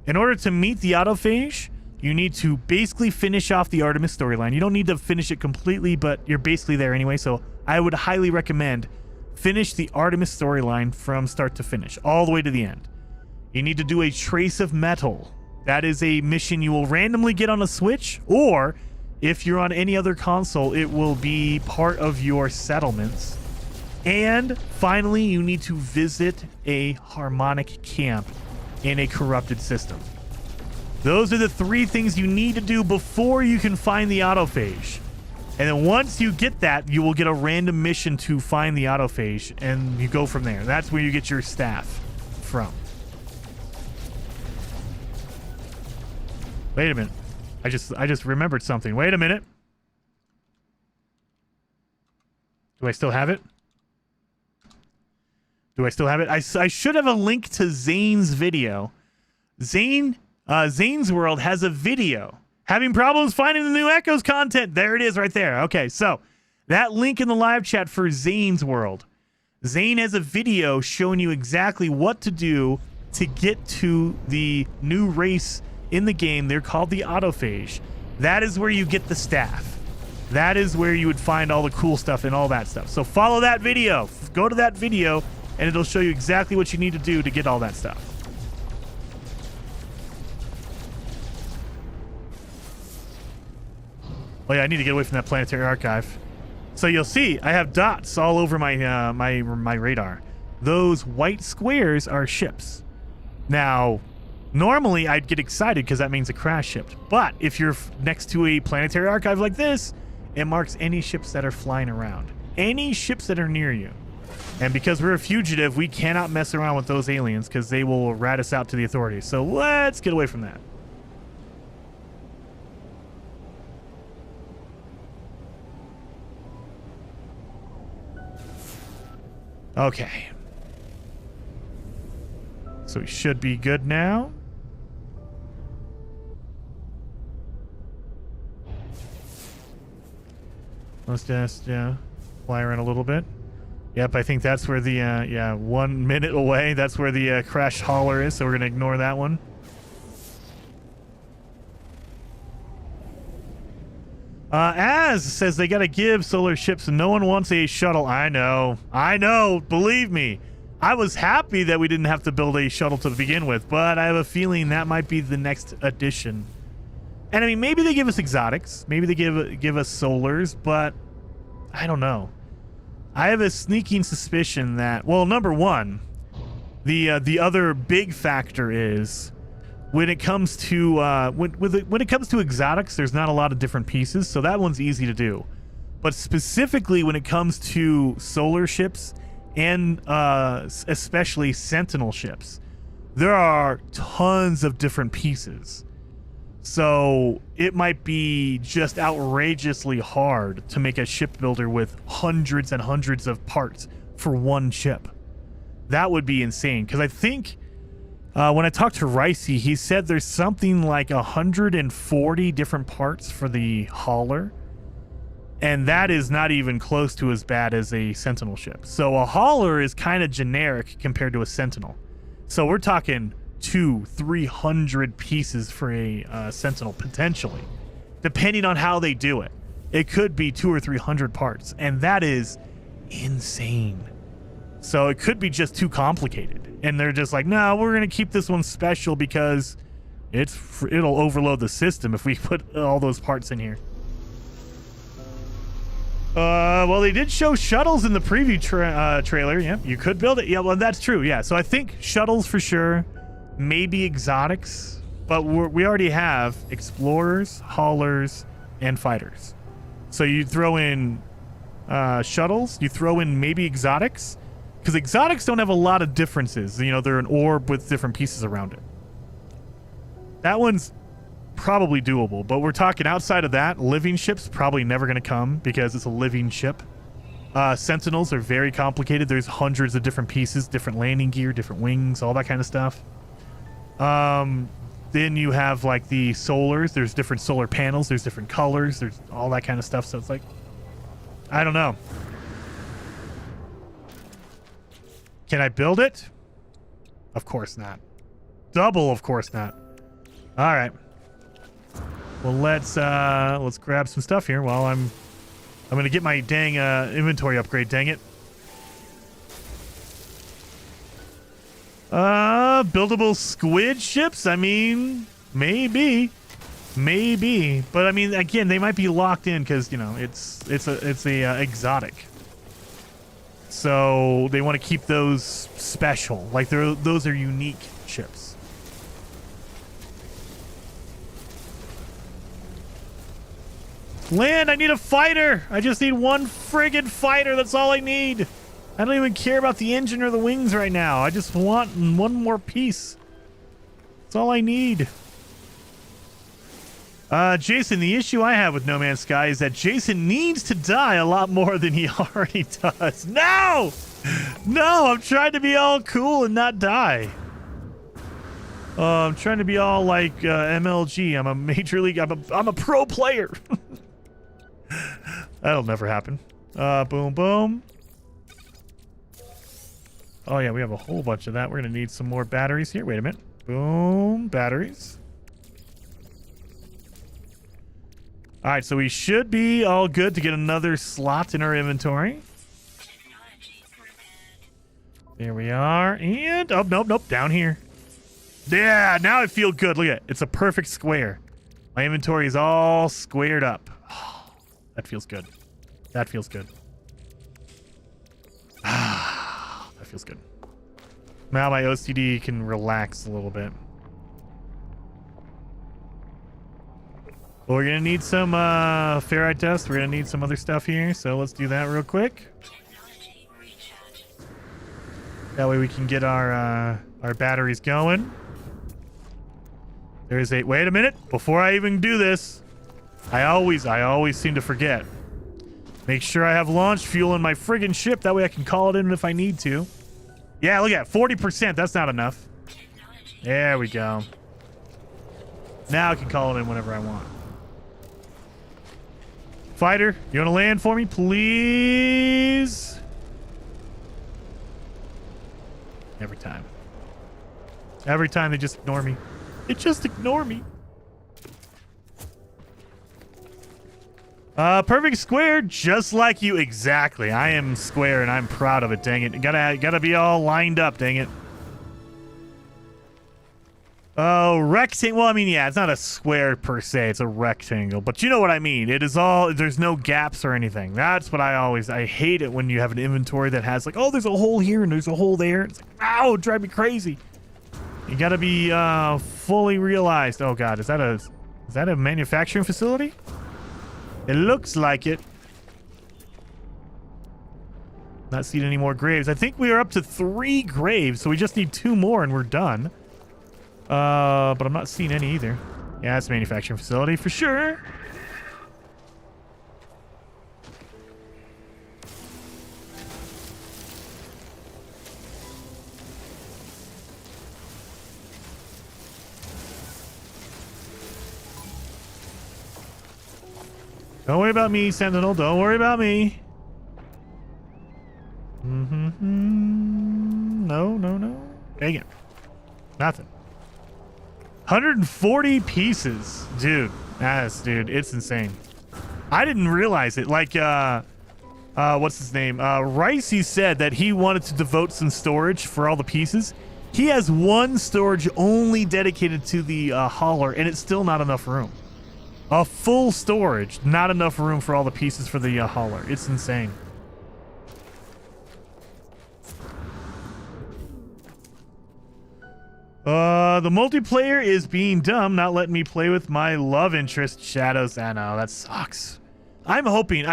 In order to meet the autophage, you need to basically finish off the Artemis storyline. You don't need to finish it completely, but you're basically there anyway, so I would highly recommend finish the Artemis storyline from start to finish, all the way to the end. You need to do a Trace of Metal. That is a mission you will randomly get on a Switch, or if you're on any other console, it will be part of your settlements. And finally, you need to visit a harmonic camp in a corrupted system. Those are the three things you need to do before you can find the autophage. And then once you get that, you will get a random mission to find the autophage, and you go from there. That's where you get your staff from. Wait a minute. I just remembered something. Wait a minute. Do I still have it? Do I still have it? I should have a link to Zane's video. Zane's World has a video. Having problems finding the new Echoes content. There it is right there. Okay, so that link in the live chat for Zane's World. Zane has a video showing you exactly what to do to get to the new race in the game. They're called the autophage. That is where you get the staff. That is where you would find all the cool stuff and all that stuff. So follow that video. Go to that video, and it'll show you exactly what you need to do to get all that stuff. Oh yeah, I need to get away from that planetary archive. So you'll see, I have dots all over my my radar. Those white squares are ships. Now, Normally, I'd get excited because that means a crash ship. But if you're next to a planetary archive like this, it marks any ships that are flying around. Any ships that are near you. And because we're a fugitive, we cannot mess around with those aliens because they will rat us out to the authorities. So let's get away from that. Okay. So we should be good now. Let's just fly around a little bit. Yep, I think that's where the 1 minute away. That's where the crash hauler is. So we're gonna ignore that one. Az says they gotta give solar ships. No one wants a shuttle. I know. Believe me. I was happy that we didn't have to build a shuttle to begin with, but I have a feeling that might be the next addition. And I mean, maybe they give us exotics, maybe they give us solars, but I don't know. I have a sneaking suspicion that, well, number one, the other big factor is when it comes to when it comes to exotics, there's not a lot of different pieces, so that one's easy to do. But specifically when it comes to solar ships and especially Sentinel ships, there are tons of different pieces. So it might be just outrageously hard to make a shipbuilder with hundreds and hundreds of parts for one ship. That would be insane. Because I think when I talked to Ricey, he said there's something like 140 different parts for the hauler. And that is not even close to as bad as a Sentinel ship. So a hauler is kind of generic compared to a Sentinel. So we're talking 200-300 pieces for a Sentinel potentially, depending on how they do it. It could be 200 or 300 parts, and that is insane. So it could be just too complicated, and they're just like, no, we're gonna keep this one special because it'll overload the system if we put all those parts in here. Well, they did show shuttles in the preview trailer. Yeah, you could build it. Yeah, well, that's true. Yeah, so I think shuttles for sure. Maybe exotics, but we already have explorers, haulers, and fighters. So you throw in shuttles, you throw in maybe exotics, because exotics don't have a lot of differences. You know, they're an orb with different pieces around it. That one's probably doable, but we're talking outside of that, living ships probably never going to come because it's a living ship. Sentinels are very complicated. There's hundreds of different pieces, different landing gear, different wings, all that kind of stuff. Then you have like the solars. There's different solar panels. There's different colors. There's all that kind of stuff. So it's like, I don't know. Can I build it? Of course not. Double, of course not. All right. Well, let's grab some stuff here while I'm gonna get my dang inventory upgrade. Dang it. Buildable squid ships? I mean, maybe, but I mean, again, they might be locked in because, you know, it's a exotic, so they want to keep those special, like those are unique ships. Land, I need a fighter. I just need one friggin' fighter. That's all I need. I don't even care about the engine or the wings right now. I just want one more piece. That's all I need. Jason, the issue I have with No Man's Sky is that Jason needs to die a lot more than he already does. No! No, I'm trying to be all cool and not die. I'm trying to be all like MLG. I'm a major league. I'm a pro player. That'll never happen. Boom, boom. Oh, yeah, we have a whole bunch of that. We're going to need some more batteries here. Wait a minute. Boom, batteries. All right, so we should be all good to get another slot in our inventory. There we are. And, oh, nope, down here. Yeah, now I feel good. Look at it. It's a perfect square. My inventory is all squared up. Oh, that feels good. That feels good. That feels good. Now my OCD can relax a little bit. We're gonna need some ferrite dust. We're gonna need some other stuff here, so let's do that real quick. That way we can get our batteries going. There's a wait a minute before I even do this. I always seem to forget. Make sure I have launch fuel in my friggin' ship. That way I can call it in if I need to. Yeah, look at 40%. That's not enough. There we go. Now I can call it in whenever I want. Fighter, you want to land for me, please? Every time. Every time they just ignore me. They just ignore me. Perfect square, just like you. Exactly. I am square and I'm proud of it, dang it. Gotta be all lined up, dang it. Oh, rectangle. Well, I mean, yeah, it's not a square per se. It's a rectangle. But you know what I mean. It is all, there's no gaps or anything. That's what I hate it when you have an inventory that has like, oh, there's a hole here and there's a hole there. It's like, ow, it drive me crazy. You gotta be fully realized. Oh God, is that a manufacturing facility? It looks like it. Not seen any more graves. I think we are up to 3 graves, so we just need 2 more and we're done. But I'm not seeing any either. Yeah, it's a manufacturing facility for sure. Don't worry about me, Sentinel. Don't worry about me. No. Dang it. Nothing. 140 pieces. Dude, dude, it's insane. I didn't realize it. Like, what's his name? Ricey said that he wanted to devote some storage for all the pieces. He has 1 storage only dedicated to the hauler, and it's still not enough room. A full storage, not enough room for all the pieces for the hauler. It's insane. The multiplayer is being dumb, not letting me play with my love interest, Shadows. I know, that sucks. I'm hoping,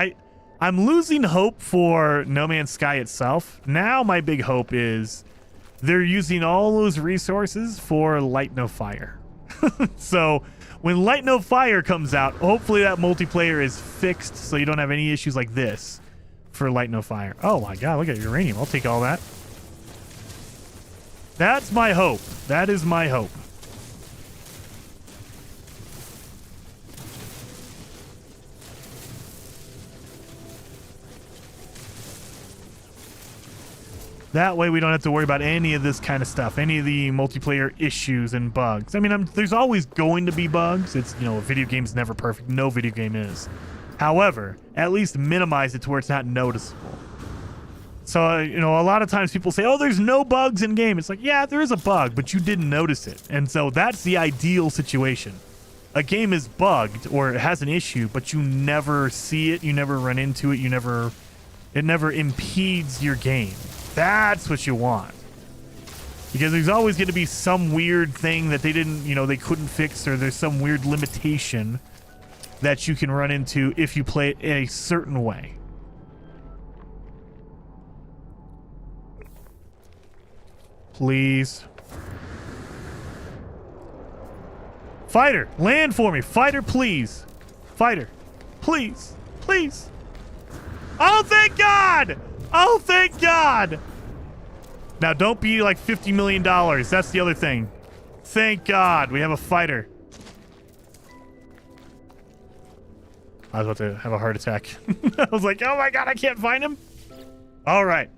I'm losing hope for No Man's Sky itself. Now my big hope is they're using all those resources for Light No Fire. So when Light No Fire comes out, hopefully that multiplayer is fixed so you don't have any issues like this for Light No Fire. Oh my God, look at uranium. I'll take all that. That's my hope. That is my hope. That way we don't have to worry about any of this kind of stuff, any of the multiplayer issues and bugs. I mean, there's always going to be bugs. It's, you know, a video game's never perfect. No video game is. However, at least minimize it to where it's not noticeable. So, you know, a lot of times people say, oh, there's no bugs in game. It's like, yeah, there is a bug, but you didn't notice it. And so that's the ideal situation. A game is bugged or it has an issue, but you never see it. You never run into it. It never impedes your game. That's what you want. Because there's always going to be some weird thing that they didn't, you know, they couldn't fix, or there's some weird limitation that you can run into if you play it in a certain way. Please. Fighter, land for me. Fighter, please. Fighter, please. Please. Oh, thank God. Oh, thank God. Now, don't be like $50 million. That's the other thing. Thank God we have a fighter. I was about to have a heart attack. I was like, oh my God, I can't find him. All right.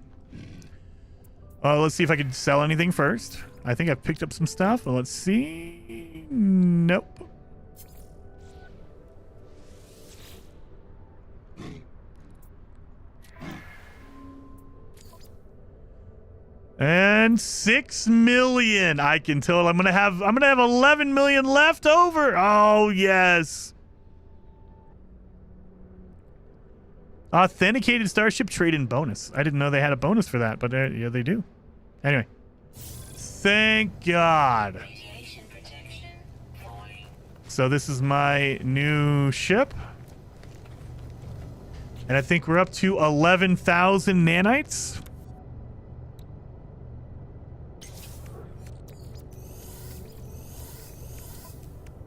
Let's see if I can sell anything first. I think I've picked up some stuff. Well, let's see. Nope. And 6 million. I can tell I'm gonna have 11 million left over. Oh yes. Authenticated Starship trade-in bonus. I didn't know they had a bonus for that, but yeah, they do. Anyway, thank God. So this is my new ship. And I think we're up to 11,000 nanites.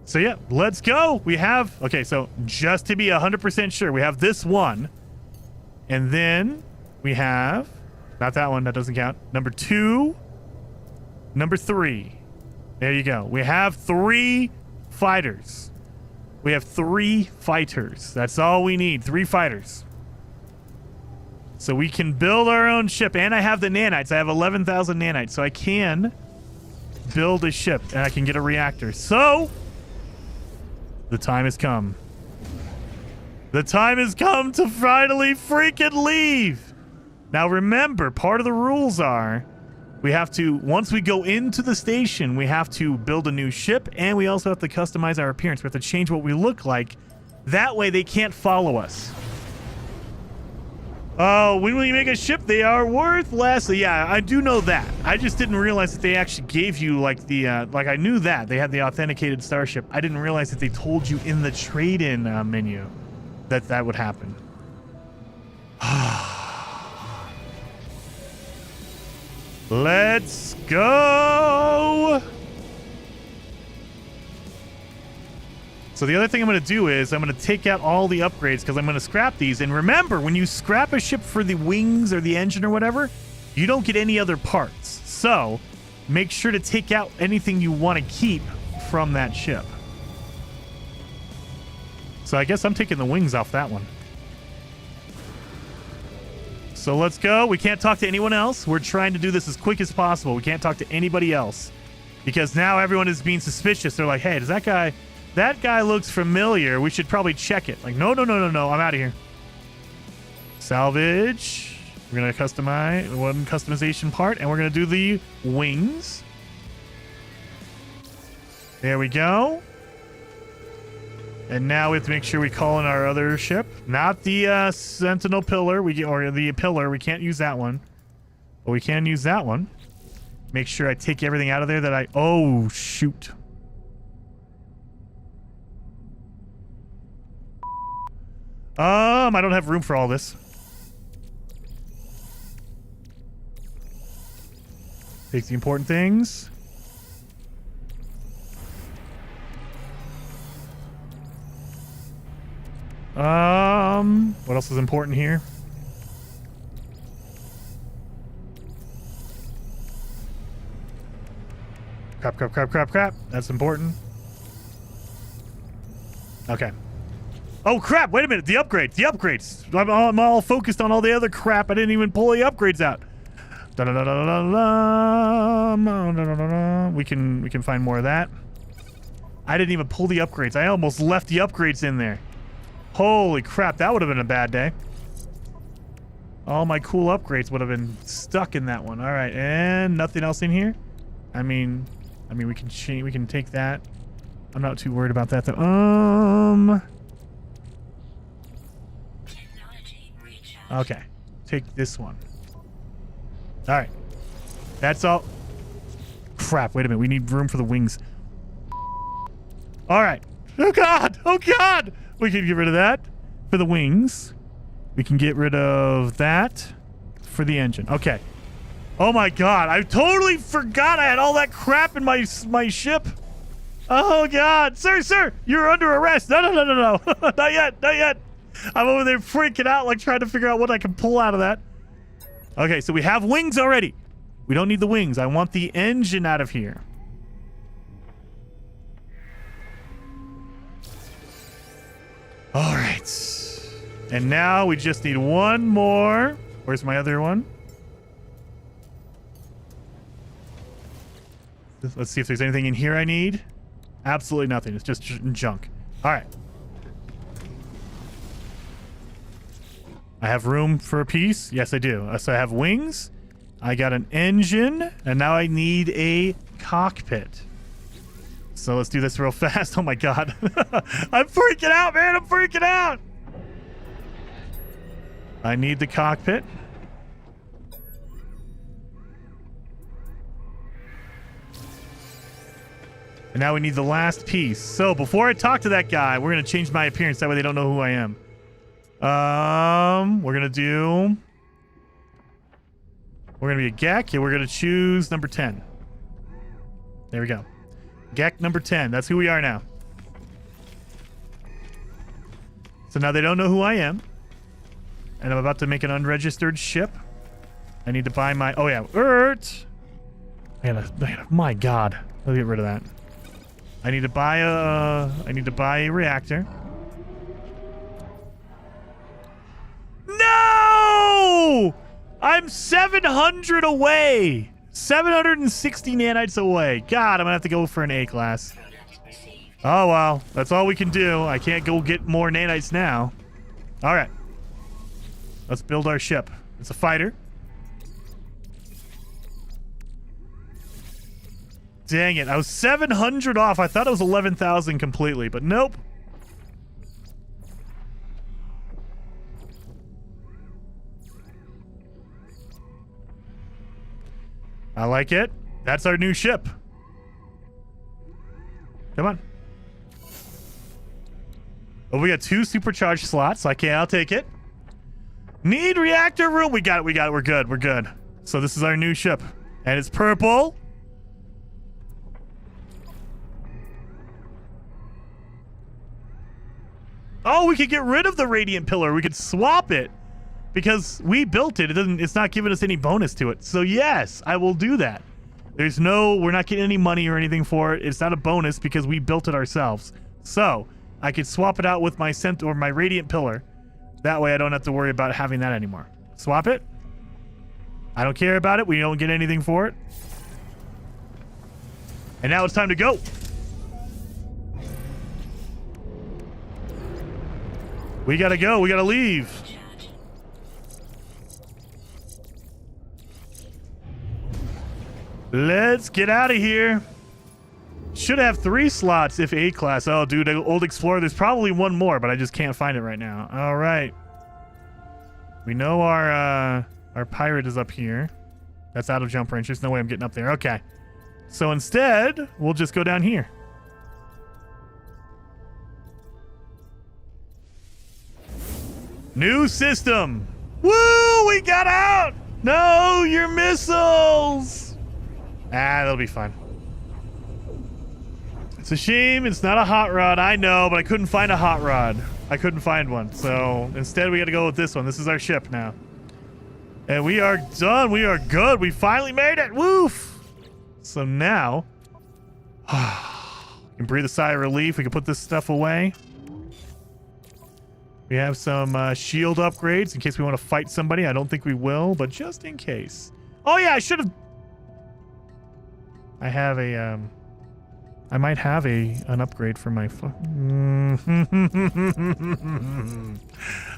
So yeah, let's go. We have, okay, so just to be 100% sure, we have this one. And then we have, not that one, that doesn't count. Number 2, number 3. There you go. We have 3 fighters. We have 3 fighters. That's all we need, 3 fighters. So we can build our own ship. And I have the nanites. I have 11,000 nanites. So I can build a ship and I can get a reactor. So the time has come. The time has come to finally freaking leave. Now remember, part of the rules are we have to, once we go into the station, we have to build a new ship and we also have to customize our appearance. We have to change what we look like. That way they can't follow us. Oh, when we make a ship, they are worth less. Yeah, I do know that. I just didn't realize that they actually gave you like the, like I knew that. They had the authenticated starship. I didn't realize that they told you in the trade-in menu that that would happen. Let's go. So the other thing I'm going to do is I'm going to take out all the upgrades because I'm going to scrap these. And remember, when you scrap a ship for the wings or the engine or whatever, you don't get any other parts. So make sure to take out anything you want to keep from that ship. So I guess I'm taking the wings off that one. So let's go. We can't talk to anyone else. We're trying to do this as quick as possible. We can't talk to anybody else because now everyone is being suspicious. They're like, hey, does that guy looks familiar. We should probably check it. Like, no. I'm out of here. Salvage. We're going to customize one customization part, and we're going to do the wings. There we go. And now we have to make sure we call in our other ship. Not the Sentinel pillar, or the pillar. We can't use that one. But we can use that one. Make sure I take everything out of there that I... Oh, shoot. I don't have room for all this. Take the important things. What else is important here? Crap. That's important. Okay. Oh, crap. Wait a minute. The upgrades. I'm all focused on all the other crap. I didn't even pull the upgrades out. We can find more of that. I didn't even pull the upgrades. I almost left the upgrades in there. Holy crap. That would have been a bad day. All my cool upgrades would have been stuck in that one. All right. And nothing else in here. I mean, we can take that. I'm not too worried about that though. Okay, take this one. All right, that's all. Crap, wait a minute. We need room for the wings. All right. Oh, God. We can get rid of that for the wings. We can get rid of that for the engine. Okay. Oh, my God. I totally forgot I had all that crap in my ship. Oh, God. Sir, you're under arrest. No. Not yet. I'm over there freaking out, like trying to figure out what I can pull out of that. Okay, so we have wings already. We don't need the wings. I want the engine out of here. All right. And now we just need one more. Where's my other one? Let's see if there's anything in here I need. Absolutely nothing. It's just junk. All right. I have room for a piece. Yes, I do. So I have wings. I got an engine. And now I need a cockpit. So let's do this real fast. Oh, my God. I'm freaking out, man. I'm freaking out. I need the cockpit. And now we need the last piece. So before I talk to that guy, we're going to change my appearance. That way they don't know who I am. We're going to be a Gek. Yeah, we're going to choose number 10. There we go. Gek number 10. That's who we are now. So now they don't know who I am. And I'm about to make an unregistered ship. I need to buy my... Oh, yeah. My God. Let's get rid of that. I need to buy a reactor. No! I'm 700 away. 760 nanites away. God, I'm gonna have to go for an A class. Oh well, that's all we can do. I can't go get more nanites now. All right, let's build our ship. It's a fighter. Dang it, I was 700 off. I thought it was 11,000 completely, but nope. I like it. That's our new ship. Come on. Oh, we got 2 supercharged slots. Okay, I'll take it. Need reactor room. We got it. We're good. So this is our new ship. And it's purple. Oh, we could get rid of the radiant pillar. We could swap it. Because we built it, it's not giving us any bonus to it. So yes, I will do that. We're not getting any money or anything for it. It's not a bonus because we built it ourselves. So I could swap it out with my my radiant pillar. That way I don't have to worry about having that anymore. Swap it. I don't care about it. We don't get anything for it. And now it's time to go. We gotta go. We gotta leave. Let's get out of here. Should have 3 slots if A class. Oh, dude, Old Explorer. There's probably one more, but I just can't find it right now. All right. We know our pirate is up here. That's out of jump range. There's no way I'm getting up there. Okay. So instead, we'll just go down here. New system. Woo! We got out. No, your missiles. That'll be fun. It's a shame it's not a hot rod, I know, but I couldn't find a hot rod. I couldn't find one, so instead we got to go with this one. This is our ship now. And we are done. We are good. We finally made it. Woof! So now, we can breathe a sigh of relief. We can put this stuff away. We have some shield upgrades in case we want to fight somebody. I don't think we will, but just in case. Oh yeah, I should have... I have a, I might have an upgrade for my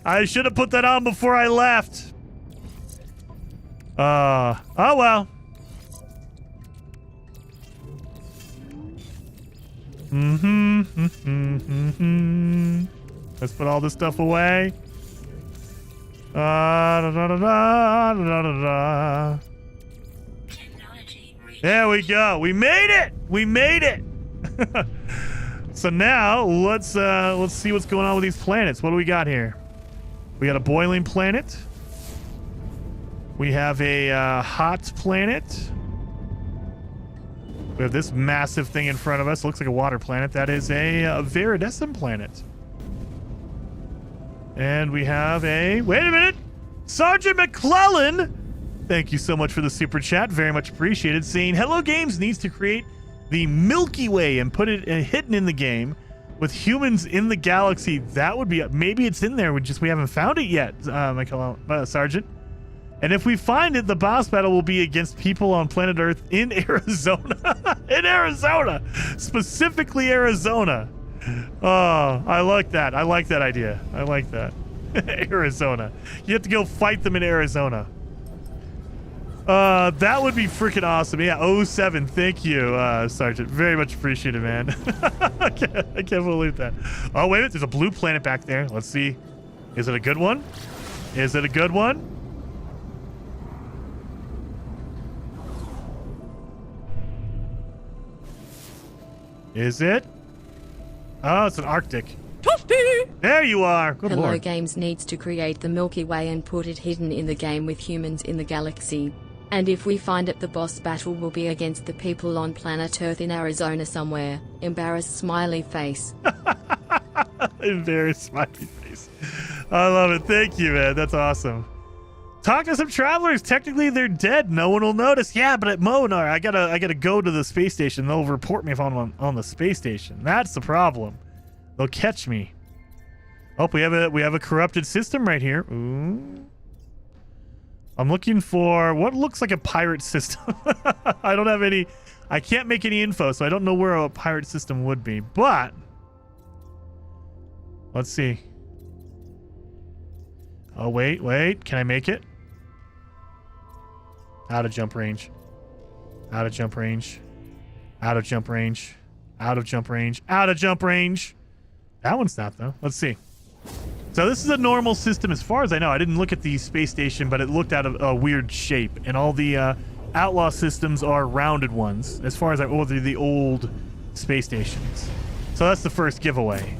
I should have put that on before I left. Oh well. Let's put all this stuff away. There we go. We made it. We made it. So now let's see what's going on with these planets. What do we got here? We got a boiling planet. We have a hot planet. We have this massive thing in front of us. Looks like a water planet. That is a viridescent planet. And we have a... Wait a minute! Sergeant McClellan! Thank you so much for the super chat. Very much appreciated. Saying, Hello Games needs to create the Milky Way and put it hidden in the game with humans in the galaxy. That would be... Maybe it's in there. We haven't found it yet, Sergeant. And if we find it, the boss battle will be against people on planet Earth in Arizona. In Arizona! Specifically Arizona. Oh, I like that. I like that idea. I like that. Arizona. You have to go fight them in Arizona. That would be freaking awesome. Yeah, 07. Thank you, Sergeant. Very much appreciated, man. I can't believe that. Oh, wait a minute. There's a blue planet back there. Let's see. Is it a good one? Is it a good one? Is it? Oh, it's an Arctic. There you are. Good Hello lord. Games needs to create the Milky Way and put it hidden in the game with humans in the galaxy. And if we find it, the boss battle will be against the people on planet Earth in Arizona somewhere. Embarrassed smiley face. Embarrassed smiley face. I love it. Thank you, man. That's awesome. Talk to some travelers. Technically, they're dead. No one will notice. Yeah, but at Monar, I gotta go to the space station. They'll report me if I'm on the space station. That's the problem. They'll catch me. Oh, we have a corrupted system right here. Ooh. I'm looking for what looks like a pirate system. I don't have any. I can't make any info, so I don't know where a pirate system would be. But let's see. Oh, wait. Can I make it? Out of jump range. Out of jump range. Out of jump range. Out of jump range. Out of jump range. That one's not, though. Let's see. So this is a normal system as far as I know. I didn't look at the space station, but it looked out of a weird shape. And all the outlaw systems are rounded ones, as far as they're the old space stations. So that's the first giveaway.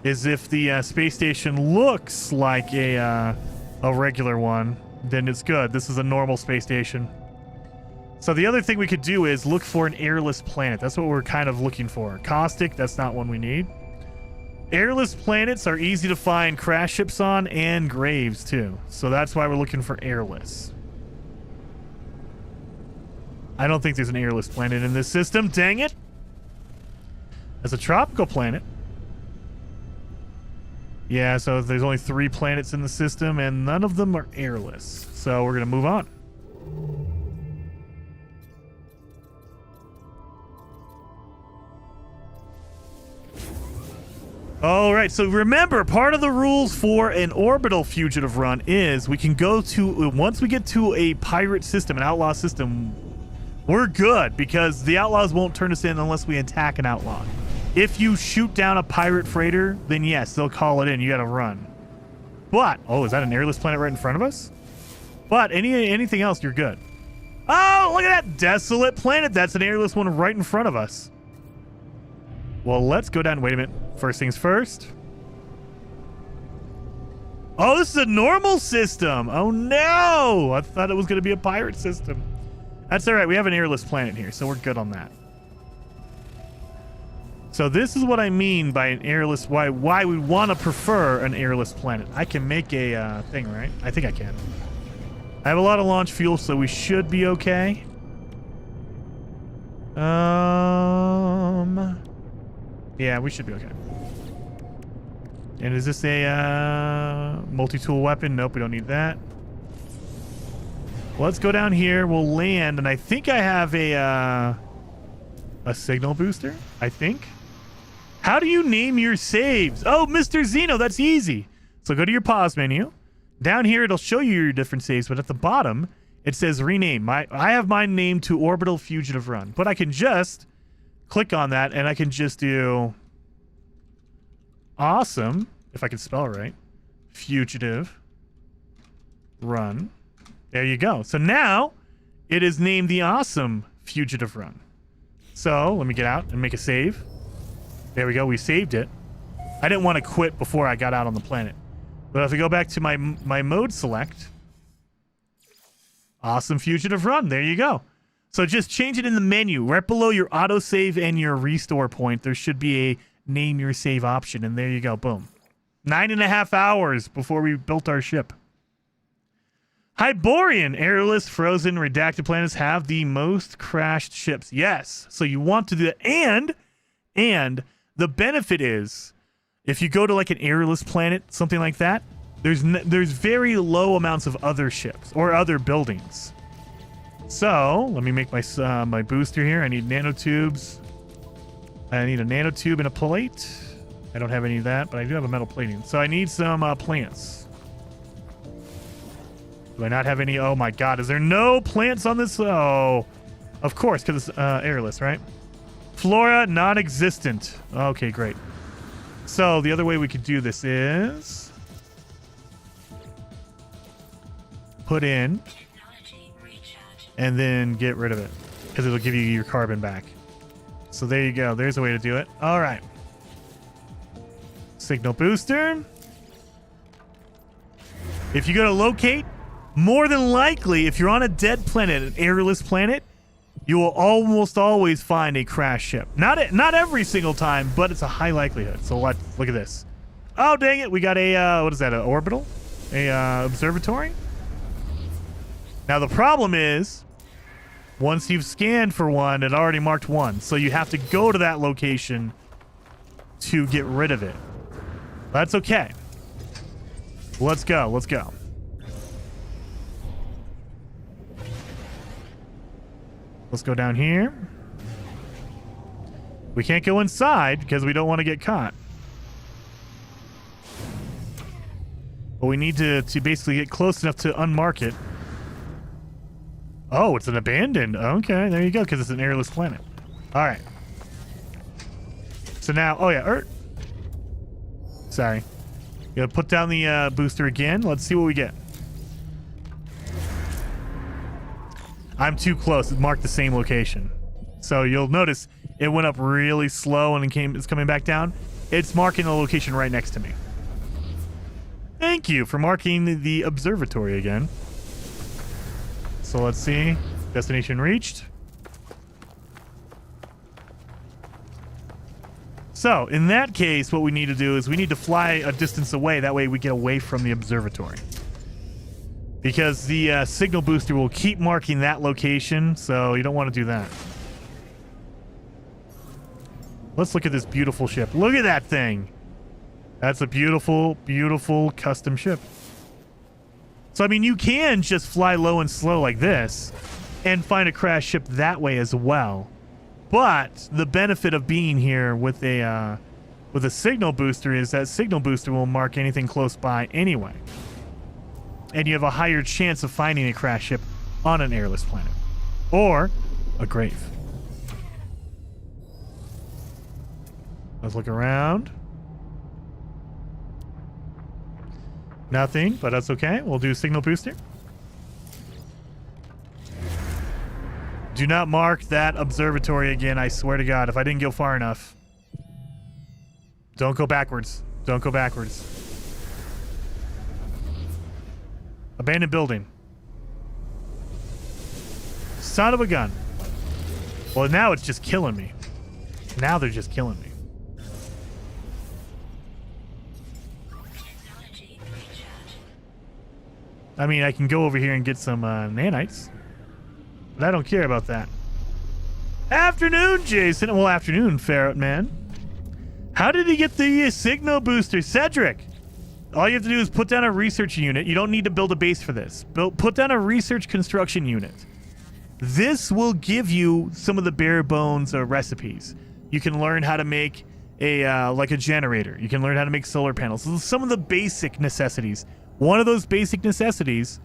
Is if the space station looks like a regular one, then it's good. This is a normal space station. So the other thing we could do is look for an airless planet. That's what we're kind of looking for. Caustic, that's not one we need. Airless planets are easy to find crash ships on, and graves too. So that's why we're looking for airless. I don't think there's an airless planet in this system. Dang it. There's a tropical planet. Yeah, so there's only 3 planets in the system, and none of them are airless. So we're going to move on. All right, so remember, part of the rules for an orbital fugitive run is we can go to, once we get to a pirate system, an outlaw system, we're good because the outlaws won't turn us in unless we attack an outlaw. If you shoot down a pirate freighter, then yes, they'll call it in. You got to run. But, oh, is that an airless planet right in front of us? But anything else, you're good. Oh, look at that desolate planet. That's an airless one right in front of us. Well, let's go down. Wait a minute. First things first. Oh, this is a normal system. Oh, no. I thought it was going to be a pirate system. That's all right. We have an airless planet here, so we're good on that. So this is what I mean by an airless, why we want to prefer an airless planet. I can make a thing, right? I think I can. I have a lot of launch fuel, so we should be okay. Yeah, we should be okay. And is this a multi-tool weapon? Nope, we don't need that. Well, let's go down here. We'll land, and I think I have a signal booster, I think. How do you name your saves? Oh, Mr. Zeno, that's easy. So go to your pause menu. Down here, it'll show you your different saves, but at the bottom, it says rename. I have mine named to Orbital Fugitive Run, but I can just click on that, and I can just do awesome, if I can spell it right, Fugitive Run. There you go. So now it is named the Awesome Fugitive Run. So let me get out and make a save. There we go. We saved it. I didn't want to quit before I got out on the planet. But if I go back to my mode select, Awesome Fugitive Run. There you go. So just change it in the menu. Right below your autosave and your restore point, there should be a name your save option. And there you go. Boom. 9.5 hours before we built our ship. Hyborian, airless, frozen, redacted planets have the most crashed ships. Yes. So you want to do that. And the benefit is, if you go to like an airless planet, something like that, there's very low amounts of other ships or other buildings. So let me make my my booster here. I need nanotubes. I need a nanotube and a plate. I don't have any of that, but I do have a metal plating. So I need some plants. Do I not have any? Oh my God, is there no plants on this? Oh, of course, because it's airless, right? Flora non-existent. Okay, great. So the other way we could do this is put in and then get rid of it because it'll give you your carbon back. So there you go. There's a way to do it. All right. Signal booster. If you go to locate, more than likely, if you're on a dead planet, an airless planet, you will almost always find a crash ship. Not every single time, but it's a high likelihood. So look at this. Oh, dang it. We got a, what is that, an orbital? A observatory? Now, the problem is, once you've scanned for one, it already marked one. So you have to go to that location to get rid of it. That's okay. Let's go. Let's go. Let's go down here. We can't go inside because we don't want to get caught. But we need to basically get close enough to unmark it. Oh, it's an abandoned. Okay, there you go, because it's an airless planet. All right. So now, oh yeah, sorry. Gotta put down the booster again. Let's see what we get. I'm too close. It marked the same location. So you'll notice it went up really slow and it's coming back down. It's marking the location right next to me. Thank you for marking the observatory again. So let's see. Destination reached. So in that case, what we need to do is we need to fly a distance away. That way we get away from the observatory. Because the signal booster will keep marking that location, so you don't want to do that. Let's look at this beautiful ship. Look at that thing. That's a beautiful, beautiful custom ship. So, I mean, you can just fly low and slow like this and find a crash ship that way as well. But the benefit of being here with a signal booster is that signal booster will mark anything close by anyway. And you have a higher chance of finding a crash ship on an airless planet. Or a grave. Let's look around. Nothing, but that's okay. We'll do signal booster. Do not mark that observatory again, I swear to God, if I didn't go far enough. Don't go backwards. Don't go backwards. Abandoned building. Son of a gun. Well, now it's just killing me. Now they're just killing me. I mean, I can go over here and get some nanites. But I don't care about that. Afternoon, Jason. Well, afternoon, Ferret Man. How did he get the signal booster? Cedric. All you have to do is put down a research unit. You don't need to build a base for this. Put down a research construction unit. This will give you some of the bare bones recipes. You can learn how to make like a generator. You can learn how to make solar panels. So some of the basic necessities. One of those basic necessities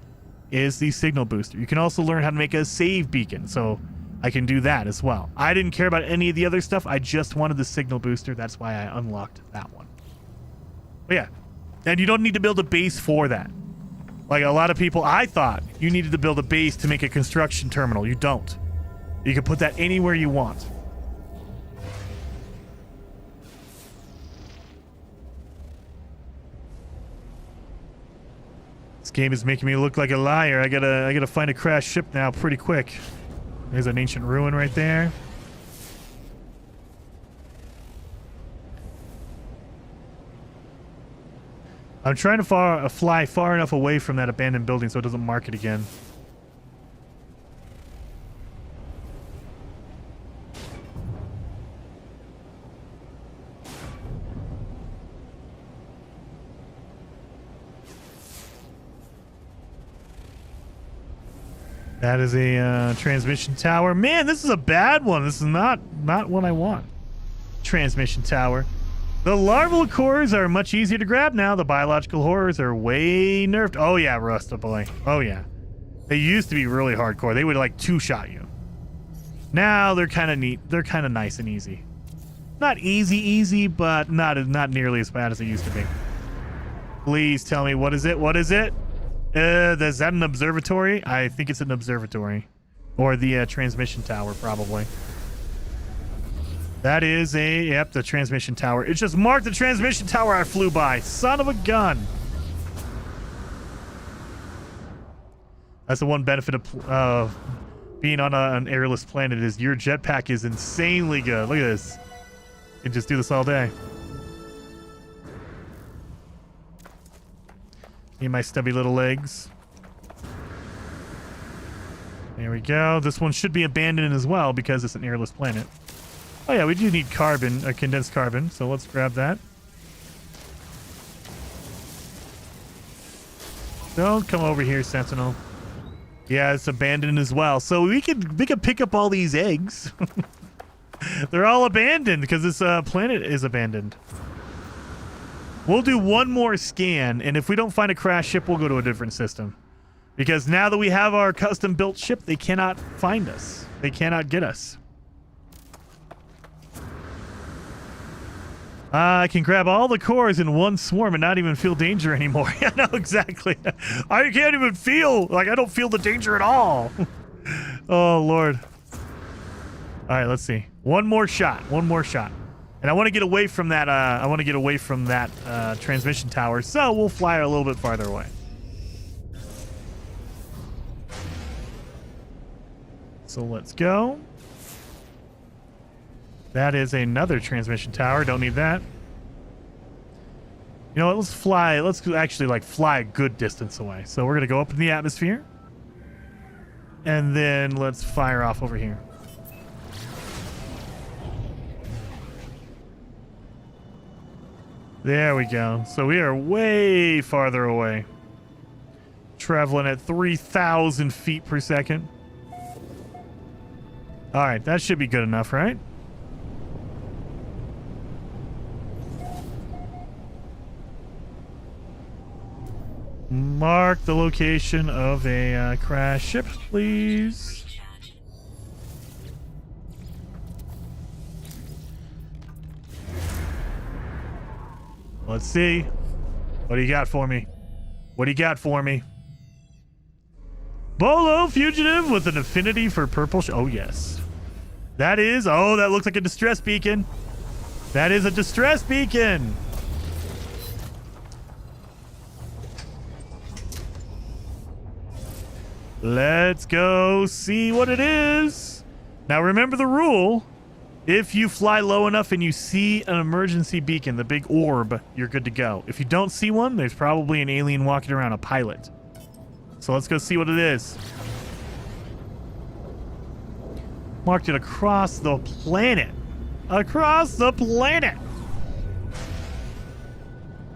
is the signal booster. You can also learn how to make a save beacon. So I can do that as well. I didn't care about any of the other stuff. I just wanted the signal booster. That's why I unlocked that one. But yeah. And you don't need to build a base for that. Like a lot of people, I thought you needed to build a base to make a construction terminal. You don't. You can put that anywhere you want. This game is making me look like a liar. I gotta find a crashed ship now pretty quick. There's an ancient ruin right there. I'm trying to fly far enough away from that abandoned building so it doesn't mark it again. That is a transmission tower. Man, this is a bad one. This is not what I want. Transmission tower. The larval cores are much easier to grab now. The biological horrors are way nerfed. Oh yeah, Rusta boy. Oh yeah. They used to be really hardcore. They would like two-shot you. Now they're kind of neat. They're kind of nice and easy. Not easy, but not nearly as bad as it used to be. Please tell me, what is it? What is it? Is that an observatory? I think it's an observatory. Or the transmission tower, probably. That is yep, the transmission tower. It just marked the transmission tower I flew by. Son of a gun. That's the one benefit of being on an airless planet is your jetpack is insanely good. Look at this. You can just do this all day. Need my stubby little legs. There we go. This one should be abandoned as well because it's an airless planet. Oh yeah, we do need carbon, condensed carbon, so let's grab that. Don't come over here, Sentinel. Yeah, it's abandoned as well. So we could pick up all these eggs. They're all abandoned because this planet is abandoned. We'll do one more scan, and if we don't find a crashed ship, we'll go to a different system. Because now that we have our custom-built ship, they cannot find us. They cannot get us. I can grab all the cores in one swarm and not even feel danger anymore. I know, exactly. I can't even feel, like, I don't feel the danger at all. Oh, Lord. All right, let's see. One more shot. One more shot. And I want to get away from that, transmission tower, so we'll fly a little bit farther away. So let's go. That is another transmission tower. Don't need that. You know what? Let's fly. Let's actually like fly a good distance away. So we're going to go up in the atmosphere. And then let's fire off over here. There we go. So we are way farther away. Traveling at 3,000 feet per second. All right, that should be good enough, right? Mark the location of a crashed ship, please. Let's see. What do you got for me? What do you got for me? Bolo Fugitive with an affinity for purple. Oh, yes. That is. Oh, that looks like a distress beacon. That is a distress beacon. Let's go see what it is. Now, remember the rule. If you fly low enough and you see an emergency beacon, the big orb, you're good to go. If you don't see one, there's probably an alien walking around, a pilot. So let's go see what it is. Marked it across the planet. Across the planet.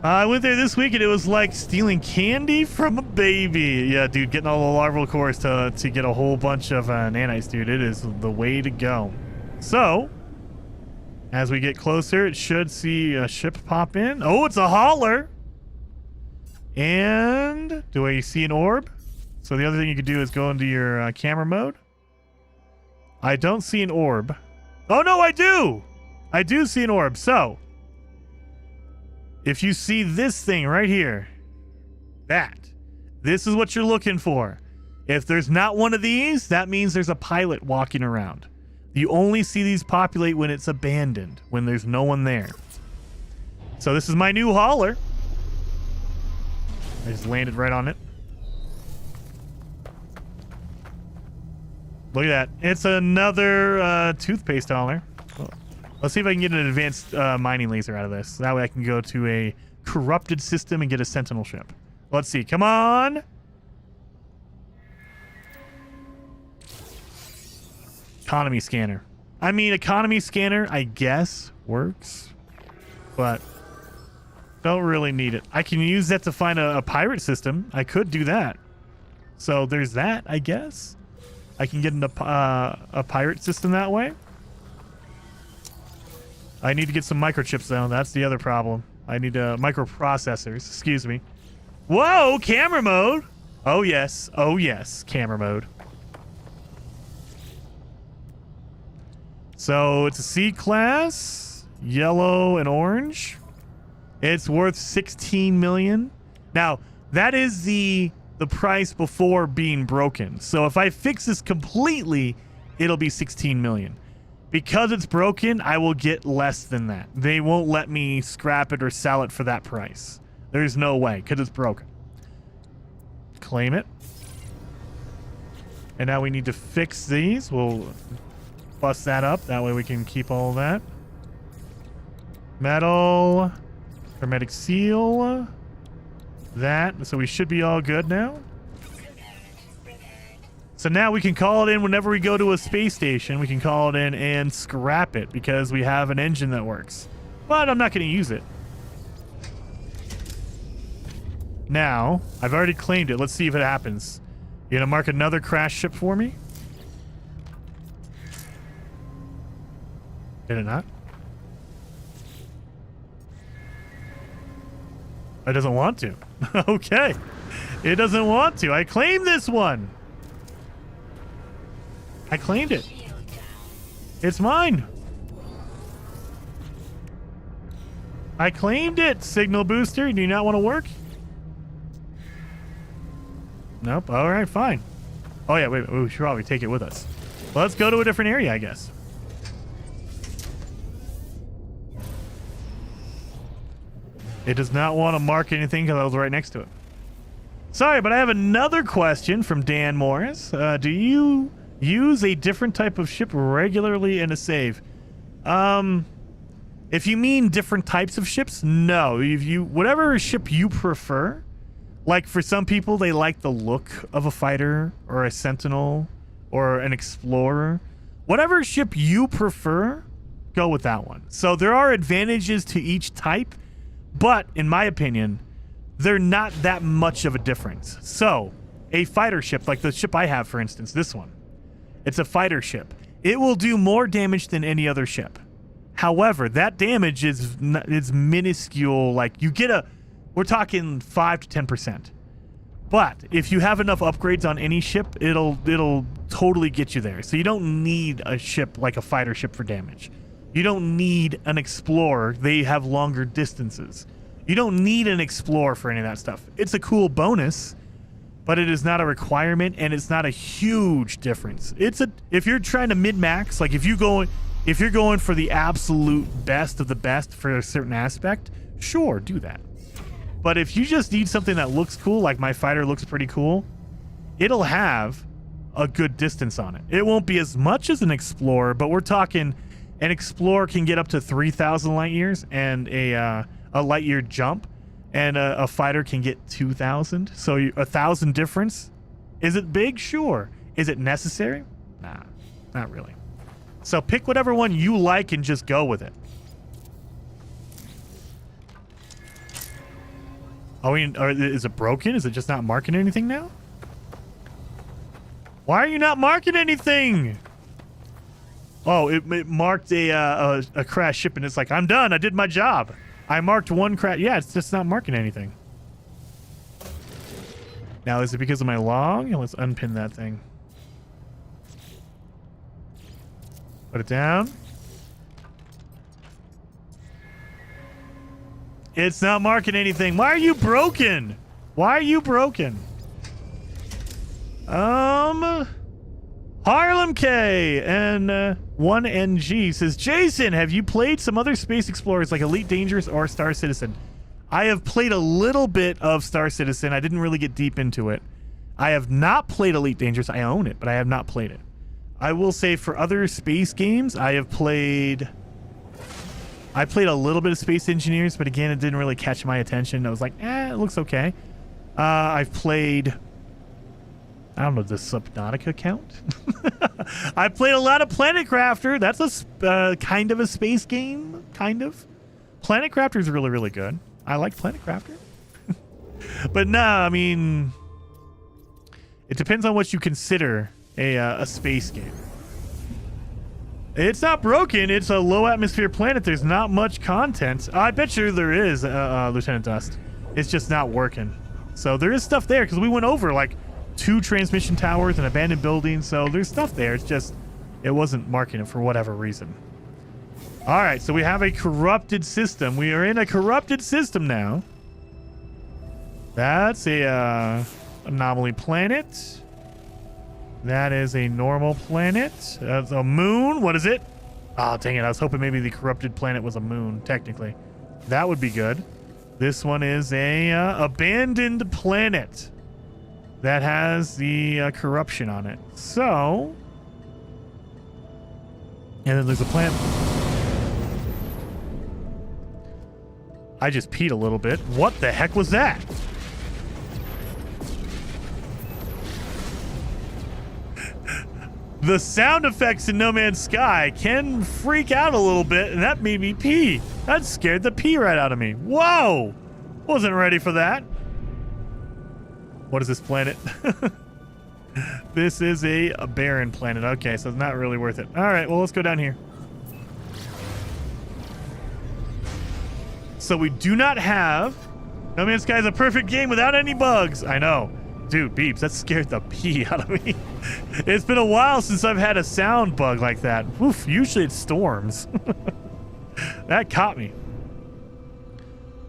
I went there this week and it was like stealing candy from a baby. Yeah, dude, getting all the larval cores to get a whole bunch of nanites, dude. It is the way to go. So, as we get closer, it should see a ship pop in. Oh, it's a hauler. And do I see an orb? So the other thing you could do is go into your camera mode. I don't see an orb. Oh, no, I do. I do see an orb. So, if you see this thing right here, this is what you're looking for. If there's not one of these, that means there's a pilot walking around. You only see these populate when it's abandoned, when there's no one there. So this is my new hauler. I just landed right on it. Look at that. It's another toothpaste hauler. Let's see if I can get an advanced mining laser out of this. That way I can go to a corrupted system and get a Sentinel ship. Let's see. Come on. Economy scanner. I mean, economy scanner, I guess, works. But don't really need it. I can use that to find a pirate system. I could do that. So there's that, I guess. I can get into a pirate system that way. I need to get some microchips, though. That's the other problem. I need microprocessors. Excuse me. Whoa, camera mode. Oh, yes. Oh, yes. Camera mode. So it's a C-class. Yellow and orange. It's worth 16 million. Now, that is the price before being broken. So if I fix this completely, it'll be 16 million. Because it's broken, I will get less than that. They won't let me scrap it or sell it for that price. There's no way, because it's broken. Claim it. And now we need to fix these. We'll bust that up. That way we can keep all that. Metal. Hermetic seal. That. So we should be all good now. So now we can call it in whenever we go to a space station. We can call it in and scrap it because we have an engine that works. But I'm not going to use it. Now, I've already claimed it. Let's see if it happens. You going to mark another crash ship for me? Did it not? It doesn't want to. Okay. It doesn't want to. I claimed this one. I claimed it. It's mine. I claimed it, signal booster. Do you not want to work? Nope. All right, fine. Oh, yeah, wait. We should probably take it with us. Well, let's go to a different area, I guess. It does not want to mark anything because I was right next to it. Sorry, but I have another question from Dan Morris. Do you use a different type of ship regularly in a save? If you mean different types of ships, no. If you whatever ship you prefer, like for some people they like the look of a fighter or a Sentinel or an explorer. Whatever ship you prefer, go with that one. So there are advantages to each type, but in my opinion, they're not that much of a difference. So a fighter ship, like the ship I have, for instance, this one, it's a fighter ship. It will do more damage than any other ship. However, that damage is minuscule. Like you get we're talking 5 to 10%. But if you have enough upgrades on any ship, it'll totally get you there. So you don't need a ship like a fighter ship for damage. You don't need an explorer. They have longer distances. You don't need an explorer for any of that stuff. It's a cool bonus, but it is not a requirement, and it's not a huge difference. If you're trying to min-max, like if you're going for the absolute best of the best for a certain aspect, sure, do that. But if you just need something that looks cool, like my fighter looks pretty cool, it'll have a good distance on it. It won't be as much as an explorer, but we're talking an explorer can get up to 3,000 light years and a light year jump, and a fighter can get 2,000. So 1,000 difference. Is it big? Sure. Is it necessary? Nah, not really. So pick whatever one you like and just go with it. Oh, is it broken? Is it just not marking anything now? Why are you not marking anything? Oh, it marked a crash ship, and it's like, I'm done. I did my job. I marked one crash. Yeah, it's just not marking anything. Now, is it because of my log? Let's unpin that thing. Put it down. It's not marking anything. Why are you broken? Why are you broken? Harlem K and 1NG says, Jason, have you played some other space explorers like Elite Dangerous or Star Citizen? I have played a little bit of Star Citizen. I didn't really get deep into it. I have not played Elite Dangerous. I own it, but I have not played it. I will say for other space games, I played a little bit of Space Engineers, but again, it didn't really catch my attention. I was like, it looks okay. I've played, I don't know, does Subnautica count? I played a lot of Planet Crafter. That's a kind of a space game, kind of. Planet Crafter is really, really good. I like Planet Crafter. But no, I mean, it depends on what you consider a space game. It's not broken. It's a low atmosphere planet. There's not much content. I bet you there is, Lieutenant Dust. It's just not working. So there is stuff there because we went over like 2 transmission towers and abandoned buildings. So there's stuff there. It's just it wasn't marking it for whatever reason. All right, so we have a corrupted system. We are in a corrupted system now. That's a anomaly planet. That is a normal planet. That's a moon. What is it? Oh, dang it. I was hoping maybe the corrupted planet was a moon, technically. That would be good. This one is a abandoned planet that has the corruption on it. So, and then there's a planet. I just peed a little bit. What the heck was that? The sound effects in No Man's Sky can freak out a little bit, and that made me pee. That scared the pee right out of me. Whoa! Wasn't ready for that. What is this planet? This is a barren planet. Okay, so it's not really worth it. All right, well, let's go down here. So we do not have... No Man's Sky is a perfect game without any bugs. I know. Dude, Beeps, that scared the pee out of me. It's been a while since I've had a sound bug like that. Oof, usually it storms. That caught me.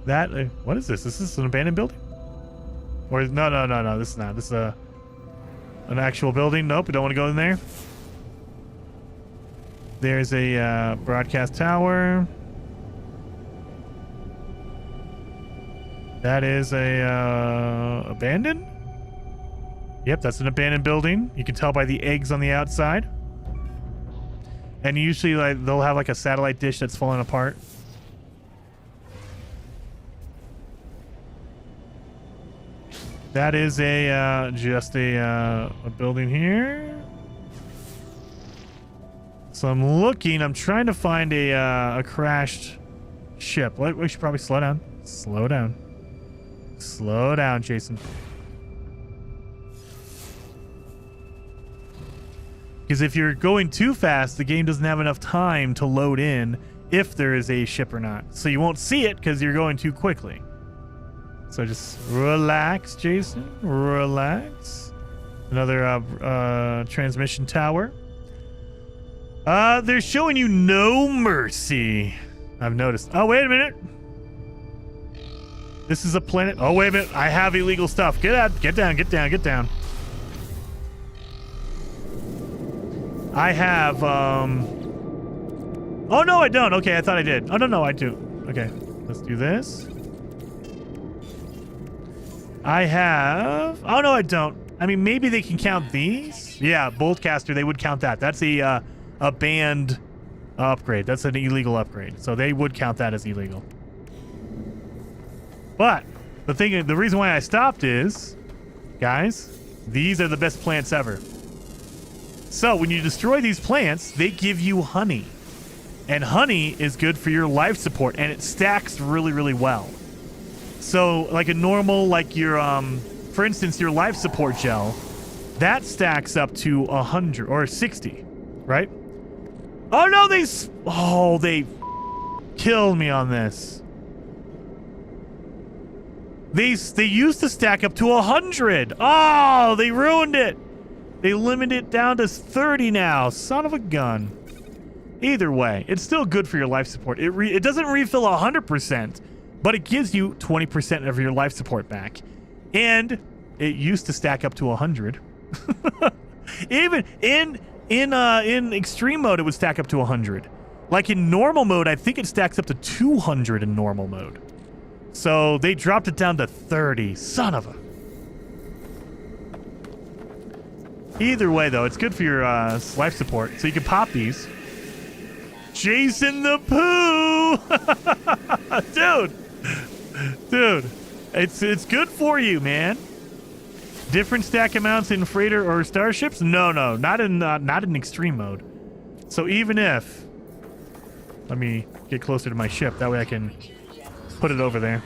That, what is this? This is an abandoned building? Or, no, this is not. This is an actual building. Nope, we don't want to go in there. There's a broadcast tower. That is a abandoned? Yep, that's an abandoned building. You can tell by the eggs on the outside. And usually they'll have like a satellite dish that's falling apart. That is just a building here. So I'm looking. I'm trying to find a crashed ship. We should probably slow down. Slow down. Slow down, Jason. Because if you're going too fast, the game doesn't have enough time to load in if there is a ship or not. So you won't see it because you're going too quickly. So just relax, Jason. Relax. Another transmission tower. They're showing you no mercy. I've noticed. Oh, wait a minute. This is a planet. Oh, wait a minute. I have illegal stuff. Get out. Get down. Get down. Get down. I have, oh, no, I don't. Okay, I thought I did. Oh, no, I do. Okay, let's do this. I have, oh, no, I don't. I mean, maybe they can count these. Yeah, Boltcaster, they would count that. That's a banned upgrade. That's an illegal upgrade. So they would count that as illegal. But the reason why I stopped is, guys, these are the best plants ever. So when you destroy these plants, they give you honey. And honey is good for your life support, and it stacks really, really well. So like a normal, like your, for instance, your life support gel, that stacks up to 100 or 60, right? Oh no, they killed me on this. They used to stack up to 100. Oh, they ruined it. They limit it down to 30 now. Son of a gun. Either way, it's still good for your life support. It doesn't refill 100%, but it gives you 20% of your life support back. And it used to stack up to 100. Even in extreme mode, it would stack up to 100. Like in normal mode, I think it stacks up to 200 in normal mode. So they dropped it down to 30. Son of a... Either way, though, it's good for your life support. So you can pop these. Jason the Poo! Dude, it's good for you, man. Different stack amounts in freighter or starships? No, not in extreme mode. So even if, let me get closer to my ship. That way I can put it over there.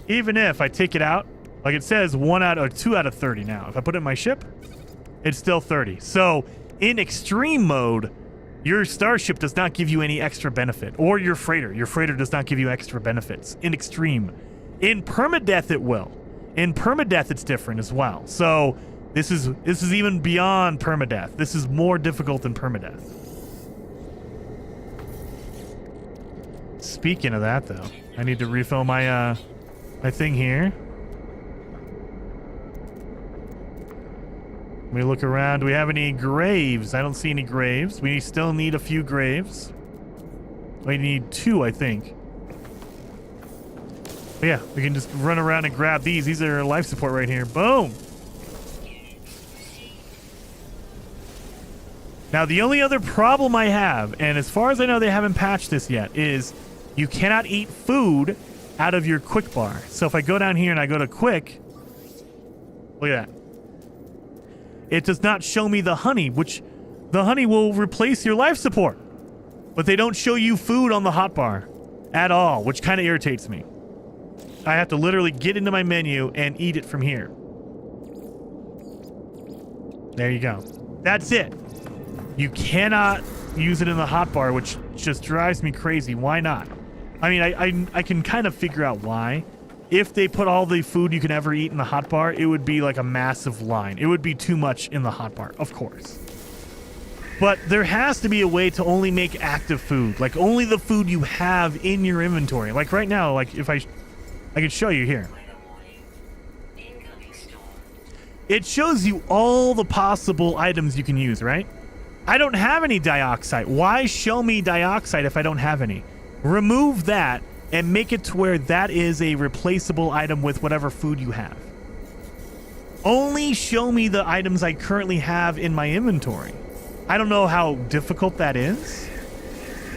Even if I take it out, like it says 2 out of 30 now. If I put it in my ship, it's still 30. So in extreme mode, your starship does not give you any extra benefit, or your freighter. Your freighter does not give you extra benefits in extreme. In permadeath, it will. In permadeath, it's different as well. So this is even beyond permadeath. This is more difficult than permadeath. Speaking of that, though, I need to refill my my thing here. Let me look around. Do we have any graves? I don't see any graves. We still need a few graves. We need 2, I think. But yeah, we can just run around and grab these. These are life support right here. Boom! Now, the only other problem I have, and as far as I know they haven't patched this yet, is you cannot eat food out of your quick bar. So if I go down here and I go to quick, look at that. It does not show me the honey, which the honey will replace your life support. But they don't show you food on the hotbar at all, which kind of irritates me. I have to literally get into my menu and eat it from here. There you go. That's it. You cannot use it in the hotbar, which just drives me crazy. Why not? I mean, I can kind of figure out why. If they put all the food you can ever eat in the hotbar, it would be like a massive line. It would be too much in the hotbar, of course. But there has to be a way to only make active food. Like, only the food you have in your inventory. Like, right now, like, if I could show you here. It shows you all the possible items you can use, right? I don't have any dioxide. Why show me dioxide if I don't have any? Remove that and make it to where that is a replaceable item with whatever food you have. Only show me the items I currently have in my inventory. I don't know how difficult that is,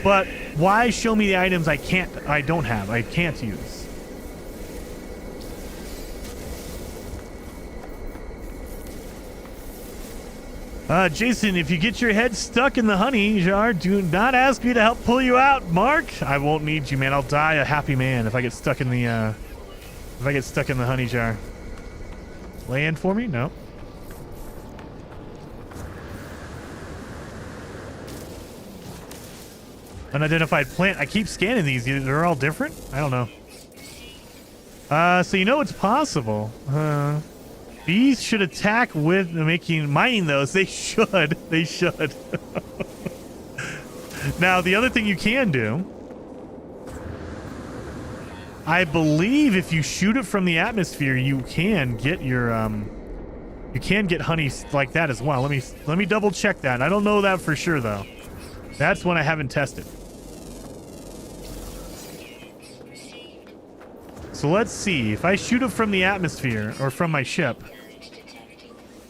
but why show me the items I can't use? Jason, if you get your head stuck in the honey jar, do not ask me to help pull you out, Mark. I won't need you, man. I'll die a happy man if I get stuck in the honey jar. Land for me? No. Unidentified plant. I keep scanning these. They're all different? I don't know. So you know it's possible. Bees should attack with mining those. They should. They should. Now, the other thing you can do, I believe if you shoot it from the atmosphere, you can get your you can get honey like that as well. Let me double check that. I don't know that for sure though. That's one I haven't tested. So let's see. If I shoot it from the atmosphere or from my ship,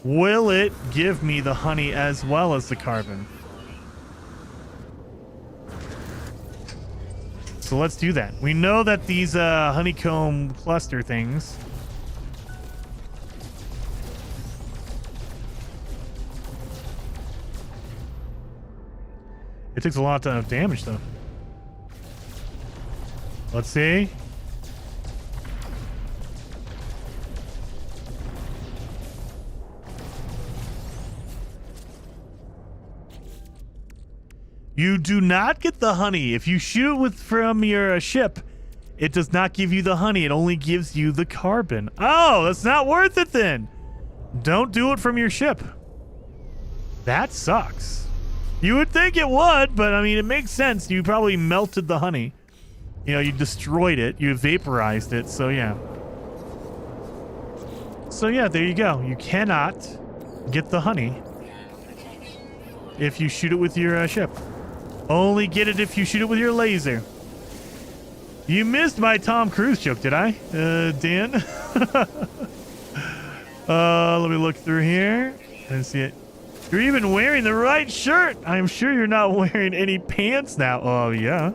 will it give me the honey as well as the carbon? So let's do that. We know that these honeycomb cluster things, it takes a lot of damage though. Let's see. You do not get the honey. If you shoot it from your ship, it does not give you the honey. It only gives you the carbon. Oh, that's not worth it then. Don't do it from your ship. That sucks. You would think it would, but I mean, it makes sense. You probably melted the honey. You know, you destroyed it. You vaporized it. So yeah. So yeah, there you go. You cannot get the honey if you shoot it with your ship. Only get it if you shoot it with your laser. You missed my Tom Cruise joke, did I, Dan? Let me look through here. I didn't see it. You're even wearing the right shirt. I'm sure you're not wearing any pants now. Oh, yeah.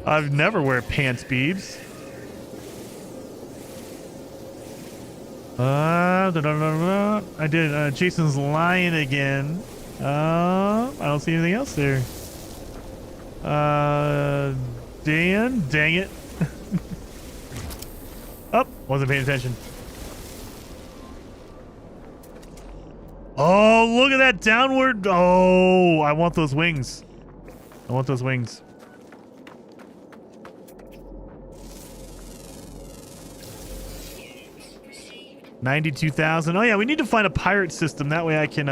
I've never wear pants, Beebs. I did. Jason's lying again. I don't see anything else there. Dan, dang it. Oh, wasn't paying attention. Oh, look at that downward. Oh, I want those wings. I want those wings. $92,000. Oh yeah, we need to find a pirate system. That way I can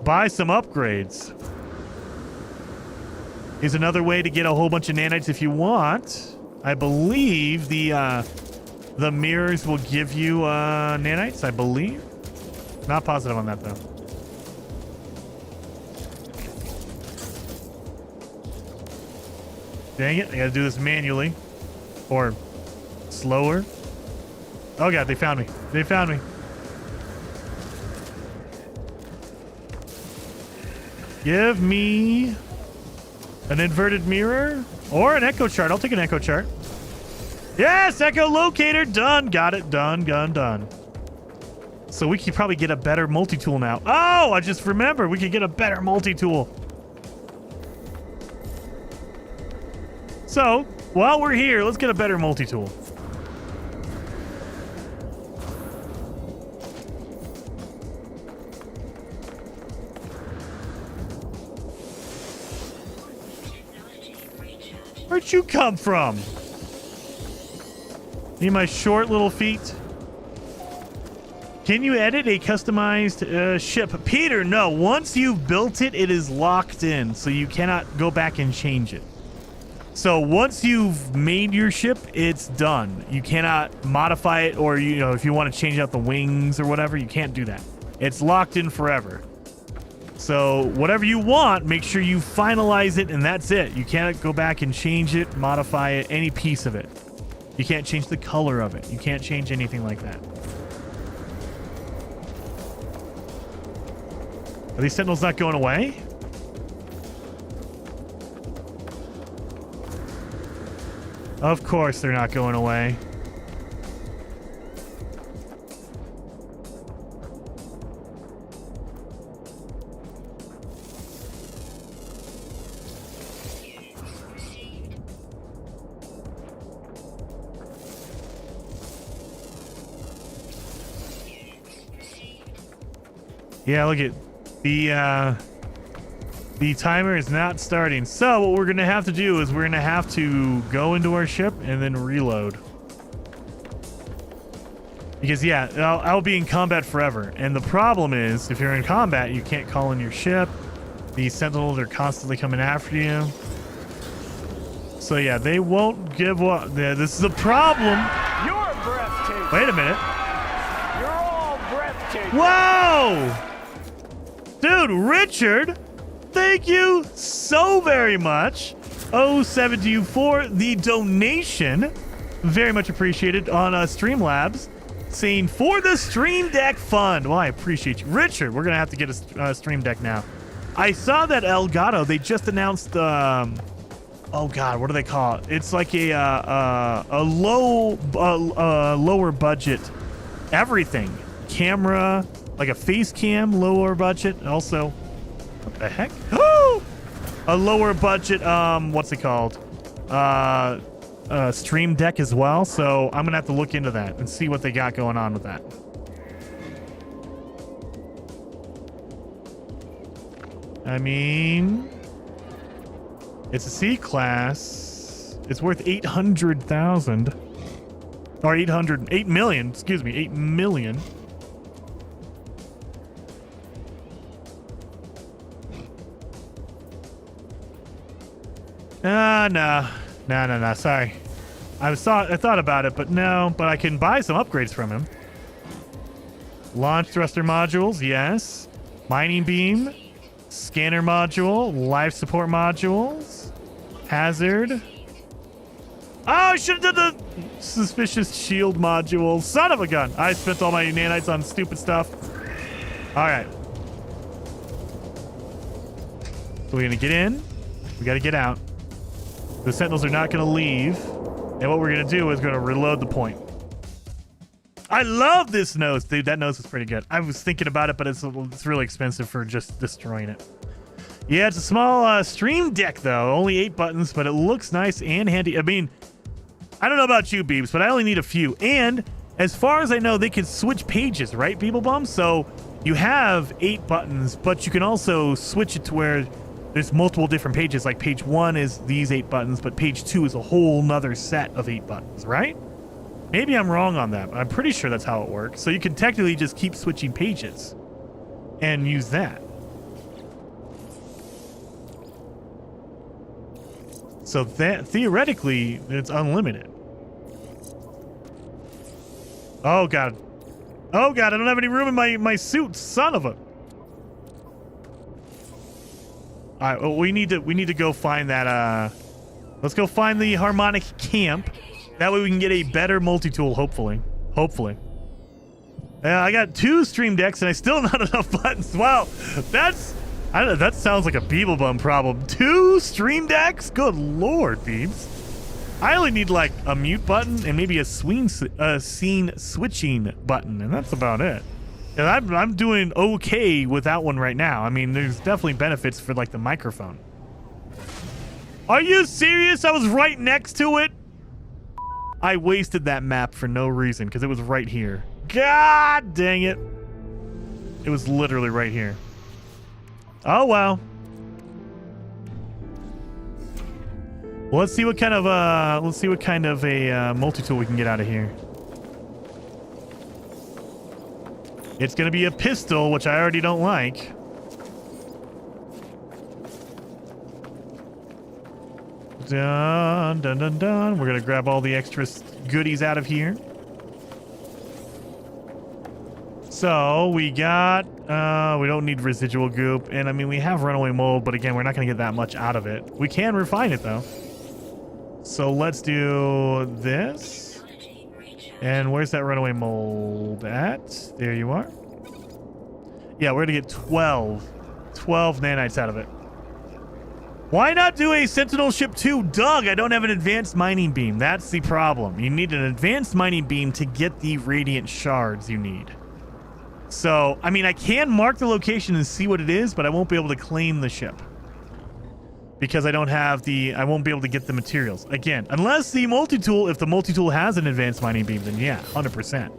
buy some upgrades. Is another way to get a whole bunch of nanites if you want. I believe the the mirrors will give you nanites, I believe. Not positive on that, though. Dang it, I gotta do this manually. Or slower. Oh god, they found me. They found me. Give me an inverted mirror or an echo chart. I'll take an echo chart. Yes, echo locator. Done. Got it. Done. Done. So we could probably get a better multi-tool now. Oh, I just remembered. We could get a better multi-tool. So, while we're here, let's get a better multi-tool. Where'd you come from? Need my short little feet? Can you edit a customized ship? Peter, no. Once you've built it, it is locked in, so you cannot go back and change it. So once you've made your ship, it's done. You cannot modify it, or if you want to change out the wings or whatever, you can't do that. It's locked in forever. So whatever you want, make sure you finalize it, and that's it. You can't go back and change it, modify it, any piece of it. You can't change the color of it. You can't change anything like that. Are these sentinels not going away? Of course they're not going away. Yeah, look at the timer is not starting. So what we're going to have to do is we're going to have to go into our ship and then reload. Because, yeah, I'll be in combat forever. And the problem is, if you're in combat, you can't call in your ship. These sentinels are constantly coming after you. So, yeah, they won't give up. Yeah, this is a problem. You're breathtaking. Wait a minute. You're all breathtaking. Whoa! Dude, Richard, thank you so very much. 07 to you for the donation. Very much appreciated on Streamlabs. Saying for the Stream Deck Fund. Well, I appreciate you. Richard, we're going to have to get a Stream Deck now. I saw that Elgato, they just announced, oh God, what do they call it? It's like a lower budget everything. Camera, like a face cam, lower budget. Also, what the heck? Oh! A lower budget, what's it called? Stream Deck as well. So I'm gonna have to look into that and see what they got going on with that. I mean, it's a C class. It's worth 800,000 or 8 million. Excuse me, 8 million. No. Sorry. I thought about it, but no. But I can buy some upgrades from him. Launch thruster modules, yes. Mining beam, scanner module, life support modules, hazard. Oh, I should have done the suspicious shield module. Son of a gun! I spent all my nanites on stupid stuff. All right. So we're gonna get in. We gotta get out. The sentinels are not going to leave. And what we're going to do is going to reload the point. I love this nose. Dude, that nose is pretty good. I was thinking about it, but it's really expensive for just destroying it. Yeah, it's a small Stream Deck, though. Only 8 buttons, but it looks nice and handy. I mean, I don't know about you, Beebs, but I only need a few. And as far as I know, they can switch pages, right, Beeble Bum? So you have 8 buttons, but you can also switch it to where there's multiple different pages. Like page 1 is these 8 buttons, but page 2 is a whole nother set of 8 buttons, right? Maybe I'm wrong on that, but I'm pretty sure that's how it works. So you can technically just keep switching pages and use that. So that theoretically, it's unlimited. Oh, God. Oh, God, I don't have any room in my suit. Son of a... All right, well, we need to go find that, let's go find the harmonic camp. That way we can get a better multi-tool, hopefully. Hopefully. I got 2 stream decks and I still not enough buttons. Wow, that's... I don't know, that sounds like a Beeblebum problem. 2 stream decks? Good lord, Beebs. I only need like a mute button and maybe a scene switching button, and that's about it. And I'm doing okay with that one right now. I mean, there's definitely benefits for like the microphone. Are you serious? I was right next to it. I wasted that map for no reason because it was right here. God dang it. It was literally right here. Oh, wow. Well, let's see what kind of a multi-tool we can get out of here. It's gonna be a pistol, which I already don't like. Dun, dun, dun, dun. We're gonna grab all the extra goodies out of here. So we got, we don't need residual goop, and I mean we have runaway mold, but again we're not gonna get that much out of it. We can refine it though. So let's do this. And where's that runaway mold at? There you are. Yeah, we're gonna get 12 nanites out of it. Why not do a Sentinel ship 2? Doug, I don't have an advanced mining beam. That's the problem. You need an advanced mining beam to get the radiant shards you need. So, I mean, I can mark the location and see what it is, but I won't be able to claim the ship. Because I don't have I won't be able to get the materials. Again, unless the multi-tool, if the multi-tool has an advanced mining beam, then yeah, 100%.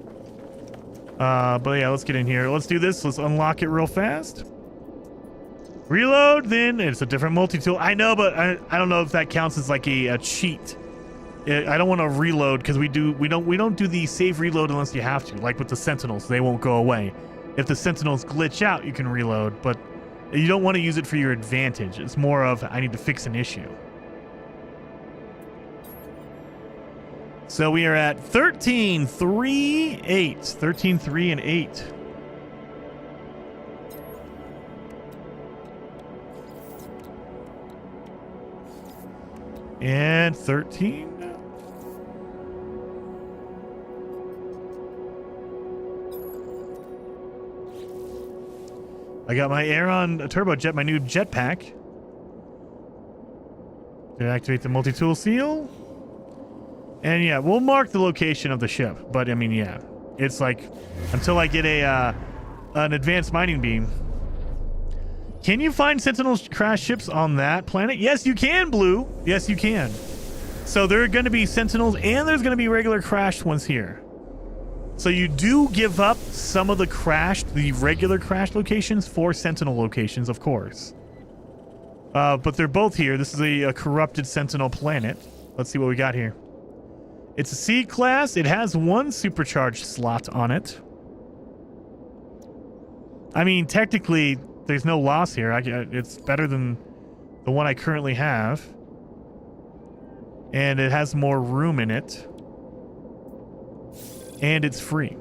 But yeah, let's get in here. Let's do this. Let's unlock it real fast. Reload, then it's a different multi-tool. I know, but I don't know if that counts as like a cheat. I don't want to reload because we don't do the save reload unless you have to. Like with the Sentinels, they won't go away. If the Sentinels glitch out, you can reload, but you don't want to use it for your advantage. It's more of, I need to fix an issue. So we are at 13, 3, 8. 13, 3, and 8. And 13. I got my Aeron turbojet, my new jetpack. To activate the multi-tool seal. And yeah, we'll mark the location of the ship. But I mean, yeah, it's like until I get an advanced mining beam. Can you find Sentinel crash ships on that planet? Yes, you can, Blue. Yes, you can. So there are going to be Sentinels and there's going to be regular crashed ones here. So you do give up some of the regular crash locations for Sentinel locations, of course. But they're both here. This is a corrupted Sentinel planet. Let's see what we got here. It's a C class. It has 1 supercharged slot on it. I mean, technically, there's no loss here. It's better than the one I currently have. And it has more room in it. And it's free.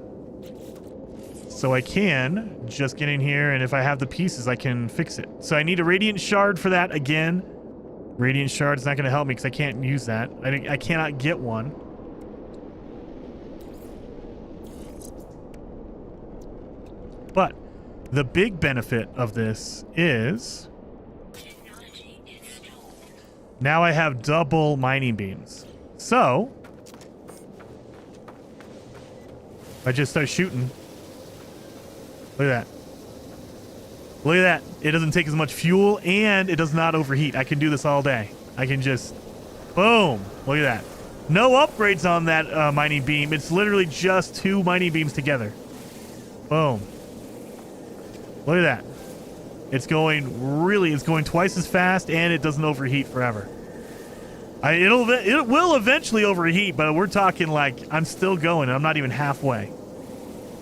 So I can just get in here, and if I have the pieces, I can fix it. So I need a Radiant Shard for that again. Radiant Shard's not going to help me because I can't use that. I cannot get one. But the big benefit of this is now I have double mining beams. So I just start shooting. Look at that. Look at that. It doesn't take as much fuel and it does not overheat. I can do this all day. I can just boom. Look at that. No upgrades on that mining beam. It's literally just 2 mining beams together. Boom. Look at that. It's going twice as fast and it doesn't overheat forever. It will eventually overheat, but we're talking like I'm still going. I'm not even halfway.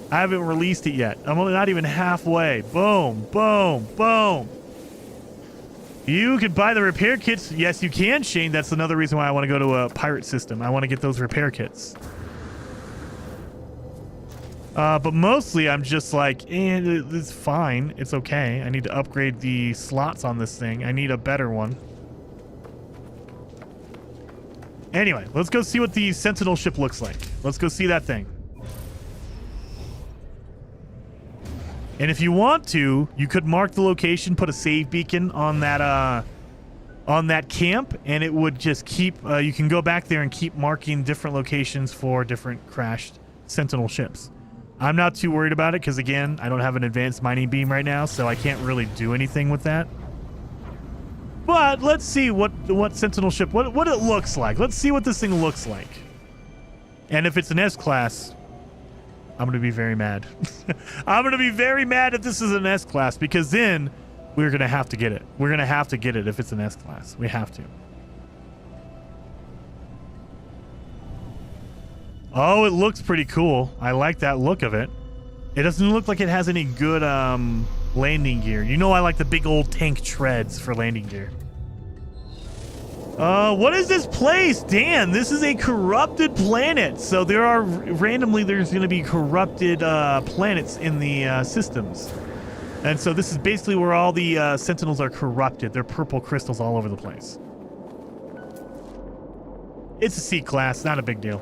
I haven't released it yet. I'm only not even halfway. Boom, boom, boom. You can buy the repair kits. Yes, you can, Shane. That's another reason why I want to go to a pirate system. I want to get those repair kits. But mostly I'm just like, it's fine. It's okay. I need to upgrade the slots on this thing. I need a better one. Anyway, let's go see what the Sentinel ship looks like. Let's go see that thing. And if you want to, you could mark the location, put a save beacon on that camp, and it would just keep, you can go back there and keep marking different locations for different crashed Sentinel ships. I'm not too worried about it because, again, I don't have an advanced mining beam right now, so I can't really do anything with that. But let's see what Sentinel ship, what it looks like. Let's see what this thing looks like. And if it's an S-class, I'm going to be very mad. I'm going to be very mad if this is an S-class, because then we're going to have to get it. We're going to have to get it if it's an S-class. We have to. Oh, it looks pretty cool. I like that look of it. It doesn't look like it has any good landing gear. You know I like the big old tank treads for landing gear. What is this place? Dan, this is a corrupted planet. So there are randomly, there's going to be corrupted planets in the systems. And so this is basically where all the Sentinels are corrupted. They're purple crystals all over the place. It's a C class, not a big deal.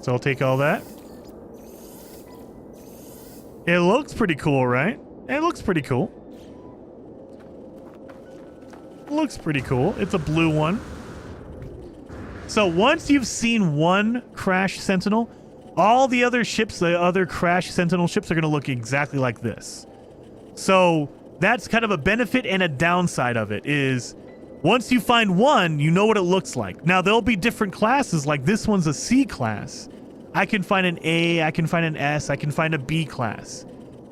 So I'll take all that. It looks pretty cool, right? It looks pretty cool. Looks pretty cool. It's a blue one. So once you've seen one crash Sentinel, all the other ships, the other crash Sentinel ships, are going to look exactly like this. So that's kind of a benefit and a downside of it is once you find one, you know what it looks like. Now, there'll be different classes, like this one's a C class. I can find an A, I can find an S, I can find a B class.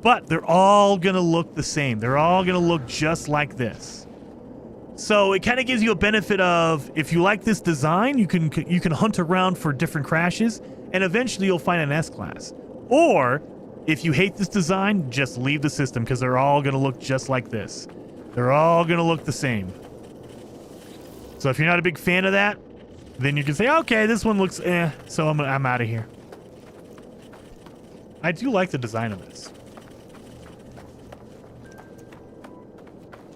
But they're all going to look the same. They're all going to look just like this. So it kind of gives you a benefit of, if you like this design, you can hunt around for different crashes, and eventually you'll find an S class. Or, if you hate this design, just leave the system, because they're all going to look just like this. They're all going to look the same. So if you're not a big fan of that, then you can say, okay, this one looks so I'm out of here. I do like the design of this.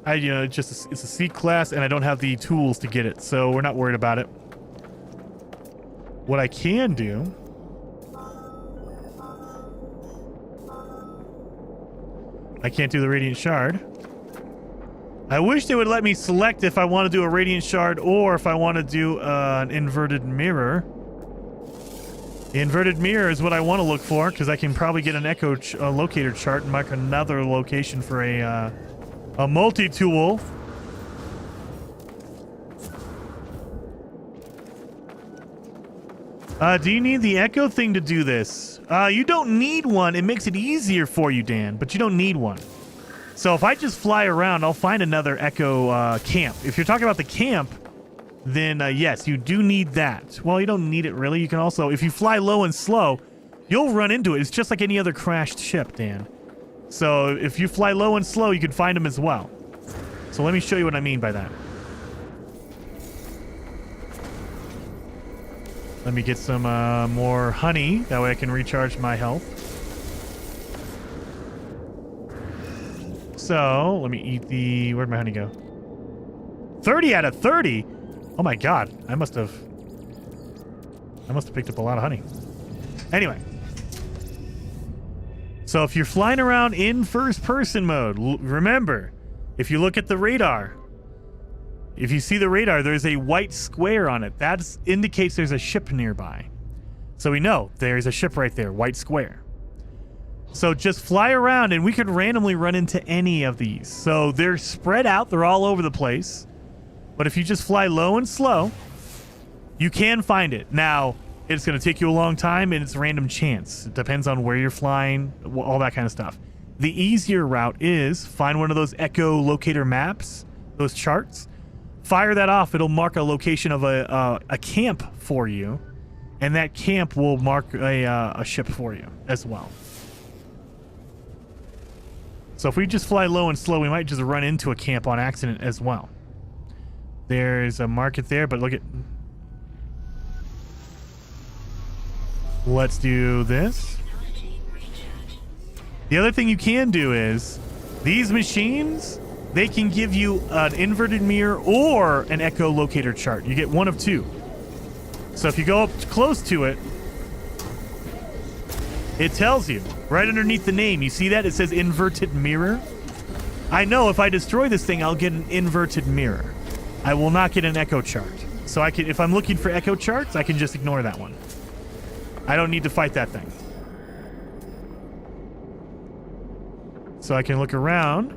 It's a C class, and I don't have the tools to get it, so we're not worried about it. What I can do... I can't do the Radiant Shard. I wish they would let me select if I want to do a Radiant Shard or if I want to do an Inverted Mirror. The Inverted Mirror is what I want to look for, because I can probably get an Echo locator chart and mark another location for a multi-tool. Do you need the Echo thing to do this? You don't need one. It makes it easier for you, Dan, but you don't need one. So if I just fly around, I'll find another Echo camp. If you're talking about the camp, then yes, you do need that. Well, you don't need it really. You can also, if you fly low and slow, you'll run into it. It's just like any other crashed ship, Dan. So if you fly low and slow, you can find them as well. So let me show you what I mean by that. Let me get some more honey. That way I can recharge my health. So let me eat the... Where'd my honey go? 30 out of 30? Oh my god. I must have picked up a lot of honey. Anyway. So if you're flying around in first-person mode, remember, if you look at the radar, if you see the radar, there's a white square on it. That indicates there's a ship nearby. So we know there's a ship right there, white square. So just fly around, and we could randomly run into any of these. So they're spread out. They're all over the place. But if you just fly low and slow, you can find it. Now, it's going to take you a long time, and it's random chance. It depends on where you're flying, all that kind of stuff. The easier route is find one of those Echo locator maps, those charts. Fire that off. It'll mark a location of a camp for you, and that camp will mark a ship for you as well. So if we just fly low and slow, we might just run into a camp on accident as well. There's a market there, but look at... Let's do this. The other thing you can do is these machines, they can give you an inverted mirror or an echolocator chart. You get one of two. So if you go up close to it, it tells you right underneath the name. You see that? It says inverted mirror. I know if I destroy this thing, I'll get an inverted mirror. I will not get an echo chart. So I can, if I'm looking for echo charts, I can just ignore that one. I don't need to fight that thing. So I can look around.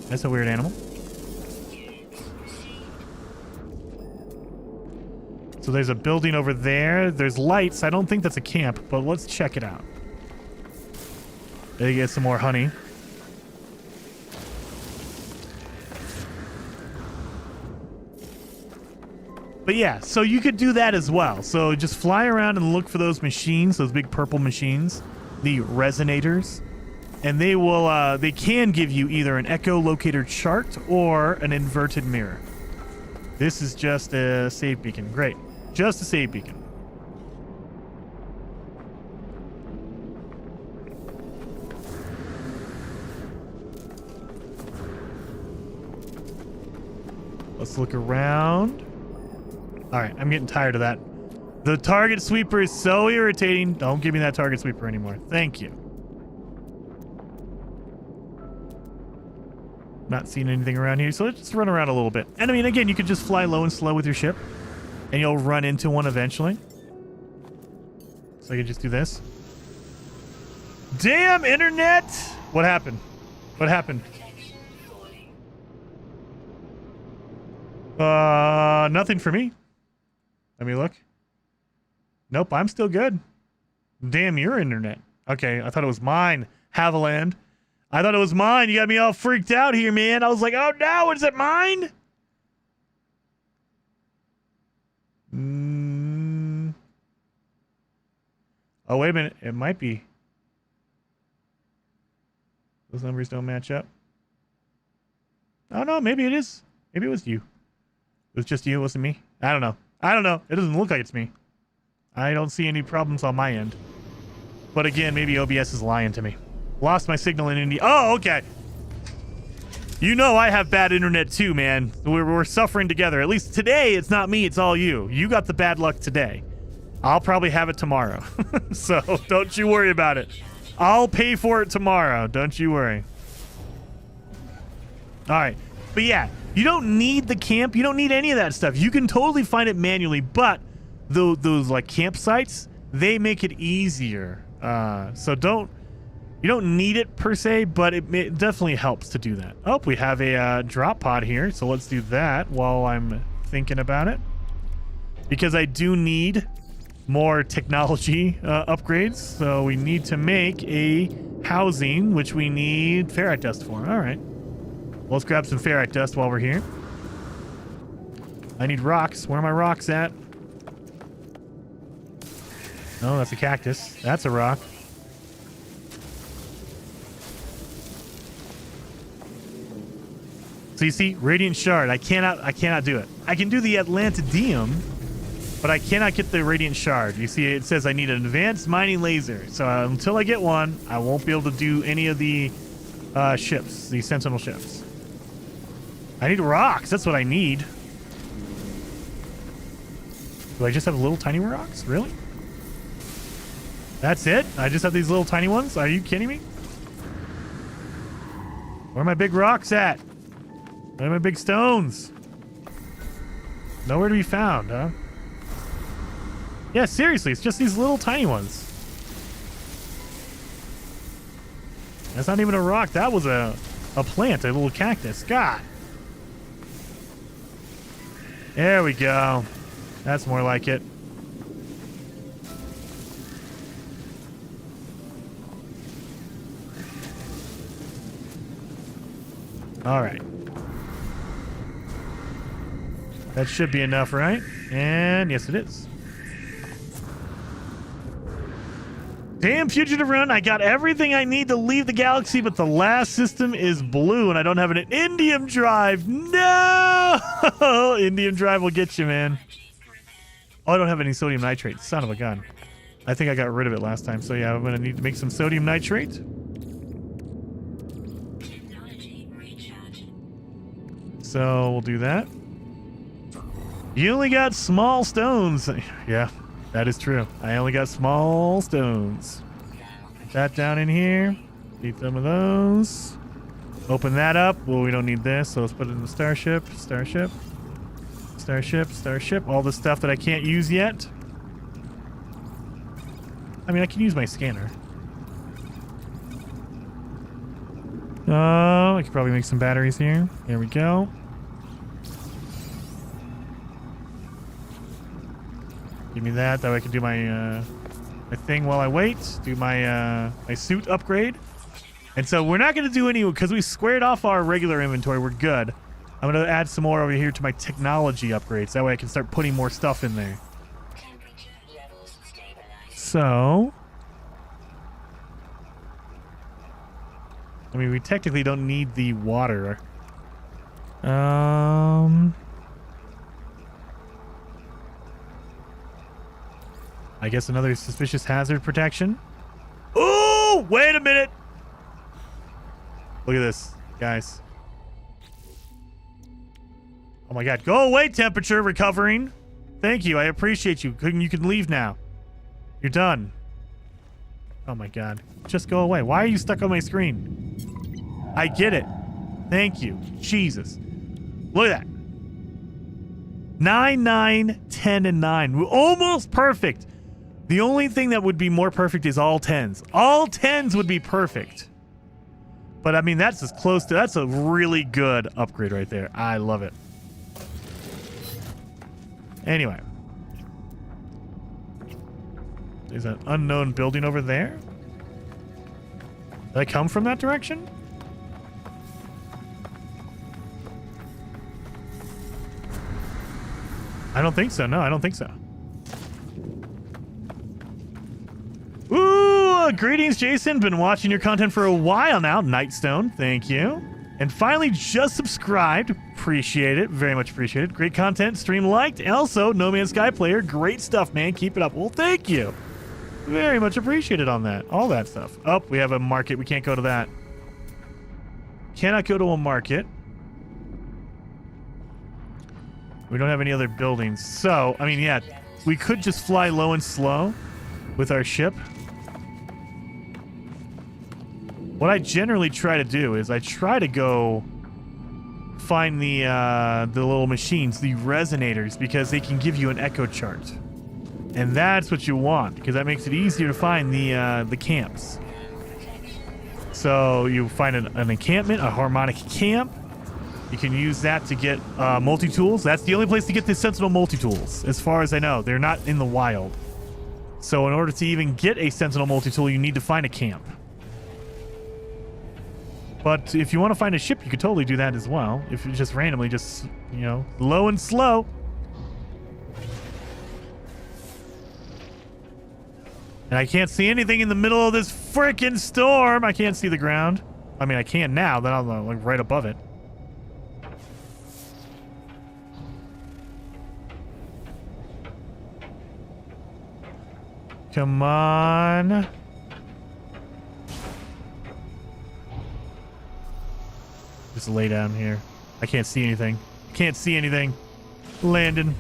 That's a weird animal. So there's a building over there. There's lights. I don't think that's a camp, but let's check it out. They get some more honey. But yeah, so you could do that as well. So just fly around and look for those machines, those big purple machines, the resonators, and they will they can give you either an echolocator chart or an inverted mirror. This is just a save beacon. Great. Just a save beacon. Let's look around. All right, I'm getting tired of that. The target sweeper is so irritating. Don't give me that target sweeper anymore. Thank you. Not seeing anything around here, so let's just run around a little bit. And I mean, again, you could just fly low and slow with your ship, and you'll run into one eventually. So I can just do this. Damn, internet! What happened? What happened? Nothing for me. Let me look. Nope, I'm still good. Damn your internet. Okay, I thought it was mine. Haviland. I thought it was mine. You got me all freaked out here, man. I was like, oh no, is it mine? Oh, wait a minute. It might be. Those numbers don't match up. Oh no, maybe it is. Maybe it was you. It was just you, it wasn't me. I don't know. I don't know. It doesn't look like it's me. I don't see any problems on my end. But again, maybe OBS is lying to me. Lost my signal in India. Oh, okay. You know I have bad internet too, man. We're suffering together. At least today, it's not me, it's all you. You got the bad luck today. I'll probably have it tomorrow. So don't you worry about it. I'll pay for it tomorrow. Don't you worry. All right. But yeah, you don't need the camp. You don't need any of that stuff. You can totally find it manually, but those like campsites, they make it easier. So you don't need it per se, but it definitely helps to do that. Oh, we have a drop pod here, so let's do that while I'm thinking about it. Because I do need more technology upgrades, so we need to make a housing, which we need ferrite dust for. All right. Well, let's grab some ferrite dust while we're here. I need rocks. Where are my rocks at? Oh, that's a cactus. That's a rock. So you see, radiant shard. I cannot do it. I can do the Atlantidium, but I cannot get the radiant shard. You see, it says I need an advanced mining laser. So until I get one, I won't be able to do any of the ships, the Sentinel ships. I need rocks. That's what I need. Do I just have little tiny rocks? Really? That's it? I just have these little tiny ones? Are you kidding me? Where are my big rocks at? Where are my big stones? Nowhere to be found, huh? Yeah, seriously, it's just these little tiny ones. That's not even a rock. That was a plant, a little cactus. God. There we go. That's more like it. All right. That should be enough, right? And yes, it is. Damn, Fugitive Run, I got everything I need to leave the galaxy, but the last system is blue, and I don't have an indium drive. No! Indium drive will get you, man. Oh, I don't have any sodium nitrate. Son of a gun. I think I got rid of it last time. So yeah, I'm going to need to make some sodium nitrate. So we'll do that. You only got small stones. Yeah, that is true. I only got small stones. Put that down in here. Need some of those. Open that up. Well, we don't need this, so let's put it in the starship. Starship. Starship. Starship. All the stuff that I can't use yet. I mean, I can use my scanner. Oh, I could probably make some batteries here. There we go. Give me that. That way I can do my my thing while I wait. Do my my suit upgrade. And so we're not going to do any because we squared off our regular inventory. We're good. I'm going to add some more over here to my technology upgrades. That way I can start putting more stuff in there. So, I mean, we technically don't need the water. I guess another suspicious hazard protection. Oh, wait a minute. Look at this, guys. Oh my God. Go away, temperature recovering. Thank you. I appreciate you. You can leave now. You're done. Oh my God. Just go away. Why are you stuck on my screen? I get it. Thank you. Jesus. Look at that. 9, 9, 10, and 9. We're almost perfect. The only thing that would be more perfect is all 10s. All 10s would be perfect. But I mean, that's as close to... That's a really good upgrade right there. I love it. Anyway. There's an unknown building over there. Did I come from that direction? I don't think so. No, I don't think so. Ooh, greetings, Jason. Been watching your content for a while now. Nightstone, thank you. And finally just subscribed. Appreciate it. Very much appreciate it. Great content. Stream liked. Also, No Man's Sky player. Great stuff, man. Keep it up. Well, thank you. Very much appreciated on that. All that stuff. Oh, we have a market. We can't go to that. Cannot go to a market. We don't have any other buildings. So, I mean, yeah, we could just fly low and slow with our ship. What I generally try to do is I try to go find the little machines, the resonators, because they can give you an echo chart. And that's what you want, because that makes it easier to find the camps. So you find an encampment, a harmonic camp. You can use that to get multi-tools. That's the only place to get the Sentinel multi-tools, as far as I know. They're not in the wild. So in order to even get a Sentinel multi-tool, you need to find a camp. But if you want to find a ship, you could totally do that as well. If you just randomly, just, you know, low and slow. And I can't see anything in the middle of this freaking storm. I can't see the ground. I mean, I can now. Then I'm like right above it. Come on. Just lay down here. I can't see anything. Can't see anything. Landon.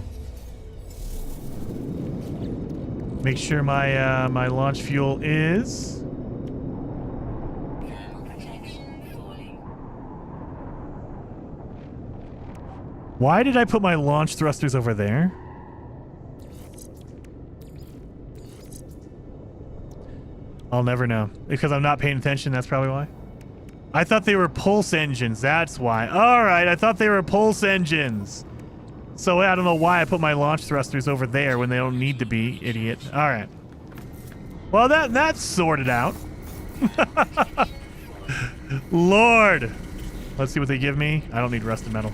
Make sure my my launch fuel is. Why did I put my launch thrusters over there? I'll never know. Because I'm not paying attention, that's probably why. I thought they were pulse engines, that's why. Alright, I thought they were pulse engines. So I don't know why I put my launch thrusters over there when they don't need to be, idiot. Alright. Well, that's sorted out. Lord. Let's see what they give me. I don't need rusted metal.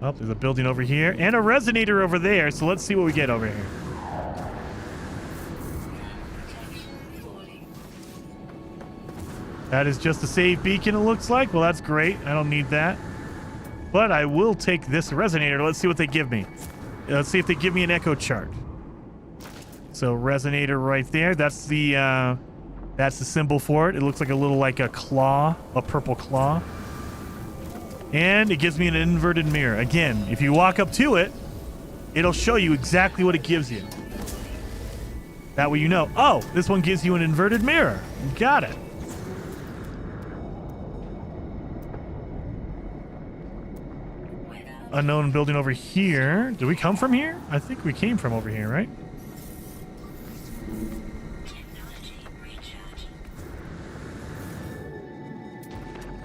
Oh, there's a building over here and a resonator over there, so let's see what we get over here. That is just a save beacon, it looks like. Well, that's great. I don't need that. but I will take this resonator. Let's see what they give me. Let's see if they give me an echo chart. So resonator right there. That's the symbol for it. It looks like like a claw, a purple claw. And it gives me an inverted mirror. Again, if you walk up to it, it'll show you exactly what it gives you. That way you know, oh, this one gives you an inverted mirror. Got it. Unknown building over here. Did we come from here? I think we came from over here, right?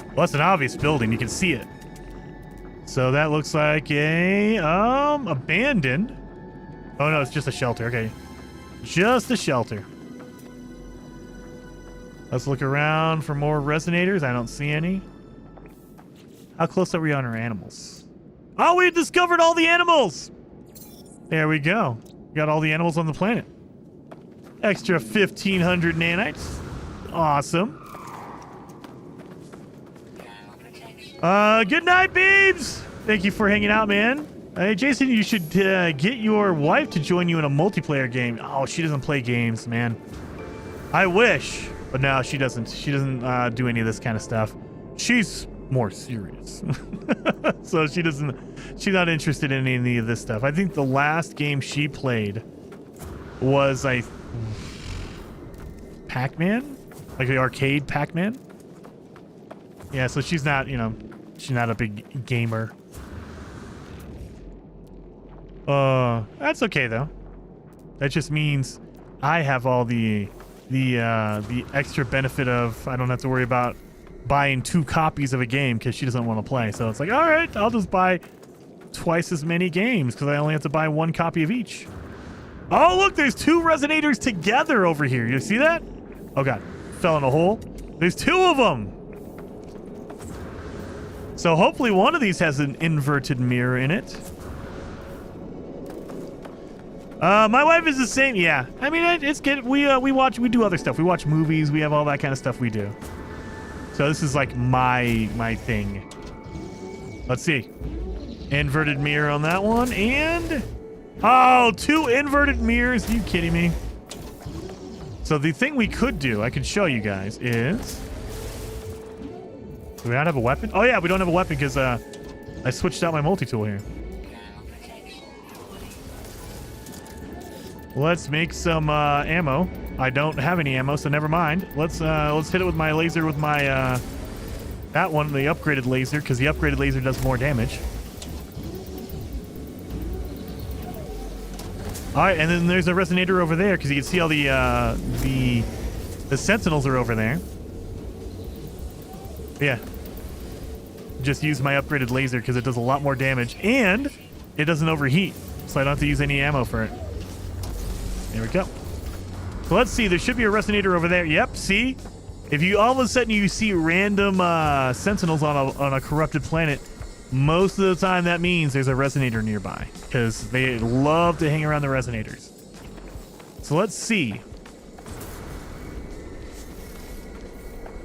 Well, that's an obvious building. You can see it. So that looks like a abandoned. Oh no, it's just a shelter. Okay. Just a shelter. Let's look around for more resonators. I don't see any. How close are we on our animals? Oh, we discovered all the animals! There we go. Got all the animals on the planet. Extra 1,500 nanites. Awesome. Good night, Beebs! Thank you for hanging out, man. Hey, Jason, you should get your wife to join you in a multiplayer game. Oh, she doesn't play games, man. I wish. But no, she doesn't. She doesn't do any of this kind of stuff. She's more serious. So she's not interested in any of this stuff. I think the last game she played was Pac-Man? Like the arcade Pac-Man? Yeah, so she's not, she's not a big gamer. That's okay though. That just means I have all the extra benefit of I don't have to worry about buying 2 copies of a game because she doesn't want to play. So it's like, all right, I'll just buy twice as many games because I only have to buy 1 copy of each. Oh, look, there's 2 resonators together over here. You see that? Oh god, fell in a hole. There's 2 of them. So hopefully one of these has an inverted mirror in it. My wife is the same. Yeah, I mean it's good. We do other stuff. We watch movies. We have all that kind of stuff we do. So this is like my thing. Let's see. Inverted mirror on that one, and oh, 2 inverted mirrors. Are you kidding me? So the thing we could do, I could show you guys, is do we not have a weapon? Oh yeah, we don't have a weapon because I switched out my multi-tool here. Let's make some ammo. I don't have any ammo, so never mind. Let's hit it with my laser with my that one, the upgraded laser, because the upgraded laser does more damage. All right, and then there's a resonator over there because you can see all the sentinels are over there. Yeah. Just use my upgraded laser because it does a lot more damage and it doesn't overheat, so I don't have to use any ammo for it. There we go. So let's see. There should be a resonator over there. Yep. See, if you all of a sudden you see random sentinels on a corrupted planet, most of the time that means there's a resonator nearby because they love to hang around the resonators. So let's see.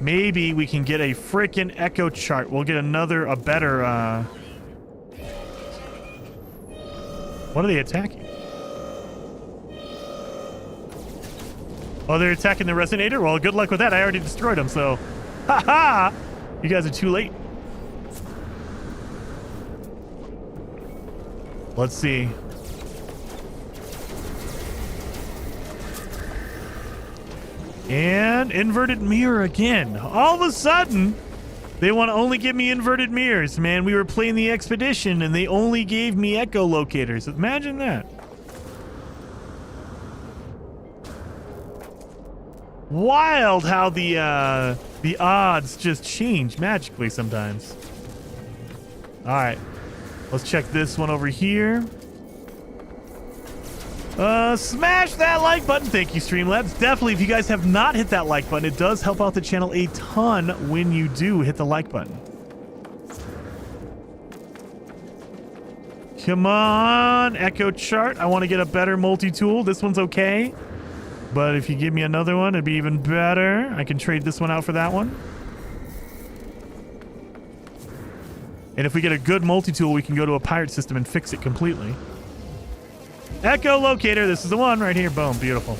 Maybe we can get a freaking echo chart. We'll get a better. What are they attacking? Oh, they're attacking the resonator? Well, good luck with that. I already destroyed them, so... Ha-ha! You guys are too late. Let's see. And inverted mirror again. All of a sudden, they want to only give me inverted mirrors. Man, we were playing the expedition, and they only gave me echolocators. Imagine that. Wild how the odds just change magically sometimes. All right, let's check this one over here. Smash that like button. Thank you, Streamlabs. Definitely, if you guys have not hit that like button, it does help out the channel a ton when you do hit the like button. Come on, Echo Chart. I want to get a better multi-tool. This one's okay. But if you give me another one, it'd be even better. I can trade this one out for that one. And if we get a good multi-tool, we can go to a pirate system and fix it completely. Echo locator. This is the one right here. Boom. Beautiful.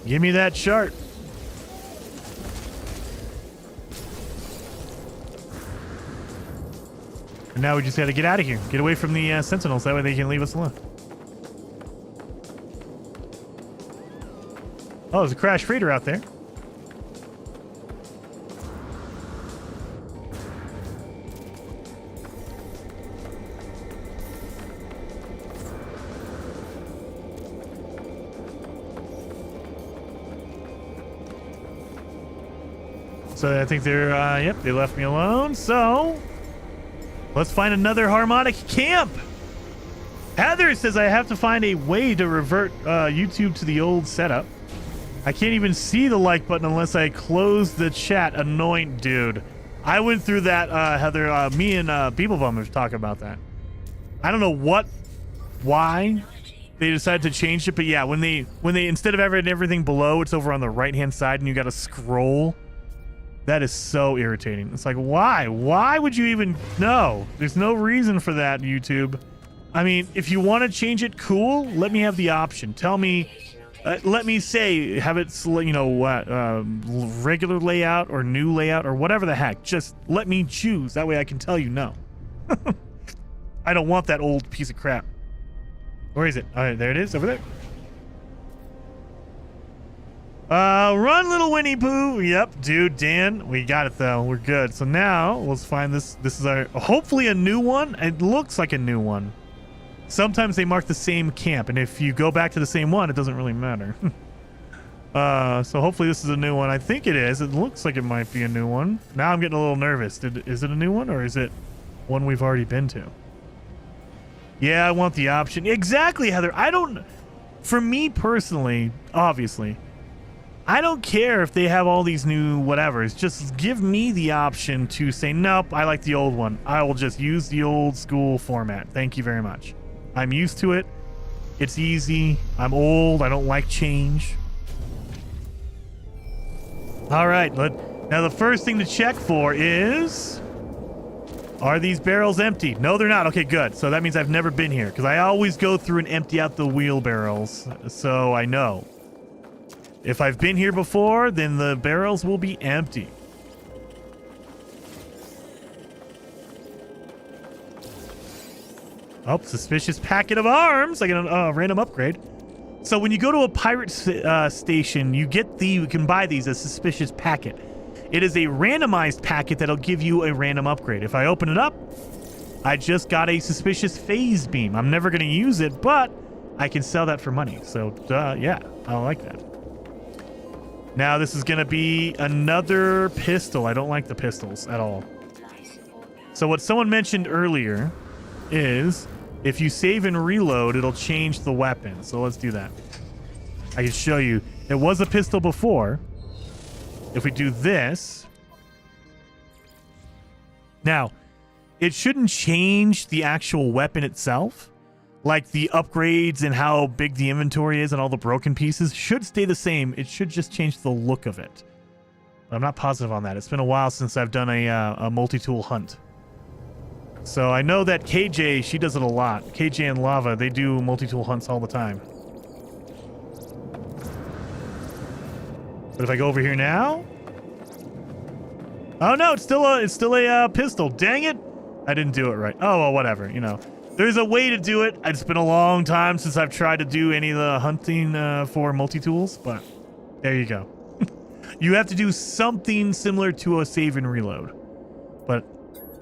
Give me that chart. And now we just got to get out of here. Get away from the Sentinels. That way they can leave us alone. Oh, there's a crash freighter out there. So I think they're, yep, they left me alone. So let's find another harmonic camp. Heather says I have to find a way to revert YouTube to the old setup. I can't even see the like button unless I close the chat. Annoying, dude. I went through that, Heather. Me and Beeblebum have talked about that. I don't know why they decided to change it, but yeah, when they instead of having everything below, it's over on the right-hand side, and you got to scroll. That is so irritating. It's like, why? Why would you even know? There's no reason for that, YouTube. I mean, if you want to change it, cool. Let me have the option. Tell me, let me say, have it, you know, regular layout or new layout or whatever the heck. Just let me choose. That way I can tell you no. I don't want that old piece of crap. Where is it? All right, there it is, over there. Run, little Winnie Pooh. Yep, dude, Dan, we got it though. We're good. So now let's find this. This is our, hopefully a new one. It looks like a new one. Sometimes they mark the same camp, and if you go back to the same one, it doesn't really matter. So hopefully this is a new one. I think it is. It looks like it might be a new one. Now I'm getting a little nervous. Is it a new one, or is it one we've already been to? Yeah, I want the option. Exactly, Heather. For me personally, obviously, I don't care if they have all these new whatevers. Just give me the option to say, nope, I like the old one. I will just use the old school format. Thank you very much. I'm used to it. It's easy. I'm old. I don't like change. All right. Now the first thing to check for is, are these barrels empty? No, they're not. Okay, good. So that means I've never been here, because I always go through and empty out the wheel barrels. So I know. If I've been here before, then the barrels will be empty. Oh, suspicious packet of arms. I get a random upgrade. So when you go to a pirate station, you can buy these as suspicious packet. It is a randomized packet that'll give you a random upgrade. If I open it up, I just got a suspicious phase beam. I'm never going to use it, but I can sell that for money. So, yeah, I like that. Now this is going to be another pistol. I don't like the pistols at all. So what someone mentioned earlier is if you save and reload, it'll change the weapon. So let's do that. I can show you. It was a pistol before. If we do this. Now, it shouldn't change the actual weapon itself. Like the upgrades and how big the inventory is and all the broken pieces should stay the same. It should just change the look of it. But I'm not positive on that. It's been a while since I've done a multi-tool hunt. So I know that KJ, she does it a lot. KJ and Lava, they do multi-tool hunts all the time. But if I go over here now... Oh no, it's still a pistol. Dang it. I didn't do it right. Oh, well, whatever, you know. There's a way to do it. It's been a long time since I've tried to do any of the hunting for multi-tools, but there you go. You have to do something similar to a save and reload. But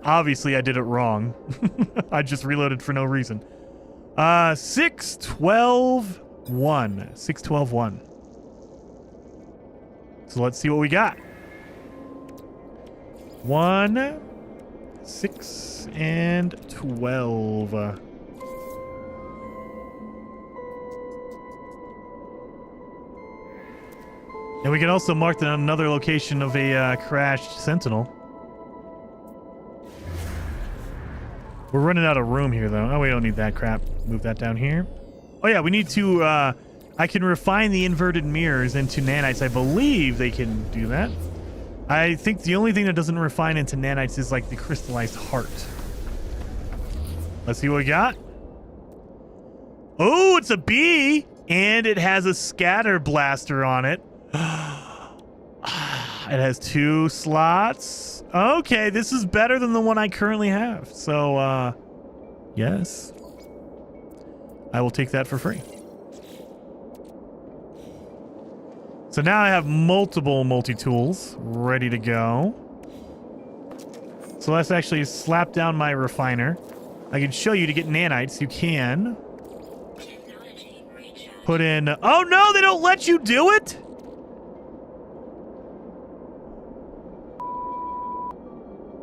obviously I did it wrong. I just reloaded for no reason. 6-12-1. 6-12-1. So let's see what we got. 1, 6, and 12. And we can also mark another location of a crashed Sentinel. We're running out of room here, though. Oh, we don't need that crap. Move that down here. Oh, yeah, we need to... I can refine the inverted mirrors into nanites. I believe they can do that. I think the only thing that doesn't refine into nanites is like the crystallized heart. Let's see what we got. Oh, it's a bee, and it has a scatter blaster on it. It has 2 slots. Okay, this is better than the one I currently have. So, yes. I will take that for free. So now I have multiple multi-tools ready to go. So let's actually slap down my refiner. I can show you to get nanites. You can put in... Oh no, they don't let you do it?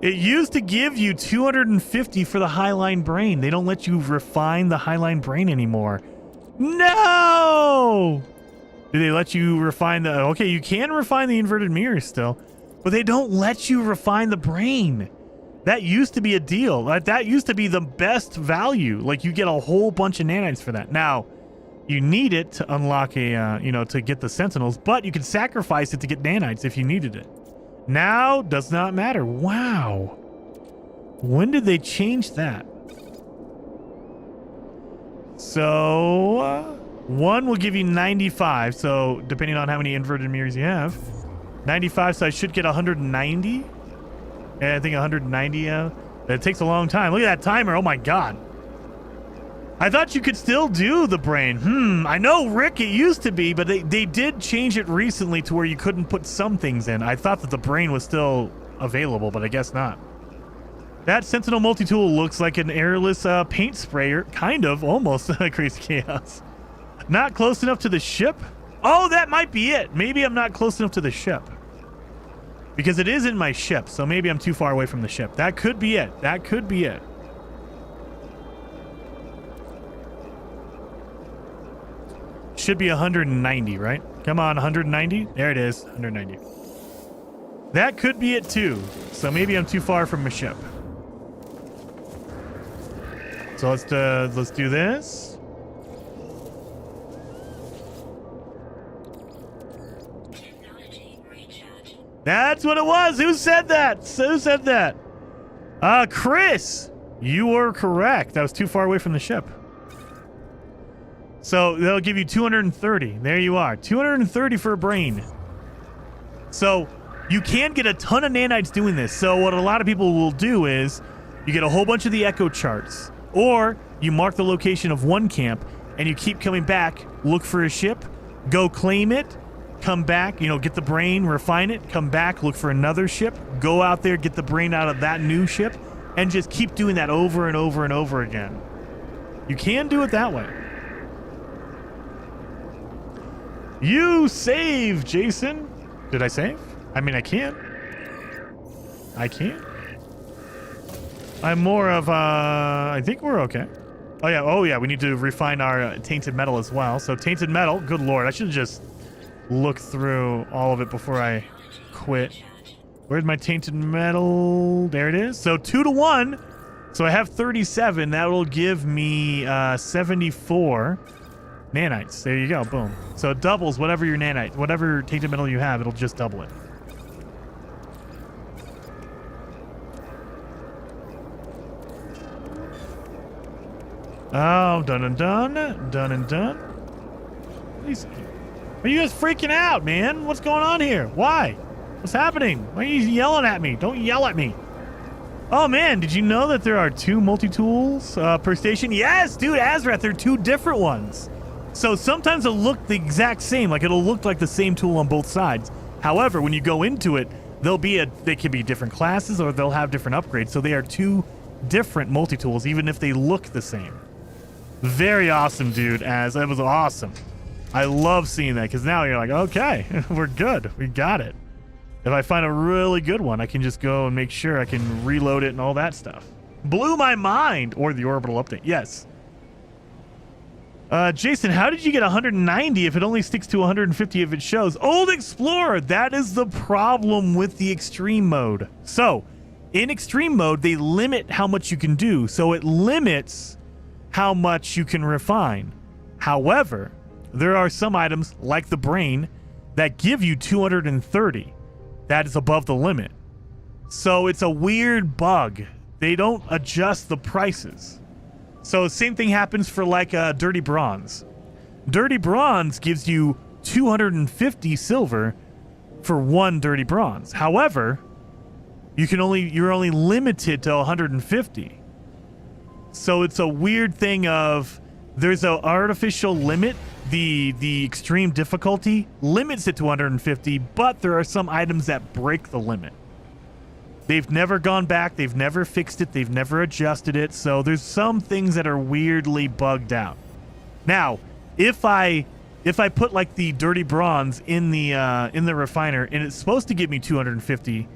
It used to give you 250 for the Highline Brain. They don't let you refine the Highline Brain anymore. No! Do they let you refine the... Okay, you can refine the inverted mirror still, but they don't let you refine the brain. That used to be a deal. That used to be the best value. Like, you get a whole bunch of nanites for that. Now, you need it to unlock a, to get the Sentinels, but you can sacrifice it to get nanites if you needed it. Now, does not matter. Wow. When did they change that? So, one will give you 95. So, depending on how many inverted mirrors you have. 95, so I should get 190. And I think 190, it takes a long time. Look at that timer. Oh my god. I thought you could still do the brain. I know, Rick, it used to be, but they did change it recently to where you couldn't put some things in. I thought that the brain was still available, but I guess not. That Sentinel multi-tool looks like an airless paint sprayer. Kind of, almost. Crazy Chaos. Not close enough to the ship? Oh, that might be it. Maybe I'm not close enough to the ship. Because it is in my ship, so maybe I'm too far away from the ship. That could be it. That could be it. Should be 190, right? Come on, 190. There it is, 190. That could be it too. So maybe I'm too far from my ship. So let's do this. That's what it was. Who said that? Who said that? Chris, you were correct. I was too far away from the ship. So they'll give you 230. There you are. 230 for a brain. So you can get a ton of nanites doing this. So what a lot of people will do is you get a whole bunch of the echo charts, or you mark the location of one camp and you keep coming back, look for a ship, go claim it, come back, get the brain, refine it, come back, look for another ship, go out there, get the brain out of that new ship, and just keep doing that over and over and over again. You can do it that way. You save, Jason. Did I save? I mean, I can. I can. I'm more of I think we're okay. Oh yeah, we need to refine our tainted metal as well. So tainted metal, good lord, I should have just looked through all of it before I quit. Where's my tainted metal? There it is. So 2 to 1. So I have 37. That will give me 74 nanites. There you go. Boom. So it doubles whatever your nanite, whatever tainted metal you have, it'll just double it. Oh, done and done. Done and done. Please. Are you guys freaking out, man? What's going on here? Why? What's happening? Why are you yelling at me? Don't yell at me. Oh, man. Did you know that there are 2 multi-tools per station? Yes, dude. Azrath, there are 2 different ones. So sometimes it'll look the exact same. Like, it'll look like the same tool on both sides. However, when you go into it, they can be different classes or they'll have different upgrades. So they are 2 different multi-tools, even if they look the same. Very awesome, dude. That was awesome. I love seeing that because now you're like, okay, we're good. We got it. If I find a really good one, I can just go and make sure I can reload it and all that stuff. Blew my mind. Or the orbital update. Yes. Jason, how did you get 190 if it only sticks to 150 if it shows? Old Explorer, that is the problem with the extreme mode. So, in extreme mode, they limit how much you can do. So it limits how much you can refine. However, there are some items, like the brain, that give you 230. that is above the limit. So it's a weird bug. They don't adjust the prices. So same thing happens for like Dirty Bronze. Dirty Bronze gives you 250 silver for 1 Dirty Bronze. However, you're only limited to 150. So it's a weird thing of there's an artificial limit. The extreme difficulty limits it to 150, but there are some items that break the limit. They've never gone back. They've never fixed it. They've never adjusted it. So there's some things that are weirdly bugged out. Now, if I put like the Dirty Bronze in the refiner and it's supposed to give me 250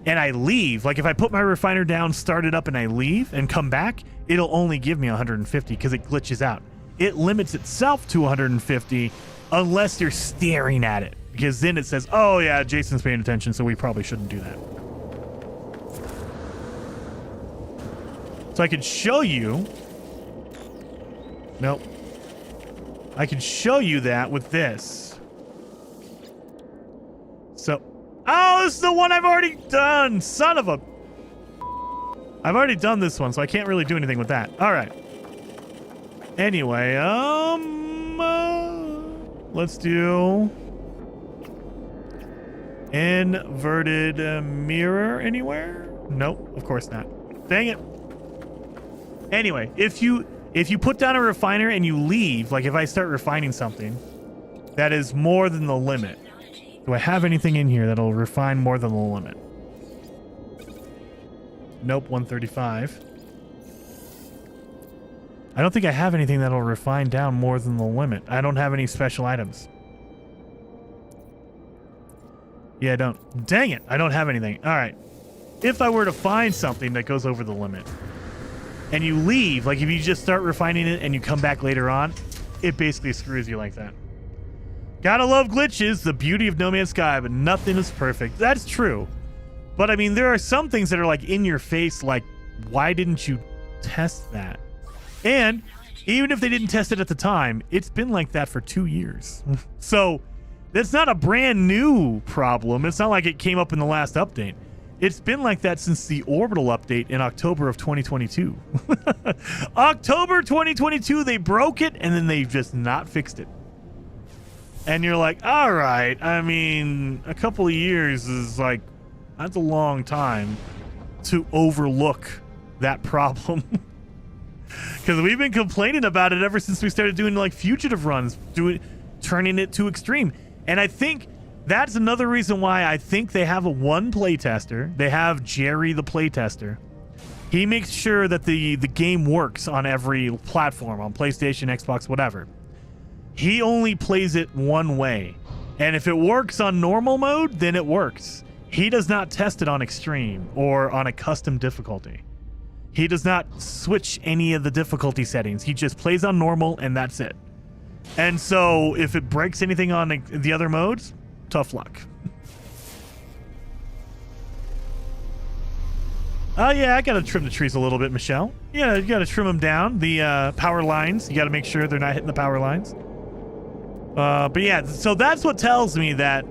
and I leave, like if I put my refiner down, start it up and I leave and come back, it'll only give me 150 because it glitches out. It limits itself to 150 unless you're staring at it, because then it says, oh yeah, Jason's paying attention, so we probably shouldn't do that. So I could show you. Nope. I can show you that with this. So, oh, this is the one I've already done. Son of a. I've already done this one, so I can't really do anything with that. All right. Anyway, let's do inverted mirror anywhere? Nope, of course not. Dang it. Anyway, if you put down a refiner and you leave, like if I start refining something, that is more than the limit. Do I have anything in here that'll refine more than the limit? Nope, 135. I don't think I have anything that'll refine down more than the limit. I don't have any special items. Yeah, I don't. Dang it, I don't have anything. All right. If I were to find something that goes over the limit, and you leave, like if you just start refining it and you come back later on, it basically screws you like that. Gotta love glitches, the beauty of No Man's Sky, but nothing is perfect. That's true. But I mean, there are some things that are like in your face, like, why didn't you test that? And even if they didn't test it at the time, it's been like that for 2 years. So that's not a brand new problem. It's not like it came up in the last update. It's been like that since the Orbital update in October of 2022. October 2022, they broke it, and then they've just not fixed it. And you're like, all right, I mean, a couple of years is like, that's a long time to overlook that problem. Because we've been complaining about it ever since we started doing like fugitive runs, turning it to extreme. And I think that's another reason why I think they have one playtester. They have Jerry the playtester. He makes sure that the game works on every platform, on PlayStation, Xbox, whatever. He only plays it one way. And if it works on normal mode, then it works. He does not test it on extreme or on a custom difficulty. He does not switch any of the difficulty settings. He just plays on normal and that's it. And so if it breaks anything on the other modes, tough luck. Oh yeah, I gotta trim the trees a little bit, Michelle. Yeah, you gotta trim them down. The power lines, you gotta make sure they're not hitting the power lines. But yeah, so that's what tells me that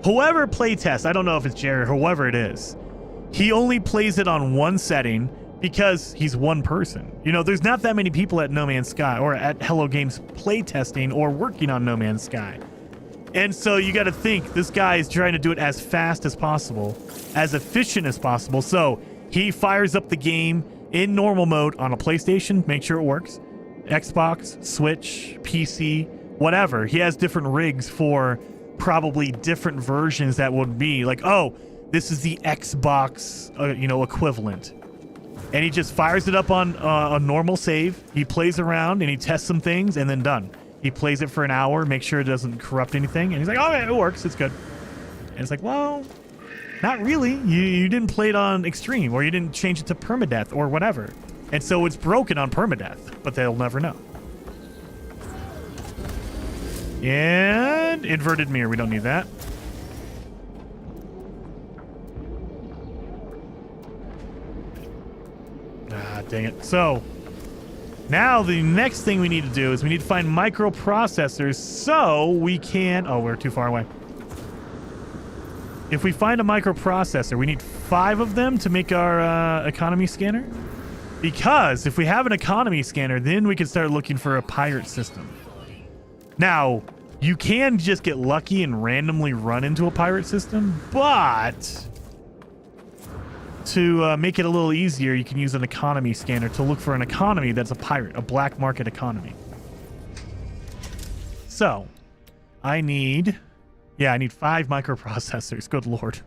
whoever playtests, I don't know if it's Jerry or whoever it is, he only plays it on one setting because he's one person. You know, there's not that many people at No Man's Sky or at Hello Games playtesting or working on No Man's Sky. And so you got to think this guy is trying to do it as fast as possible, as efficient as possible. So he fires up the game in normal mode on a PlayStation, make sure it works, Xbox, Switch, PC, whatever. He has different rigs for probably different versions that would be like, oh, this is the Xbox, equivalent. And he just fires it up on a normal save. He plays around and he tests some things and then done. He plays it for an hour, make sure it doesn't corrupt anything. And he's like, oh, yeah, it works. It's good. And it's like, well, not really. You didn't play it on extreme or you didn't change it to permadeath or whatever. And so it's broken on permadeath, but they'll never know. And inverted mirror. We don't need that. Ah, dang it. So now the next thing we need to do is we need to find microprocessors so we can... Oh, we're too far away. if we find a microprocessor, we need 5 of them to make our economy scanner. Because if we have an economy scanner, then we can start looking for a pirate system. Now, you can just get lucky and randomly run into a pirate system, but to make it a little easier, you can use an economy scanner to look for an economy that's a pirate, a black market economy. So, I need 5 microprocessors. Good lord.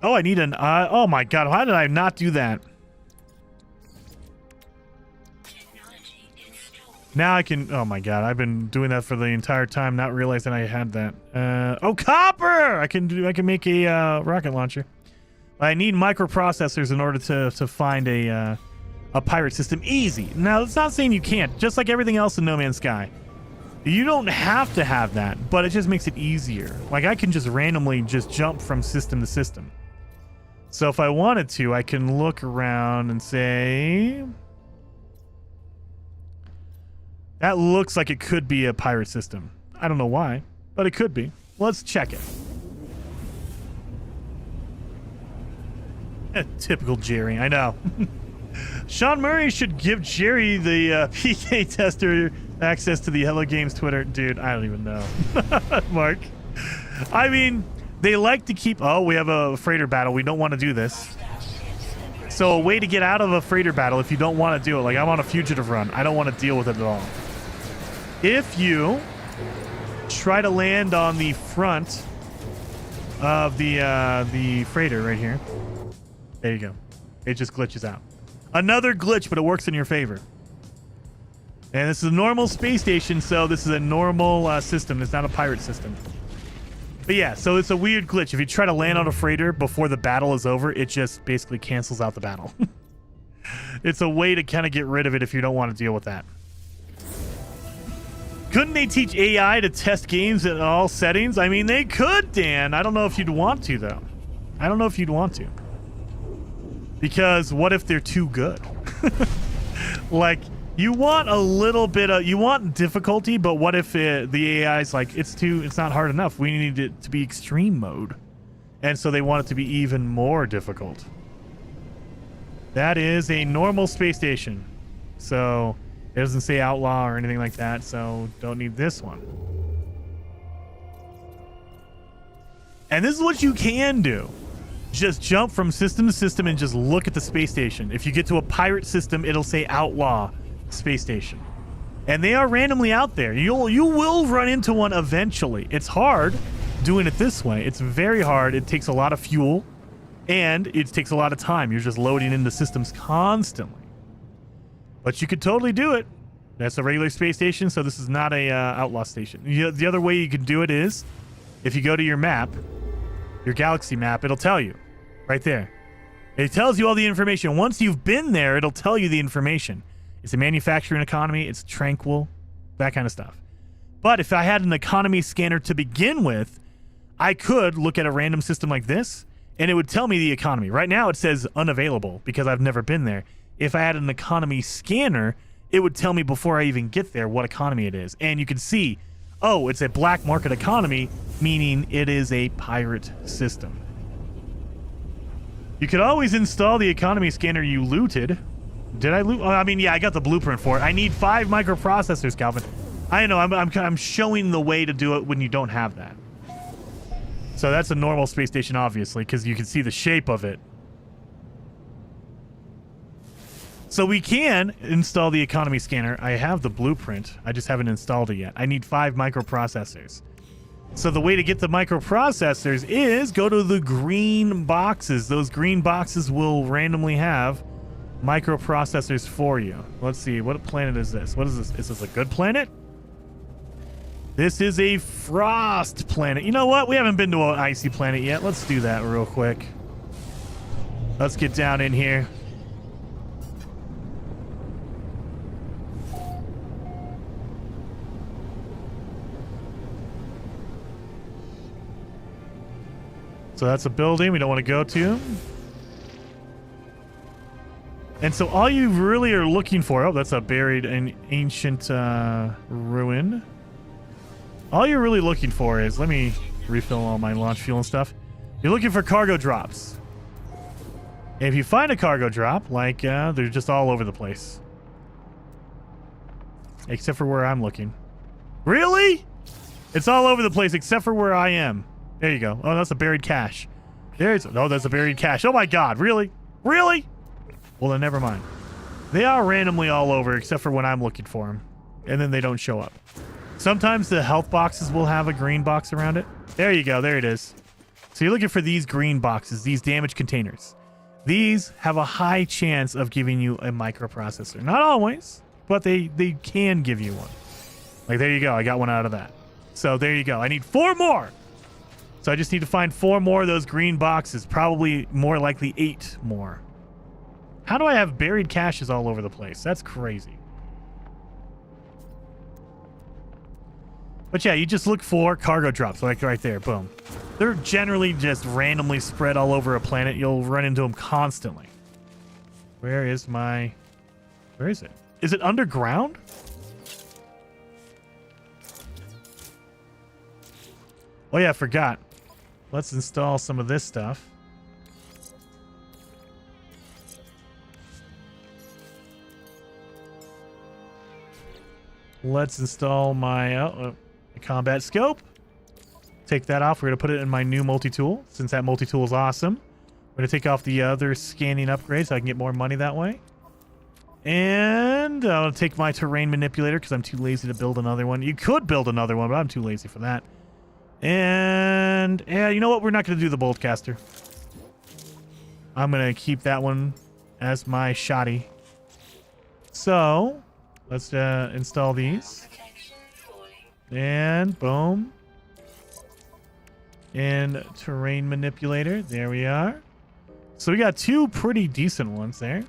Oh, I need an... oh my god, how did I not do that? Now I can... Oh my god, I've been doing that for the entire time, not realizing I had that. Oh, copper! I can make a rocket launcher. I need microprocessors in order to find a pirate system easy. Now, it's not saying you can't. Just like everything else in No Man's Sky. You don't have to have that, but it just makes it easier. Like, I can just randomly just jump from system to system. So if I wanted to, I can look around and say... That looks like it could be a pirate system. I don't know why, but it could be. Let's check it. Typical Jerry, I know. Sean Murray should give Jerry the PK tester access to the Hello Games Twitter. Dude, I don't even know. Mark. I mean, they like to keep... Oh, we have a freighter battle. We don't want to do this. So a way to get out of a freighter battle if you don't want to do it. Like, I'm on a fugitive run. I don't want to deal with it at all. If you try to land on the front of the freighter right here. There you go. It just glitches out. Another glitch, but it works in your favor. And this is a normal space station, so this is a normal system. It's not a pirate system. But yeah, so it's a weird glitch. If you try to land on a freighter before the battle is over, it just basically cancels out the battle. It's a way to kind of get rid of it if you don't want to deal with that. Couldn't they teach AI to test games in all settings? I mean, they could, Dan. I don't know if you'd want to, though. I don't know if you'd want to. Because what if they're too good? Like, you want a little bit of... You want difficulty, but what if the AI is like, it's not hard enough. We need it to be extreme mode. And so they want it to be even more difficult. That is a normal space station. So... It doesn't say outlaw or anything like that, so don't need this one. And this is what you can do. Just jump from system to system and just look at the space station. If you get to a pirate system, it'll say outlaw space station. And they are randomly out there. You will run into one eventually. It's hard doing it this way. It's very hard. It takes a lot of fuel, and it takes a lot of time. You're just loading into systems constantly. But you could totally do it. That's a regular space station, so this is not a outlaw station. The other way you can do it is, if you go to your map, your galaxy map, it'll tell you right there. It tells you all the information. Once you've been there, it'll tell you the information. It's a manufacturing economy. It's tranquil, that kind of stuff. But if I had an economy scanner to begin with, I could look at a random system like this, and it would tell me the economy. Right now, it says unavailable because I've never been there. If I had an economy scanner, it would tell me before I even get there what economy it is. And you can see, oh, it's a black market economy, meaning it is a pirate system. You could always install the economy scanner you looted. Did I loot? Oh, I mean, yeah, I got the blueprint for it. I need 5 microprocessors, Calvin. I know, I'm showing the way to do it when you don't have that. So that's a normal space station, obviously, because you can see the shape of it. So we can install the economy scanner. I have the blueprint. I just haven't installed it yet. I need 5 microprocessors. So the way to get the microprocessors is go to the green boxes. Those green boxes will randomly have microprocessors for you. Let's see. What planet is this? What is this? Is this a good planet? This is a frost planet. You know what? We haven't been to an icy planet yet. Let's do that real quick. Let's get down in here. So that's a building we don't want to go to. And so all you really are looking for... Oh, that's a buried and ancient ruin. All you're really looking for is... Let me refill all my launch fuel and stuff. You're looking for cargo drops. If you find a cargo drop, like, they're just all over the place. Except for where I'm looking. Really? It's all over the place except for where I am. There you go. Oh, that's a buried cache. That's a buried cache. Oh my god, really? Really? Well, then never mind. They are randomly all over except for when I'm looking for them. And then they don't show up. Sometimes the health boxes will have a green box around it. There you go. There it is. So you're looking for these green boxes, these damaged containers. These have a high chance of giving you a microprocessor. Not always, but they can give you one. Like, there you go. I got one out of that. So there you go. I need 4 more. So I just need to find 4 more of those green boxes. Probably more likely 8 more. How do I have buried caches all over the place? That's crazy. But yeah, you just look for cargo drops, like right there. Boom. They're generally just randomly spread all over a planet. You'll run into them constantly. Where is it? Is it underground? Oh yeah, I forgot. Let's install some of this stuff. Let's install my combat scope. Take that off. We're going to put it in my new multi-tool, since that multi-tool is awesome. We're going to take off the other scanning upgrade so I can get more money that way. And I'll take my terrain manipulator because I'm too lazy to build another one. You could build another one, but I'm too lazy for that. And yeah, you know what? We're not going to do the boltcaster. I'm going to keep that one as my shoddy. So let's install these. And boom. And terrain manipulator. There we are. So we got 2 pretty decent ones there.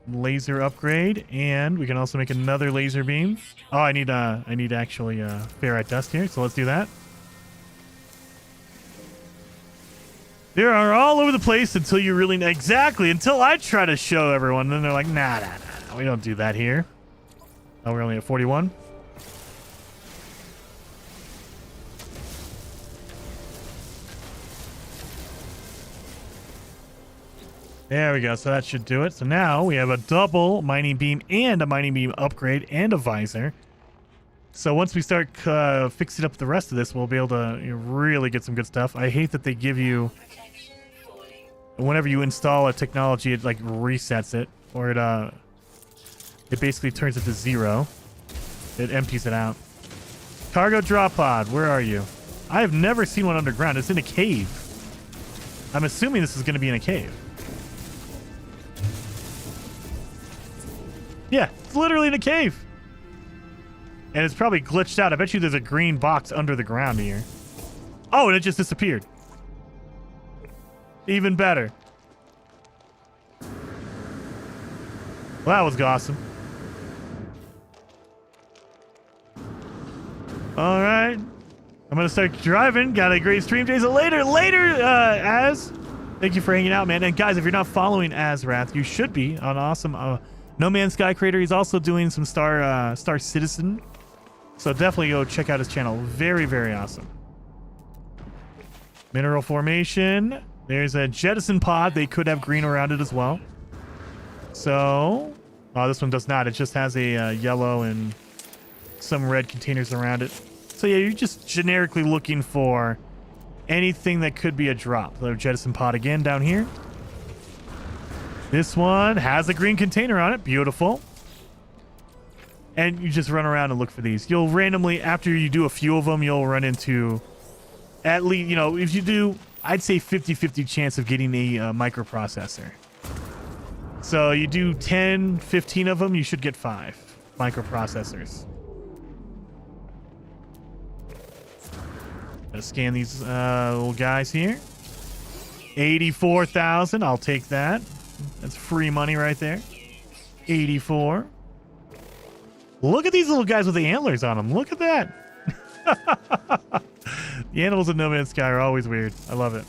Laser upgrade, and we can also make another laser beam. Oh, I need actually ferrite dust here, so let's do that. They are all over the place until you really until I try to show everyone, then they're like, nah, we don't do that here. Oh, we're only at 41. There we go. So that should do it. So now we have a double mining beam and a mining beam upgrade and a visor. So once we start fixing up the rest of this, we'll be able to really get some good stuff. I hate that they give you, whenever you install a technology, it like resets it, or it basically turns it to 0. It empties it out. Cargo drop pod, where are you? I have never seen one underground. It's in a cave. I'm assuming this is going to be in a cave. Yeah, it's literally in a cave. And it's probably glitched out. I bet you there's a green box under the ground here. Oh, and it just disappeared. Even better. Well, that was awesome. All right. I'm going to start driving. Got a great stream. Jason, later, Az. Thank you for hanging out, man. And guys, if you're not following Azrath, you should be. An awesome No Man's Sky creator. He's also doing some Star Citizen. So definitely go check out his channel. Very, very awesome. Mineral formation. There's a jettison pod. They could have green around it as well. So, oh, this one does not. It just has a yellow and some red containers around it. So yeah, you're just generically looking for anything that could be a drop. The jettison pod again down here. This one has a green container on it. Beautiful. And you just run around and look for these. You'll randomly, after you do a few of them, you'll run into at least, if you do, I'd say 50-50 chance of getting a microprocessor. So you do 10, 15 of them, you should get 5 microprocessors. Gotta scan these little guys here. 84,000, I'll take that. That's free money right there. 84. Look at these little guys with the antlers on them. Look at that. The animals in No Man's Sky are always weird. I love it.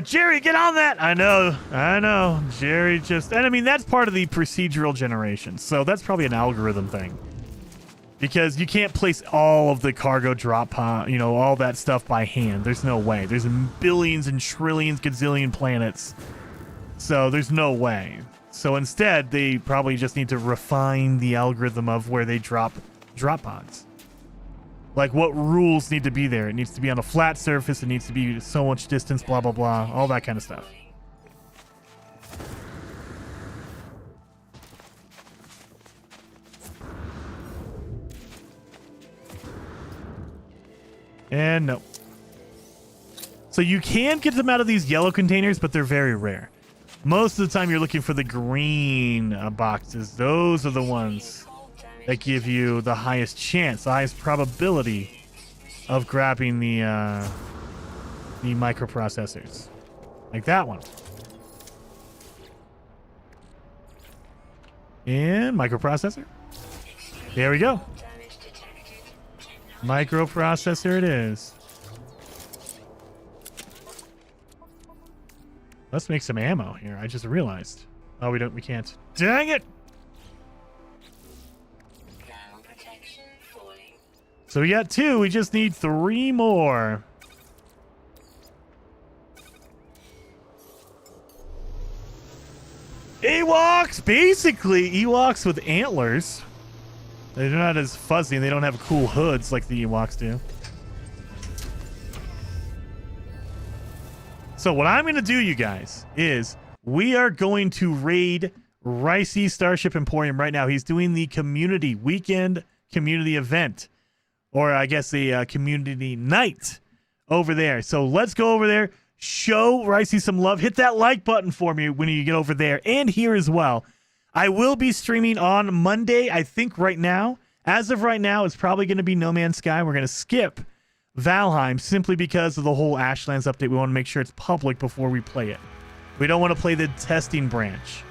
Jerry, get on that. I know. Jerry just, and I mean, that's part of the procedural generation. So that's probably an algorithm thing. because you can't place all of the cargo drop pod, you know, all that stuff by hand. There's no way. There's billions and trillions, gazillion planets. So there's no way. So instead, they probably just need to refine the algorithm of where they drop pods. Like what rules need to be there. It needs to be on a flat surface. It needs to be so much distance, blah, blah, blah. All that kind of stuff. And no. So you can get them out of these yellow containers, but they're very rare. Most of the time you're looking for the green boxes. Those are the ones that give you the highest chance, the highest probability of grabbing the microprocessors. Like that one. And microprocessor. There we go. Microprocessor it is. Let's make some ammo here. I just realized. Oh, we can't. Dang it! So we got 2. We just need 3 more. Ewoks! Basically, Ewoks with antlers. They're not as fuzzy and they don't have cool hoods like the Ewoks do. So what I'm going to do, you guys, is we are going to raid Ricey's Starship Emporium right now. He's doing the weekend community event. Or I guess the community night over there. So let's go over there, show Ricey some love. Hit that like button for me when you get over there and here as well. I will be streaming on Monday, I think right now. As of right now, it's probably going to be No Man's Sky. We're going to skip Valheim simply because of the whole Ashlands update. We want to make sure it's public before we play it. We don't want to play the testing branch.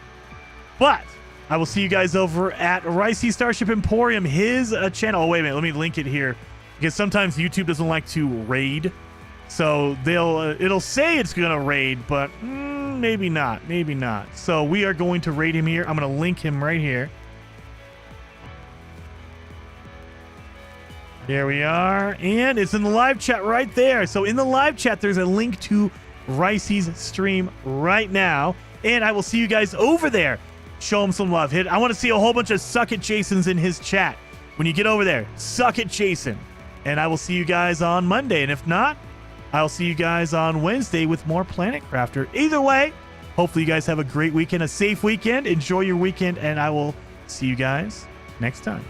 But I will see you guys over at Ricey Starship Emporium, his channel. Oh, wait a minute. Let me link it here because sometimes YouTube doesn't like to raid. So it'll say it's going to raid, but maybe not. Maybe not. So we are going to raid him here. I'm going to link him right here. There we are. And it's in the live chat right there. So in the live chat, there's a link to Ricey's stream right now. And I will see you guys over there. Show him some love. I want to see a whole bunch of Suck It Jasons in his chat. When you get over there, Suck It Jason. And I will see you guys on Monday. And if not, I'll see you guys on Wednesday with more Planet Crafter. Either way, hopefully you guys have a great weekend, a safe weekend. Enjoy your weekend, and I will see you guys next time.